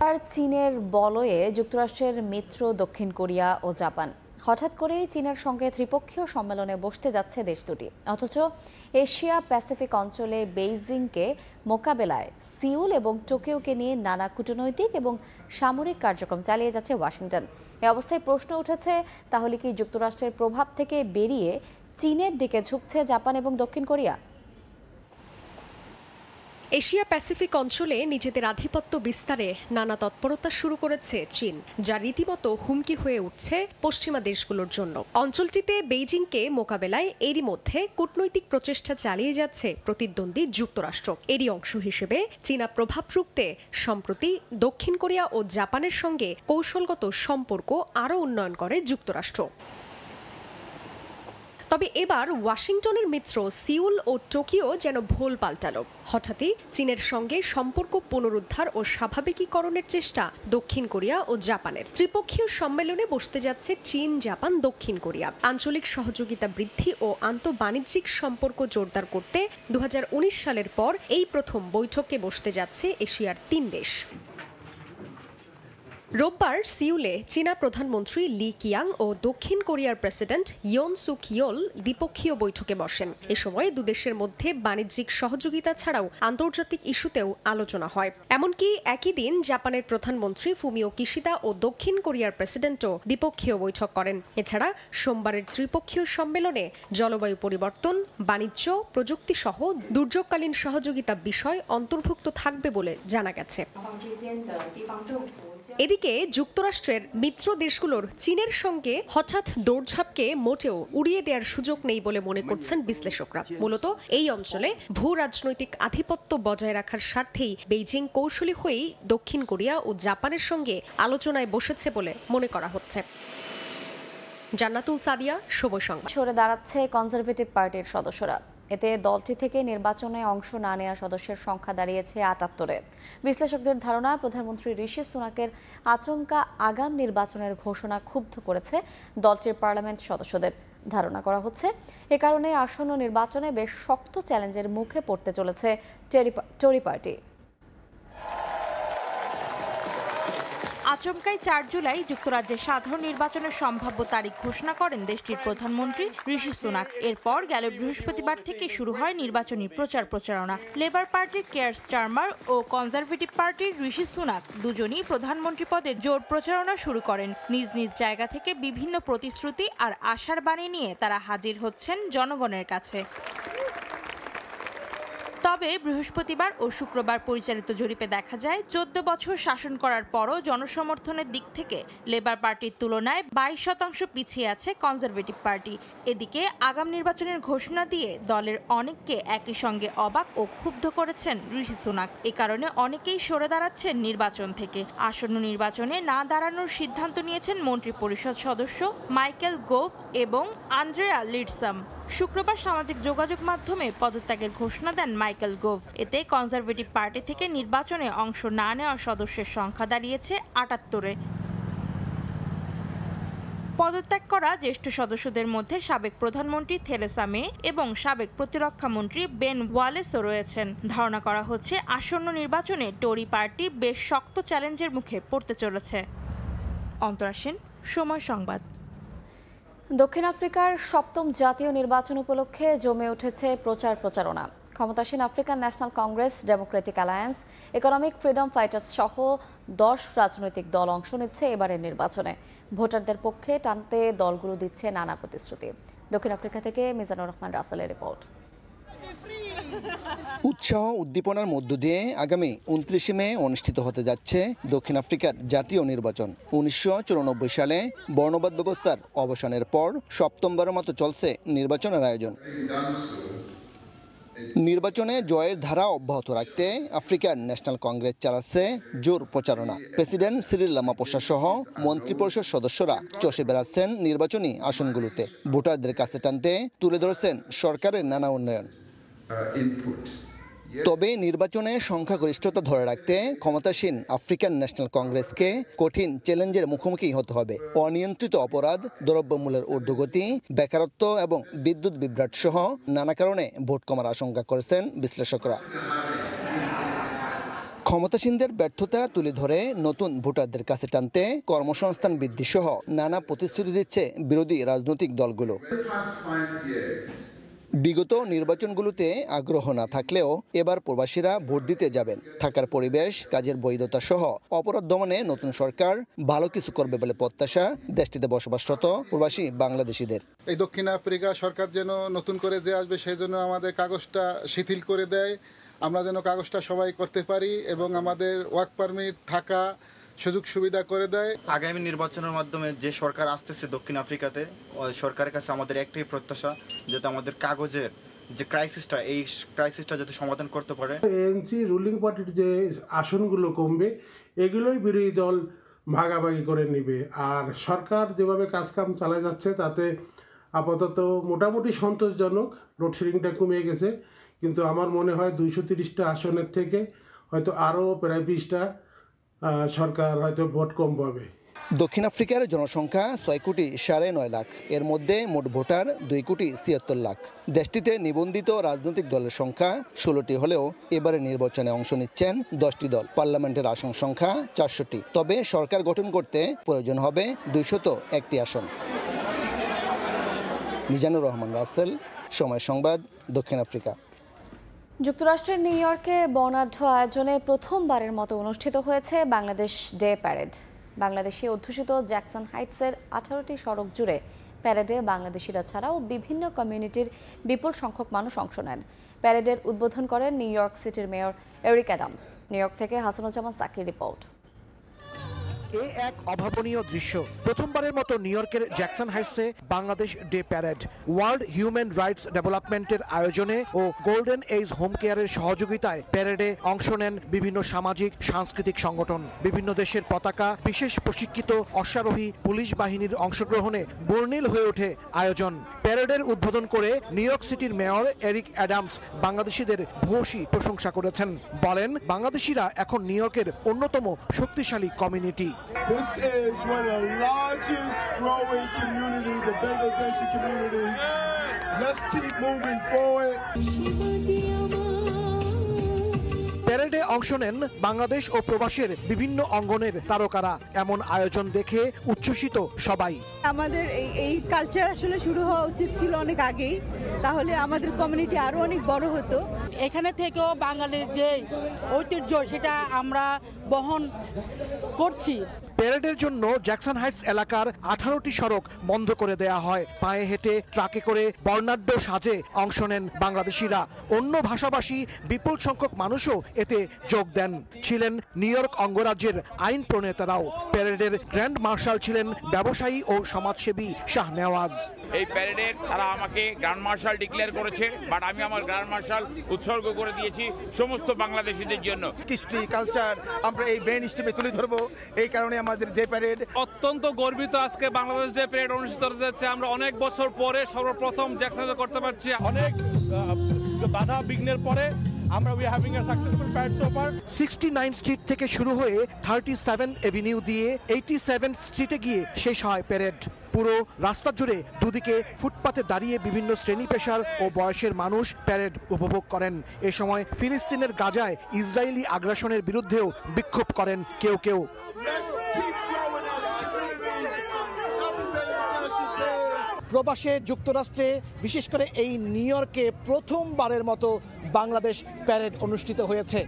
S1: আর চীনের বলয়ে যুক্তরাষ্ট্রের মিত্র দক্ষিণ কোরিয়া ও জাপান। হঠাৎ করেই চীনের সঙ্গে ত্রিপক্ষীয় সম্মেলনে বসতে যাচ্ছে দেশ দুটি। অথচ এশিয়া প্যাসিফিক অঞ্চলে বেইজিংকে মোকাবেলায় সিউল এবং টোকিওকে নিয়ে নানা কূটনৈতিক এবং সামরিক কার্যক্রম চালিয়ে যাচ্ছে ওয়াশিংটন। এ অবস্থায় প্রশ্ন উঠেছে, তাহলে কি যুক্তরাষ্ট্রের প্রভাব থেকে বেরিয়ে চীনের দিকে ঝুঁকছে জাপান এবং দক্ষিণ কোরিয়া?
S4: এশিয়া প্যাসিফিক অঞ্চলে নিজেদের আধিপত্য বিস্তারে নানা তৎপরতা শুরু করেছে চীন, যা রীতিমতো হুমকি হয়ে উঠছে পশ্চিমা দেশগুলোর জন্য। অঞ্চলটিতে বেইজিংকে মোকাবেলায় এরই মধ্যে কূটনৈতিক প্রচেষ্টা চালিয়ে যাচ্ছে প্রতিদ্বন্দ্বী যুক্তরাষ্ট্র। এরই অংশ হিসেবে চীনা প্রভাব রুখতে সম্প্রতি দক্ষিণ কোরিয়া ও জাপানের সঙ্গে কৌশলগত সম্পর্ক আরও উন্নয়ন করে যুক্তরাষ্ট্র। তবে এবার ওয়াশিংটনের মিত্র সিউল ও টোকিও যেন ভুল পাল্টালো। হঠাৎই চীনের সঙ্গে সম্পর্ক পুনরুদ্ধার ও স্বাভাবিকীকরণের চেষ্টা দক্ষিণ কোরিয়া ও জাপানের। ত্রিপক্ষীয় সম্মেলনে বসতে যাচ্ছে চীন, জাপান, দক্ষিণ কোরিয়া। আঞ্চলিক সহযোগিতা বৃদ্ধি ও আন্তঃবাণিজ্যিক সম্পর্ক জোরদার করতে 2019 সালের পর এই প্রথম বৈঠকে বসতে যাচ্ছে এশিয়ার 3 দেশ। রোববার সিউলে চীনা প্রধানমন্ত্রী লি কিয়াং ও দক্ষিণ কোরিয়ার প্রেসিডেন্ট ইয়ন সুক ইয়োল দ্বিপক্ষীয় বৈঠকে বসেন। এ সময় দুদেশের মধ্যে বাণিজ্যিক সহযোগিতা ছাড়াও আন্তর্জাতিক ইস্যুতেও আলোচনা হয়। এমনকি একই দিন জাপানের প্রধানমন্ত্রী ফুমিও কিশিদা ও দক্ষিণ কোরিয়ার প্রেসিডেন্টও দ্বিপক্ষীয় বৈঠক করেন। এছাড়া সোমবারের ত্রিপক্ষীয় সম্মেলনে জলবায়ু পরিবর্তন, বাণিজ্য, প্রযুক্তি সহ দুর্যোগকালীন সহযোগিতা বিষয় অন্তর্ভুক্ত থাকবে বলে জানা গেছে। এদিকে যুক্তরাষ্ট্রের মিত্র দেশগুলোর চীনের সঙ্গে হঠাৎ দৌড়ঝাঁপকে মোটেও উড়িয়ে দেওয়ার সুযোগ নেই বলে মনে করছেন বিশ্লেষকরা। মূলত এই অঞ্চলে ভূ রাজনৈতিক আধিপত্য বজায় রাখার স্বার্থেই বেইজিং কৌশলী হয়েই দক্ষিণ কোরিয়া ও জাপানের সঙ্গে আলোচনায় বসেছে বলে মনে করা হচ্ছে। জান্নাতুল সাদিয়া, সময় সংবাদ।
S1: সরে দাঁড়াচ্ছে কনজারভেটিভ পার্টির সদস্যরা। এতে দলটি থেকে নির্বাচনে অংশ না নেওয়া সদস্যের সংখ্যা দাঁড়িয়েছে 78-এ। বিশ্লেষকদের ধারণা, প্রধানমন্ত্রী ঋষি সুনাকের আচমকা আগাম নির্বাচনের ঘোষণা ক্ষুব্ধ করেছে দলটির পার্লামেন্ট সদস্যদের। ধারণা করা হচ্ছে এ কারণে আসন্ন নির্বাচনে বেশ শক্ত চ্যালেঞ্জের মুখে পড়তে চলেছে টরি পার্টি।
S5: আচমকাই 4 জুলাই যুক্তরাজ্যের সাধারণ নির্বাচনের সম্ভাব্য তারিখ ঘোষণা করেন দেশটির প্রধানমন্ত্রী ঋষি সুনাক। এরপর গেল বৃহস্পতিবার থেকে শুরু হয় নির্বাচনী প্রচারণা। লেবার পার্টির কেয়ার স্টারমার ও কনজারভেটিভ পার্টির ঋষি সুনাক দুজনই প্রধানমন্ত্রী পদে জোর প্রচারণা শুরু করেন। নিজ নিজ জায়গা থেকে বিভিন্ন প্রতিশ্রুতি আর আশার বাণী নিয়ে তারা হাজির হচ্ছেন জনগণের কাছে। তবে বৃহস্পতিবার ও শুক্রবার পরিচালিত জরিপে দেখা যায় 14 বছর শাসন করার পরও জনসমর্থনের দিক থেকে লেবার পার্টির তুলনায় 22% পিছিয়ে আছে কনজারভেটিভ পার্টি। এদিকে আগাম নির্বাচনের ঘোষণা দিয়ে দলের অনেককে একই সঙ্গে অবাক ও ক্ষুব্ধ করেছেন ঋষি সুনাক। এ কারণে অনেকেই সরে দাঁড়াচ্ছেন নির্বাচন থেকে। আসন্ন নির্বাচনে না দাঁড়ানোর সিদ্ধান্ত নিয়েছেন মন্ত্রী পরিষদ সদস্য মাইকেল গোভ এবং আন্দ্রেয়া লিডসাম। শুক্রবার সামাজিক যোগাযোগ মাধ্যমে পদত্যাগের ঘোষণা দেন মাইকেল গোভ। এতে কনজারভেটিভ পার্টি থেকে নির্বাচনে অংশ না নেওয়া সদস্যের সংখ্যা দাঁড়িয়েছে 78-এ। পদত্যাগ করা জ্যেষ্ঠ সদস্যদের মধ্যে সাবেক প্রধানমন্ত্রী থেরেসা মে এবং সাবেক প্রতিরক্ষা মন্ত্রী বেন ওয়ালেসও রয়েছেন। ধারণা করা হচ্ছে আসন্ন নির্বাচনে টরি পার্টি বেশ শক্ত চ্যালেঞ্জের মুখে পড়তে চলেছে। অন্তরা সেন, সময় সংবাদ।
S1: দক্ষিণ আফ্রিকার সপ্তম জাতীয় নির্বাচন উপলক্ষে জমে উঠেছে প্রচারণা। ক্ষমতাসীন African national Congress, Democratic alliance, economic freedom fighters সহ 10 রাজনৈতিক দল অংশ নিচ্ছে এবারের নির্বাচনে। ভোটারদের পক্ষে টানতে দলগুলো দিচ্ছে নানা প্রতিশ্রুতি। দক্ষিণ আফ্রিকা থেকে মিজানুর রহমান রাসেলের রিপোর্ট।
S3: উৎসাহ উদ্দীপনার মধ্য দিয়ে আগামী 29 মে অনুষ্ঠিত হতে যাচ্ছে দক্ষিণ আফ্রিকার জাতীয় নির্বাচন। 1994 সালে বর্ণবাদ ব্যবস্থার অবসানের পর সপ্তমবারের মতো চলছে নির্বাচনের আয়োজন। নির্বাচনে জয়ের ধারা অব্যাহত রাখতে আফ্রিকান ন্যাশনাল কংগ্রেস চালাচ্ছে জোর প্রচারণা। প্রেসিডেন্ট সিরিল রামাপোসা সহ মন্ত্রিপরিষদ সদস্যরা চষে বেড়াচ্ছেন নির্বাচনী আসনগুলোতে। ভোটারদের কাছে টানতে তুলে ধরেছেন সরকারের নানা উন্নয়ন। তবে নির্বাচনে সংখ্যাগরিষ্ঠতা ধরে রাখতে ক্ষমতাসীন আফ্রিকান ন্যাশনাল কংগ্রেসকে কঠিন চ্যালেঞ্জের মুখোমুখি হতে হবে। অনিয়ন্ত্রিত অপরাধ, দ্রব্যমূল্যের ঊর্ধ্বগতি, বেকারত্ব এবং বিদ্যুৎ বিভ্রাট সহ নানা কারণে ভোট কমার আশঙ্কা করেছেন বিশ্লেষকরা। ক্ষমতাসীনদের ব্যর্থতা তুলে ধরে নতুন ভোটারদের কাছে টানতে কর্মসংস্থান বৃদ্ধি সহ নানা প্রতিশ্রুতি দিচ্ছে বিরোধী রাজনৈতিক দলগুলো। বিগত নির্বাচনগুলোতে আগ্রহ না থাকলেও এবার প্রবাসীরা ভোট দিতে যাবেন। থাকার পরিবেশ, কাজের বৈধতা সহ অপরাধ দমনে নতুন সরকার ভালো কিছু করবে বলে প্রত্যাশা দেশটিতে বসবাসরত প্রবাসী বাংলাদেশিদের।
S28: এই দক্ষিণ আফ্রিকা সরকার যেন নতুন করে যে আসবে সেই জন্য আমাদের কাগজটা শিথিল করে দেয়, আমরা যেন কাগজটা সবাই করতে পারি এবং আমাদের ওয়ার্ক পারমিট থাকা সুযোগ সুবিধা করে দেয়।
S6: আগামী নির্বাচনের মাধ্যমে যে সরকার আসতেছে দক্ষিণ আফ্রিকাতে, ওই সরকারের কাছে আমাদের একটাই প্রত্যাশা, যাতে আমাদের কাগজের যে ক্রাইসিসটা, এই ক্রাইসিসটা যাতে সমাধান করতে পারে।
S7: এএনসি রুলিং পার্টির যে আসনগুলো কমবে, এগুলোই বিরোধী দল ভাগাভাগি করে নেবে। আর সরকার যেভাবে কাজকাম চালিয়ে যাচ্ছে তাতে আপাতত মোটামুটি সন্তোষজনক। লোডশেডিংটা কমে গেছে, কিন্তু আমার মনে হয় 230টা আসনের থেকে হয়তো আরও প্রায় 20টা সরকার হয়তো ভোট কম পাবে।
S3: দক্ষিণ আফ্রিকার জনসংখ্যা 6.9 লাখ, এর মধ্যে মোট ভোটার 2.76 লাখ। দেশটিতে নিবন্ধিত রাজনৈতিক দলের সংখ্যা 16টি হলেও এবারে নির্বাচনে অংশ নিচ্ছেন 10টি দল। পার্লামেন্টের আসন সংখ্যা 400টি। তবে সরকার গঠন করতে প্রয়োজন হবে 201টি আসন। মিজানুর রহমান রাসেল, সময় সংবাদ, দক্ষিণ আফ্রিকা।
S1: যুক্তরাষ্ট্রের নিউ ইয়র্কে বর্ণাঢ্য আয়োজনে প্রথমবারের মতো অনুষ্ঠিত হয়েছে বাংলাদেশ ডে প্যারেড। বাংলাদেশে অধ্যুষিত জ্যাকসন হাইটসের 18টি সড়ক জুড়ে প্যারেডে বাংলাদেশিরা ছাড়াও বিভিন্ন কমিউনিটির বিপুল সংখ্যক মানুষ অংশ নেন। প্যারেডের উদ্বোধন করেন নিউ ইয়র্ক সিটির mayor Eric Adams. New York থেকে হাসানুজ্জামান সাকির রিপোর্ট।
S8: এ এক অভাবনীয় দৃশ্য। প্রথমবারের মতো নিউ ইয়র্কের জ্যাকসন হাইটসে Bangladesh day parade. World human rights ডেভেলপমেন্টের আয়োজনে ও গোল্ডেন এজ হোম কেয়ারের সহযোগিতায় প্যারেডে অংশ নেন বিভিন্ন সামাজিক সাংস্কৃতিক সংগঠন। বিভিন্ন দেশের পতাকা, বিশেষ প্রশিক্ষিত অশ্বারোহী পুলিশ বাহিনীর অংশগ্রহণে বর্ণিল হয়ে ওঠে আয়োজন। প্যারেডের উদ্বোধন করে নিউ ইয়র্ক সিটির মেয়র এরিক অ্যাডামস বাংলাদেশিদের ভূয়সী প্রশংসা করেছেন। বলেন, বাংলাদেশিরা এখন নিউ ইয়র্কের অন্যতম শক্তিশালী community.
S9: This is one of the largest growing community, the Bangladeshi community. Let's keep moving forward.
S8: প্যারেডে অংশ নেন বাংলাদেশ ও প্রবাসের বিভিন্ন অঙ্গনের তারকারা। এমন আয়োজন দেখে উচ্ছ্বসিত সবাই।
S10: আমাদের এই কালচার আসলে শুরু হওয়া উচিত ছিল অনেক আগেই, তাহলে আমাদের কমিউনিটি আরো অনেক বড় হতো।
S12: এখানে থেকেও বাঙালির যে ঐতিহ্য সেটা আমরা বহন করছি।
S8: প্যারেডের জন্য জ্যাকসন হাইটস এলাকার 18টি সড়ক বন্ধ করে দেয়া হয়। পায়ে হেঁটে, ট্রাকে করে বর্ণাঢ্য সাজে অংশ নেন বাংলাদেশিরা। অন্য ভাষাভাষী বিপুল সংখ্যক মানুষও এতে যোগ দেন। ছিলেন নিউ ইয়র্ক অঙ্গরাজ্যের আইন প্রণেতারাও। প্যারেডের গ্র্যান্ড মার্শাল ছিলেন ব্যবসায়ী ও সমাজসেবী শাহ নেওয়াজ।
S19: এই প্যারেডে তারা আমাকে গ্র্যান্ড মার্শাল ডিক্লেয়ার করেছে, বাট আমি আমার গ্র্যান্ড মার্শাল উৎসর্গ করে দিয়েছি সমস্ত বাংলাদেশিদের জন্য।
S22: কৃষ্টি কালচার আমরা এই মেইন স্ট্রিমে তুলে ধরবো, এই কারণে আমাদের ডে প্যারেড।
S30: অত্যন্ত গর্বিত আজকে বাংলাদেশ ডে প্যারেড অনুষ্ঠিত হতে যাচ্ছে। আমরা অনেক বছর পরে সর্বপ্রথম জ্যাকসনে করতে পারছি।
S2: অনেক বাধা বিঘ্নের পরে আমরা we are having a successful parade so far.
S8: 69 street থেকে শুরু হয়ে 37 এভিনিউ দিয়ে 87 স্ট্রিটে গিয়ে শেষ হয় প্যারেড। পুরো রাস্তা জুড়ে দুদিকে ফুটপাতে দাঁড়িয়ে বিভিন্ন শ্রেণী পেশার ও বয়সের মানুষ প্যারেড উপভোগ করেন। এ সময় ফিলিস্তিনের গাজায় ইসরায়েলি আগ্রাসনের বিরুদ্ধেও বিক্ষোভ করেন কেউ কেউ। প্রবাসে যুক্তরাষ্ট্রে বিশেষ করে এই নিউ ইয়র্কে প্রথমবারের মতো বাংলাদেশ প্যারেড অনুষ্ঠিত হয়েছে।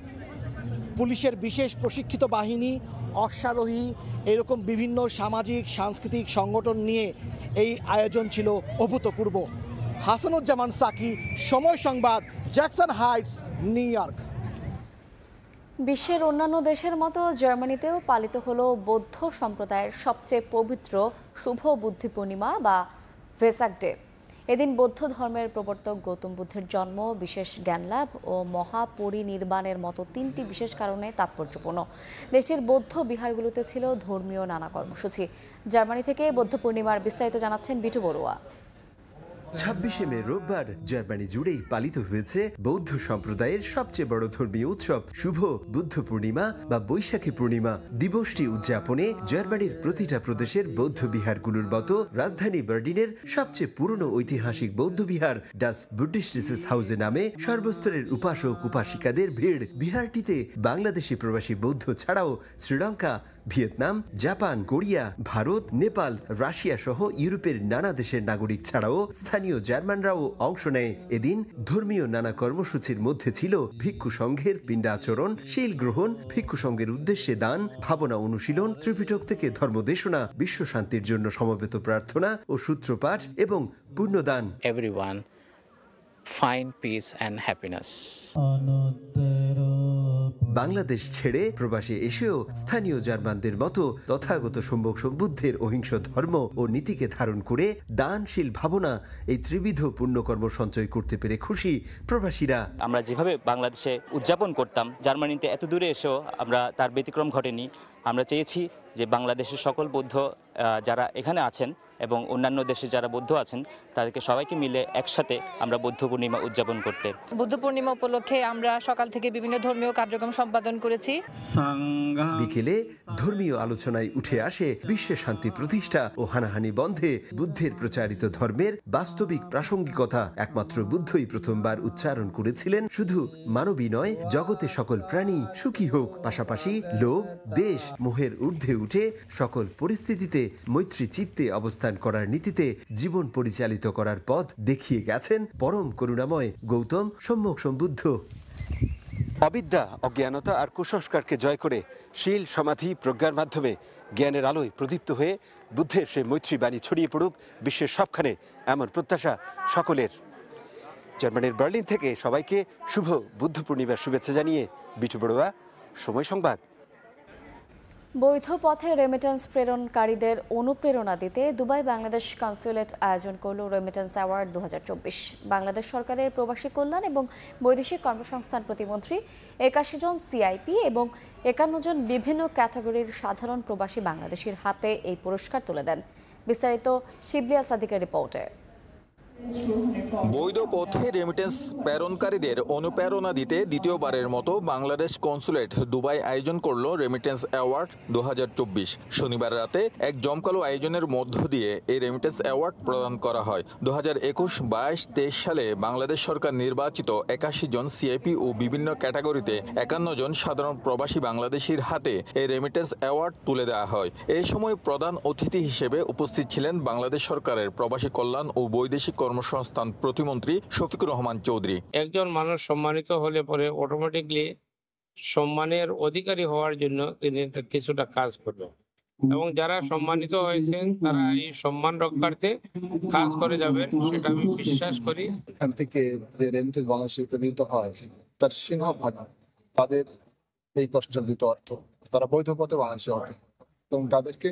S8: পুলিশের বিশেষ প্রশিক্ষিত বাহিনী, অশ্বারোহী, এরকম বিভিন্ন সামাজিক সাংস্কৃতিক সংগঠন নিয়ে এই আয়োজন ছিল অভূতপূর্ব। হাসানুজ্জামান সাকি, সময় সংবাদ, জ্যাকসন হাইটস, নিউ ইয়র্ক।
S1: বিশ্বের অন্যান্য দেশের মতো জার্মানিতেও পালিত হলো বৌদ্ধ সম্প্রদায়ের সবচেয়ে পবিত্র শুভ বুদ্ধি পূর্ণিমা বা ভেসাক ডে। এদিন বৌদ্ধ ধর্মের প্রবর্তক গৌতম বুদ্ধের জন্ম, বিশেষ জ্ঞানলাভ ও মহাপরিনির্বাণের মতো 3টি বিশেষ কারণে তাৎপর্যপূর্ণ। দেশটির বৌদ্ধ বিহারগুলোতে ছিল ধর্মীয় নানা কর্মসূচি। জার্মানি থেকে বৌদ্ধ পূর্ণিমার বিস্তারিত জানাচ্ছেন বিটু বড়ুয়া।
S11: 26শে মে রোববার জার্মানি জুড়েই পালিত হয়েছে বৌদ্ধ সম্প্রদায়ের সবচেয়ে বড় ধর্মীয় উৎসব শুভ বুদ্ধ পূর্ণিমা বা বৈশাখী পূর্ণিমা। দিবসটি উদযাপনে জার্মানির প্রতিটা প্রদেশের বৌদ্ধ বিহারগুলোর মতো রাজধানী বার্লিনের সবচেয়ে পুরনো ঐতিহাসিক বৌদ্ধ বিহার ডাস বুদ্ধিস্টিস হাউসে নামে সর্বস্তরের উপাসক উপাসিকাদের ভিড়। বিহারটিতে বাংলাদেশি প্রবাসী বৌদ্ধ ছাড়াও Sri Lanka, Vietnam, Japan, Korea, Bharat, Nepal, Russia সহ ইউরোপের নানা দেশের নাগরিক ছাড়াও স্থানীয় জার্মানরাও অংশ নেয়। এদিন ধর্মীয় নানা কর্মসূচির মধ্যে ছিল ভিক্ষু সংঘের পিণ্ডাচরণ, শীল গ্রহণ, ভিক্ষু সংঘের উদ্দেশ্যে দান, ভাবনা অনুশীলন, ত্রিপিটক থেকে ধর্মদেশনা, বিশ্ব শান্তির জন্য সমবেত প্রার্থনা ও সূত্রপাঠ এবং পুণ্যদান।
S13: Everyone find peace and happiness.
S11: Bangladesh ছেড়ে প্রবাসে এসেও স্থানীয় জার্মানদের মতো তথাগত সম্যক সম্বুদ্ধের অহিংস ধর্ম ও নীতিকে ধারণ করে দানশীল ভাবনা এই ত্রিবিধ পুণ্যকর্ম সঞ্চয় করতে পেরে খুশি প্রবাসীরা।
S14: আমরা যেভাবে বাংলাদেশে উদযাপন করতাম, জার্মানিতে এত দূরে এসেও আমরা তার ব্যতিক্রম ঘটেনি। আমরা চেয়েছি যে বাংলাদেশের সকল বৌদ্ধ যারা এখানে আছেন এবং অন্যান্য দেশে যারা বৌদ্ধ আছেন তাদেরকে সবাইকে মিলে একসাথে আমরা বৌদ্ধ পূর্ণিমা উদযাপন করতে।
S16: বুদ্ধ পূর্ণিমা উপলক্ষে আমরা সকাল থেকে বিভিন্ন ধর্মীয় কার্যক্রম সম্পাদন করেছি।
S11: বিকেলে ধর্মীয় আলোচনায় উঠে আসে বিশ্বে শান্তি প্রতিষ্ঠা ও হানাহানি বন্ধে বুদ্ধের প্রচারিত ধর্মের বাস্তবিক প্রাসঙ্গিকতা। একমাত্র বুদ্ধই প্রথমবার উচ্চারণ করেছিলেন শুধু মানবী নয়, জগতে সকল প্রাণী সুখী হোক। পাশাপাশি লোভ, দেশ, মোহের ঊর্ধ্বে উঠে সকল পরিস্থিতিতে মৈত্রী চিত্তে অবস্থান করার নীতিতে জীবন পরিচালিত করার পথ দেখিয়ে গেছেন পরম করুণাময় গৌতম সম্যক সম্বুদ্ধ।
S17: অবিদ্যা, অজ্ঞানতা আর কুসংস্কারকে জয় করে শীল, সমাধি, প্রজ্ঞার মাধ্যমে জ্ঞানের আলোয় প্রদীপ্ত হয়ে বুদ্ধের সেই মৈত্রী বাণী ছড়িয়ে পড়ুক বিশ্বের সবখানে, এমন প্রত্যাশা সকলের। জার্মানির বার্লিন থেকে সবাইকে শুভ বুদ্ধ পূর্ণিমার শুভেচ্ছা জানিয়ে বিটু বড়ুয়া, সময় সংবাদ।
S1: বৈধ পথে রেমিটেন্স প্রেরণকারীদের অনুপ্রেরণা দিতে দুবাই বাংলাদেশ কনস্যুলেট আয়োজন করল রেমিটেন্স অ্যাওয়ার্ড 2024। বাংলাদেশ সরকারের প্রবাসী কল্যাণ এবং বৈদেশিক কর্মসংস্থান প্রতিমন্ত্রী 81 জন সিআইপি এবং 51 জন বিভিন্ন ক্যাটাগরির সাধারণ প্রবাসী বাংলাদেশির হাতে এই পুরস্কার তুলে দেন। বিস্তারিত শিবলিয়া সাদিকের রিপোর্টে।
S18: বৈধ পথে রেমিটেন্স প্রেরণকারীদের অনুপ্রেরণা দিতে দ্বিতীয়বারের মতো বাংলাদেশ কনস্যুলেট দুবাই আয়োজন করল রেমিটেন্স অ্যাওয়ার্ড 2024। শনিবার রাতে এক জমকালো আয়োজনের মধ্য দিয়ে এই রেমিটেন্স অ্যাওয়ার্ড প্রদান করা হয়। 2021, 22, 23 সালে বাংলাদেশ সরকার নির্বাচিত 81 জন সিআইপি ও বিভিন্ন ক্যাটাগরিতে 51 জন সাধারণ প্রবাসী বাংলাদেশির হাতে এই রেমিটেন্স অ্যাওয়ার্ড তুলে দেওয়া হয়। এই সময় প্রধান অতিথি হিসেবে উপস্থিত ছিলেন বাংলাদেশ সরকারের প্রবাসী কল্যাণ ও বৈদেশিক কর্মসংস্থান প্রতিমন্ত্রী শফিকুর রহমান চৌধুরী।
S20: একজন মানুষ সম্মানিত হলে পরে অটোমেটিকলি সম্মানের অধিকারী হওয়ার জন্য তিনি কিছুটা কাজ করবেন এবং যারা সম্মানিত হয়েছেন তারা এই সম্মান রক্ষার্থে কাজ করে যাবেন, সেটা আমি বিশ্বাস করি।
S21: এখান থেকে যে রেমিটেন্স বাংলাদেশে প্রেরিত হয় তার সিংহভাগ তাদের এই কষ্টার্জিত অর্থ, তারা বৈধ পথে বাংলাদেশে অর্থ, এবং তাদেরকে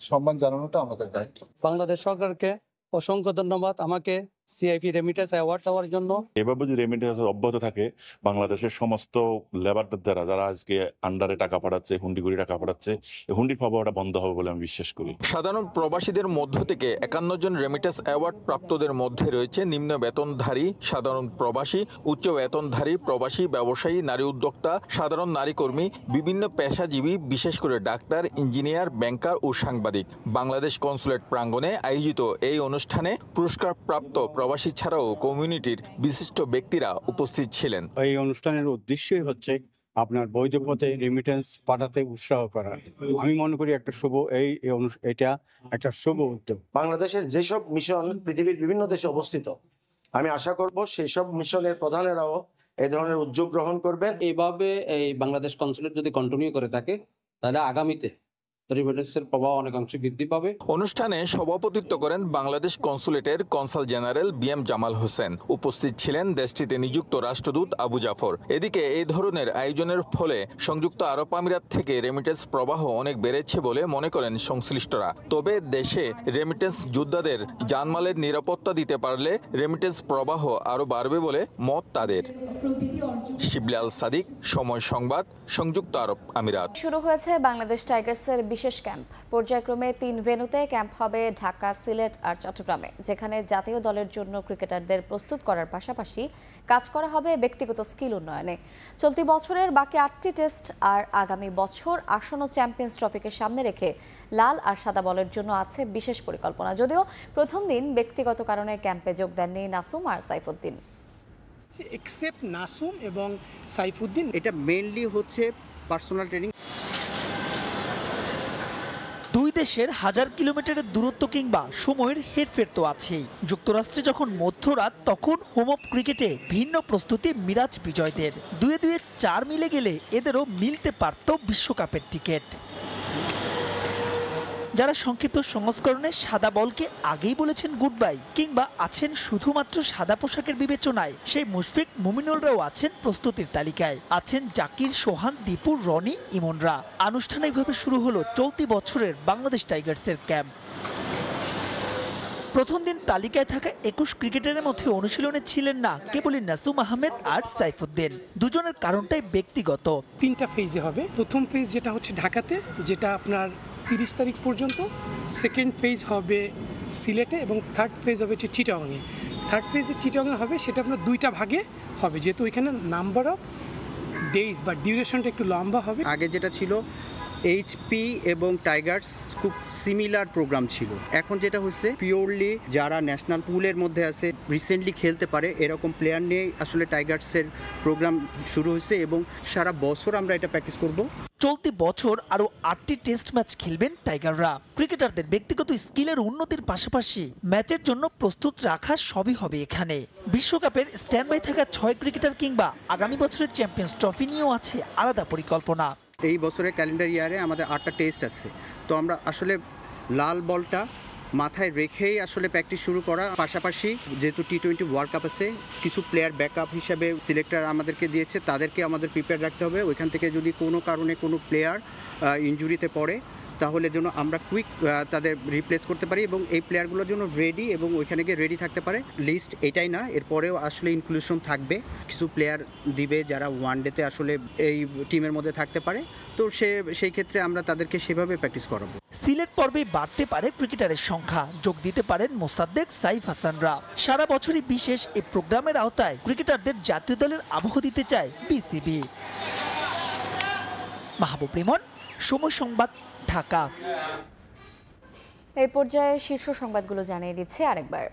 S21: সম্মান জানানোটা আমাদের দায়িত্ব।
S23: বাংলাদেশ সরকারকে অসংখ্য ধন্যবাদ আমাকে সিআইপি রেমিটেন্স অ্যাওয়ার্ড দেওয়ার জন্য।
S24: এভাবে যদি রেমিটেন্স অব্যাহত থাকে, বাংলাদেশের সমস্ত লেবারদের দ্বারা যারা আজকে আন্ডারে টাকা পাঠাচ্ছে, হুন্ডি করে টাকা পাঠাচ্ছে, এই হুন্ডির প্রভাবটা বন্ধ হবে বলে আমি বিশ্বাস করি।
S18: সাধারণ প্রবাসীদের মধ্য থেকে 51 জন রেমিটেন্স অ্যাওয়ার্ড প্রাপ্তদের মধ্যে রয়েছে নিম্ন বেতনধারী সাধারণ প্রবাসী, উচ্চ বেতনধারী প্রবাসী, ব্যবসায়ী, নারী উদ্যোক্তা, সাধারণ নারী কর্মী, বিভিন্ন পেশাজীবী, বিশেষ করে ডাক্তার, ইঞ্জিনিয়ার, ব্যাংকার ও সাংবাদিক। বাংলাদেশ কনস্যুলেট প্রাঙ্গণে আয়োজিত এই অনুষ্ঠানে পুরস্কার প্রাপ্ত প্রবাসী ছাড়াও কমিউনিটির বিশিষ্ট ব্যক্তিরা উপস্থিত ছিলেন।
S31: এই অনুষ্ঠানের উদ্দেশ্যই হচ্ছে
S4: আপনার বৈধ পথে রেমিটেন্স পাঠাতে উৎসাহ করা। আমি মনে করি একটা শুভ এটা একটা শুভ উদ্যোগ।
S5: বাংলাদেশের যেসব মিশন পৃথিবীর বিভিন্ন দেশে অবস্থিত, আমি আশা করব সেই সব মিশনের প্রধানেরাও এই ধরনের উদ্যোগ গ্রহণ করবেন।
S6: এইভাবে এই বাংলাদেশ কনসুলেট যদি কন্টিনিউ করে থাকে তাহলে আগামীতে রেমিটেন্সের প্রভাব অনেকাংশে বৃদ্ধি পাবে।
S18: অনুষ্ঠানে সভাপতিত্ব করেন বাংলাদেশ কনসুলেটের consul general BM Jamal Hossain. উপস্থিত ছিলেন দেশটিতে নিযুক্ত রাষ্ট্রদূত আবু জাফর। এদিকে এই ধরনের আয়োজনের ফলে সংযুক্ত আরব আমিরাত থেকে রেমিটেন্স প্রবাহ অনেক বেড়েছে বলে মনে করেন সংশ্লিষ্টরা। তবে দেশে রেমিটেন্স যোদ্ধাদের জানমালের নিরাপত্তা দিতে পারলে রেমিটেন্স প্রবাহ আরো বাড়বে বলে মত তাদের। শিবলি আল সাদিক, সময় সংবাদ, সংযুক্ত আরব আমিরাত।
S1: শুরু হয়েছে বাংলাদেশ টাইগার্সের বিশেষ ক্যাম্প। পর্যায়ক্রমে 3 ভেন্যুতে ক্যাম্প হবে ঢাকা, সিলেট আর চট্টগ্রামে, যেখানে জাতীয় দলের জন্য ক্রিকেটারদের প্রস্তুত করার পাশাপাশি কাজ করা হবে ব্যক্তিগত স্কিল উন্নয়নে। চলতি বছরের বাকি 8টি টেস্ট আর আগামী বছর আসন্ন চ্যাম্পিয়ন্স ট্রফিকে সামনে রেখে লাল আর সাদা বলের জন্য আছে বিশেষ পরিকল্পনা। যদিও প্রথম দিন ব্যক্তিগত কারণে ক্যাম্পে যোগ দেননি নাসুম আর সাইফুদ্দিন।
S7: এক্সেপ্ট নাসুম এবং সাইফুদ্দিন, এটা মেইনলি হচ্ছে পার্সোনাল ট্রেনিং।
S15: দুই দেশের 1000 কিলোমিটারের দূরত্ব কিংবা সময়ের হেরফের তো আছেই। যুক্তরাষ্ট্রে যখন মধ্যরাত, তখন হোম অফ ক্রিকেটে ভিন্ন প্রস্তুতি মিরাজ বিজয়দের। 2-2 4 মিলে গেলে এদেরও মিলতে পারত বিশ্বকাপের টিকিট। যারা সংক্ষিপ্ত সংস্করণে সাদা বলকে আগেই বলেছেন গুড বাই কিংবা আছেন শুধুমাত্র সাদা পোশাকের বিবেচনায়, সেই মুশফিক, মুমিনুলরাও আছেন প্রস্তুতির তালিকায়। আছেন জাকির, সোহান, দীপুর, রনি, ইমনরা। আনুষ্ঠানিকভাবে শুরু হলো চলতি বছরের বাংলাদেশ টাইগার্সের ক্যাম্প। প্রথম দিন তালিকায় থাকা 21 ক্রিকেটারের মধ্যে অনুশীলনে ছিলেন না কেবলই নাসুম আহমেদ আর সাইফুদ্দিন। দুজনের কারণটাই ব্যক্তিগত।
S7: 3টা ফেজে হবে। প্রথম ফেজ যেটা হচ্ছে ঢাকাতে, যেটা আপনার 30 তারিখ পর্যন্ত। সেকেন্ড ফেজ হবে সিলেটে এবং থার্ড ফেজ হবে হচ্ছে চিটাগংয়ে। থার্ড ফেজে চিটাগংয়ে হবে, সেটা আপনার 2টা ভাগে হবে, যেহেতু ওইখানে নাম্বার অফ ডেজ বা ডিউরেশনটা একটু লম্বা হবে। আগে যেটা ছিল এইচপি এবং টাইগার্স খুব সিমিলার প্রোগ্রাম ছিল। এখন যেটা হচ্ছে পিওরলি যারা ন্যাশনাল পুলের মধ্যে আছে, রিসেন্টলি খেলতে পারে এরকম প্লেয়ার নিয়ে আসলে টাইগার্সের প্রোগ্রাম শুরু হয়েছে এবং সারা বছর আমরা এটা প্র্যাকটিস করব।
S15: চলতি বছর আরো 8টি টেস্ট ম্যাচ খেলবেন টাইগাররা। ক্রিকেটারদের ব্যক্তিগত স্কিলের উন্নতির পাশাপাশি ম্যাচের জন্য প্রস্তুত রাখা সবই হবে এখানে। বিশ্বকাপের স্ট্যান্ড বাই থাকা 6 ক্রিকেটার কিংবা আগামী বছরের চ্যাম্পিয়ন্স ট্রফি নিয়েও আছে আলাদা পরিকল্পনা।
S7: এই বছরের ক্যালেন্ডার ইয়ারে আমাদের 8টা টেস্ট আছে, তো আমরা আসলে লাল বলটা মাথায় রেখেই আসলে প্র্যাকটিস শুরু করা। পাশাপাশি যেহেতু টি20 ওয়ার্ল্ড কাপ আছে, কিছু প্লেয়ার ব্যাকআপ হিসাবে সিলেক্টর আমাদেরকে দিয়েছে, তাদেরকে আমাদের প্রিপেয়ার রাখতে হবে। ওইখান থেকে যদি কোনো কারণে কোনো প্লেয়ার ইনজুরিতে পড়ে, তাহলে যেন আমরা কুইক তাদের রিপ্লেস করতে পারি এবং এই প্লেয়ারগুলোর জন্য রেডি এবং ওইখানে গিয়ে রেডি থাকতে পারে। লিস্ট এটাই না, এরপরেও আসলে ইনক্লুশন থাকবে। কিছু প্লেয়ার দিবে যারা ওয়ানডেতে আসলে এই টিমের মধ্যে থাকতে পারে, তো সেই ক্ষেত্রে আমরা তাদেরকে সেভাবে প্র্যাকটিস করাবো।
S15: সিলেট পর্বে বাড়তে পারে ক্রিকেটারের সংখ্যা, যোগ দিতে পারেন মোসাদ্দেক, সাইফ হাসানরা। সারা বছরই বিশেষ এই প্রোগ্রামের আওতায় ক্রিকেটারদের জাতীয় দলের আবহ দিতে চায় বিসিবি। মাহবুব রিমন, সময় সংবাদ, ঢাকা।
S1: এই পর্যায়ে শীর্ষ সংবাদগুলো জানিয়ে দিচ্ছে আরেকবার।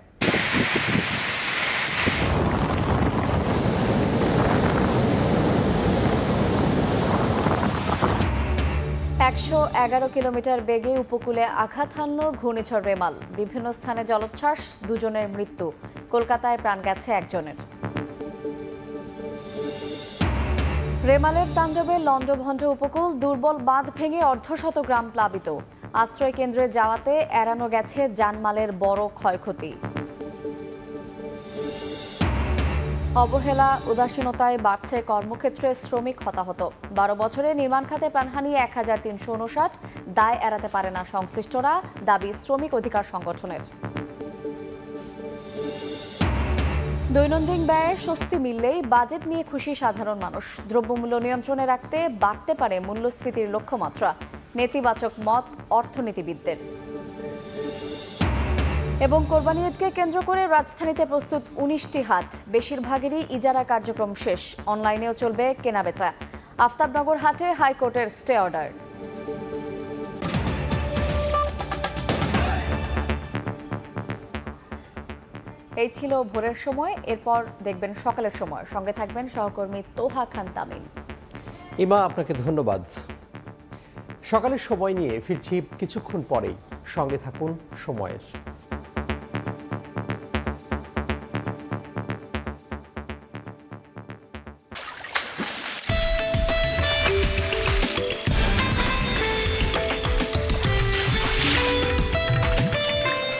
S1: 111 কিলোমিটার বেগে উপকূলে আঘাত হানল ঘূর্ণিঝড় রেমাল। বিভিন্ন স্থানে জলোচ্ছ্বাস, 2 জনের মৃত্যু। কলকাতায় প্রাণ গেছে 1 জনের। রেমালের তাণ্ডবে লন্ডভন্ড উপকূল, দুর্বল বাঁধ ভেঙে অর্ধশত গ্রাম প্লাবিত। আশ্রয় কেন্দ্রে যাওয়াতে এড়ানো গেছে জানমালের বড় ক্ষয়ক্ষতি। অবহেলা, উদাসীনতায় বাড়ছে কর্মক্ষেত্রে শ্রমিক হতাহত। 12 বছরে নির্মাণ খাতে প্রাণহানি 1359, দায় এড়াতে পারে না সংশ্লিষ্টরা, দাবি শ্রমিক অধিকার সংগঠনের। দৈনন্দিন ব্যয়ে স্বস্তি মিললেই বাজেট নিয়ে খুশি সাধারণ মানুষ। দ্রব্যমূল্য নিয়ন্ত্রণে রাখতে বাড়তে পারে মূল্যস্ফীতির লক্ষ্যমাত্রা, নেতিবাচক মত অর্থনীতিবিদদের। এবং কোরবানি ঈদকে কেন্দ্র করে রাজধানীতে প্রস্তুত 19টি হাট, বেশিরভাগেরই ইজারা কার্যক্রম শেষ। অনলাইনেও চলবে কেনাবেচা। আফতাবনগর হাটে হাইকোর্টের স্টে অর্ডার। এই ছিল ভোরের সময়, এরপর দেখবেন সকালের সময়। সঙ্গে থাকবেন সহকর্মী তোহা খান তামিম।
S3: ইমা, আপনাকে ধন্যবাদ। সকালের সময় নিয়ে ফিরছি কিছুক্ষণ পরেই, সঙ্গে থাকুন সময়ের।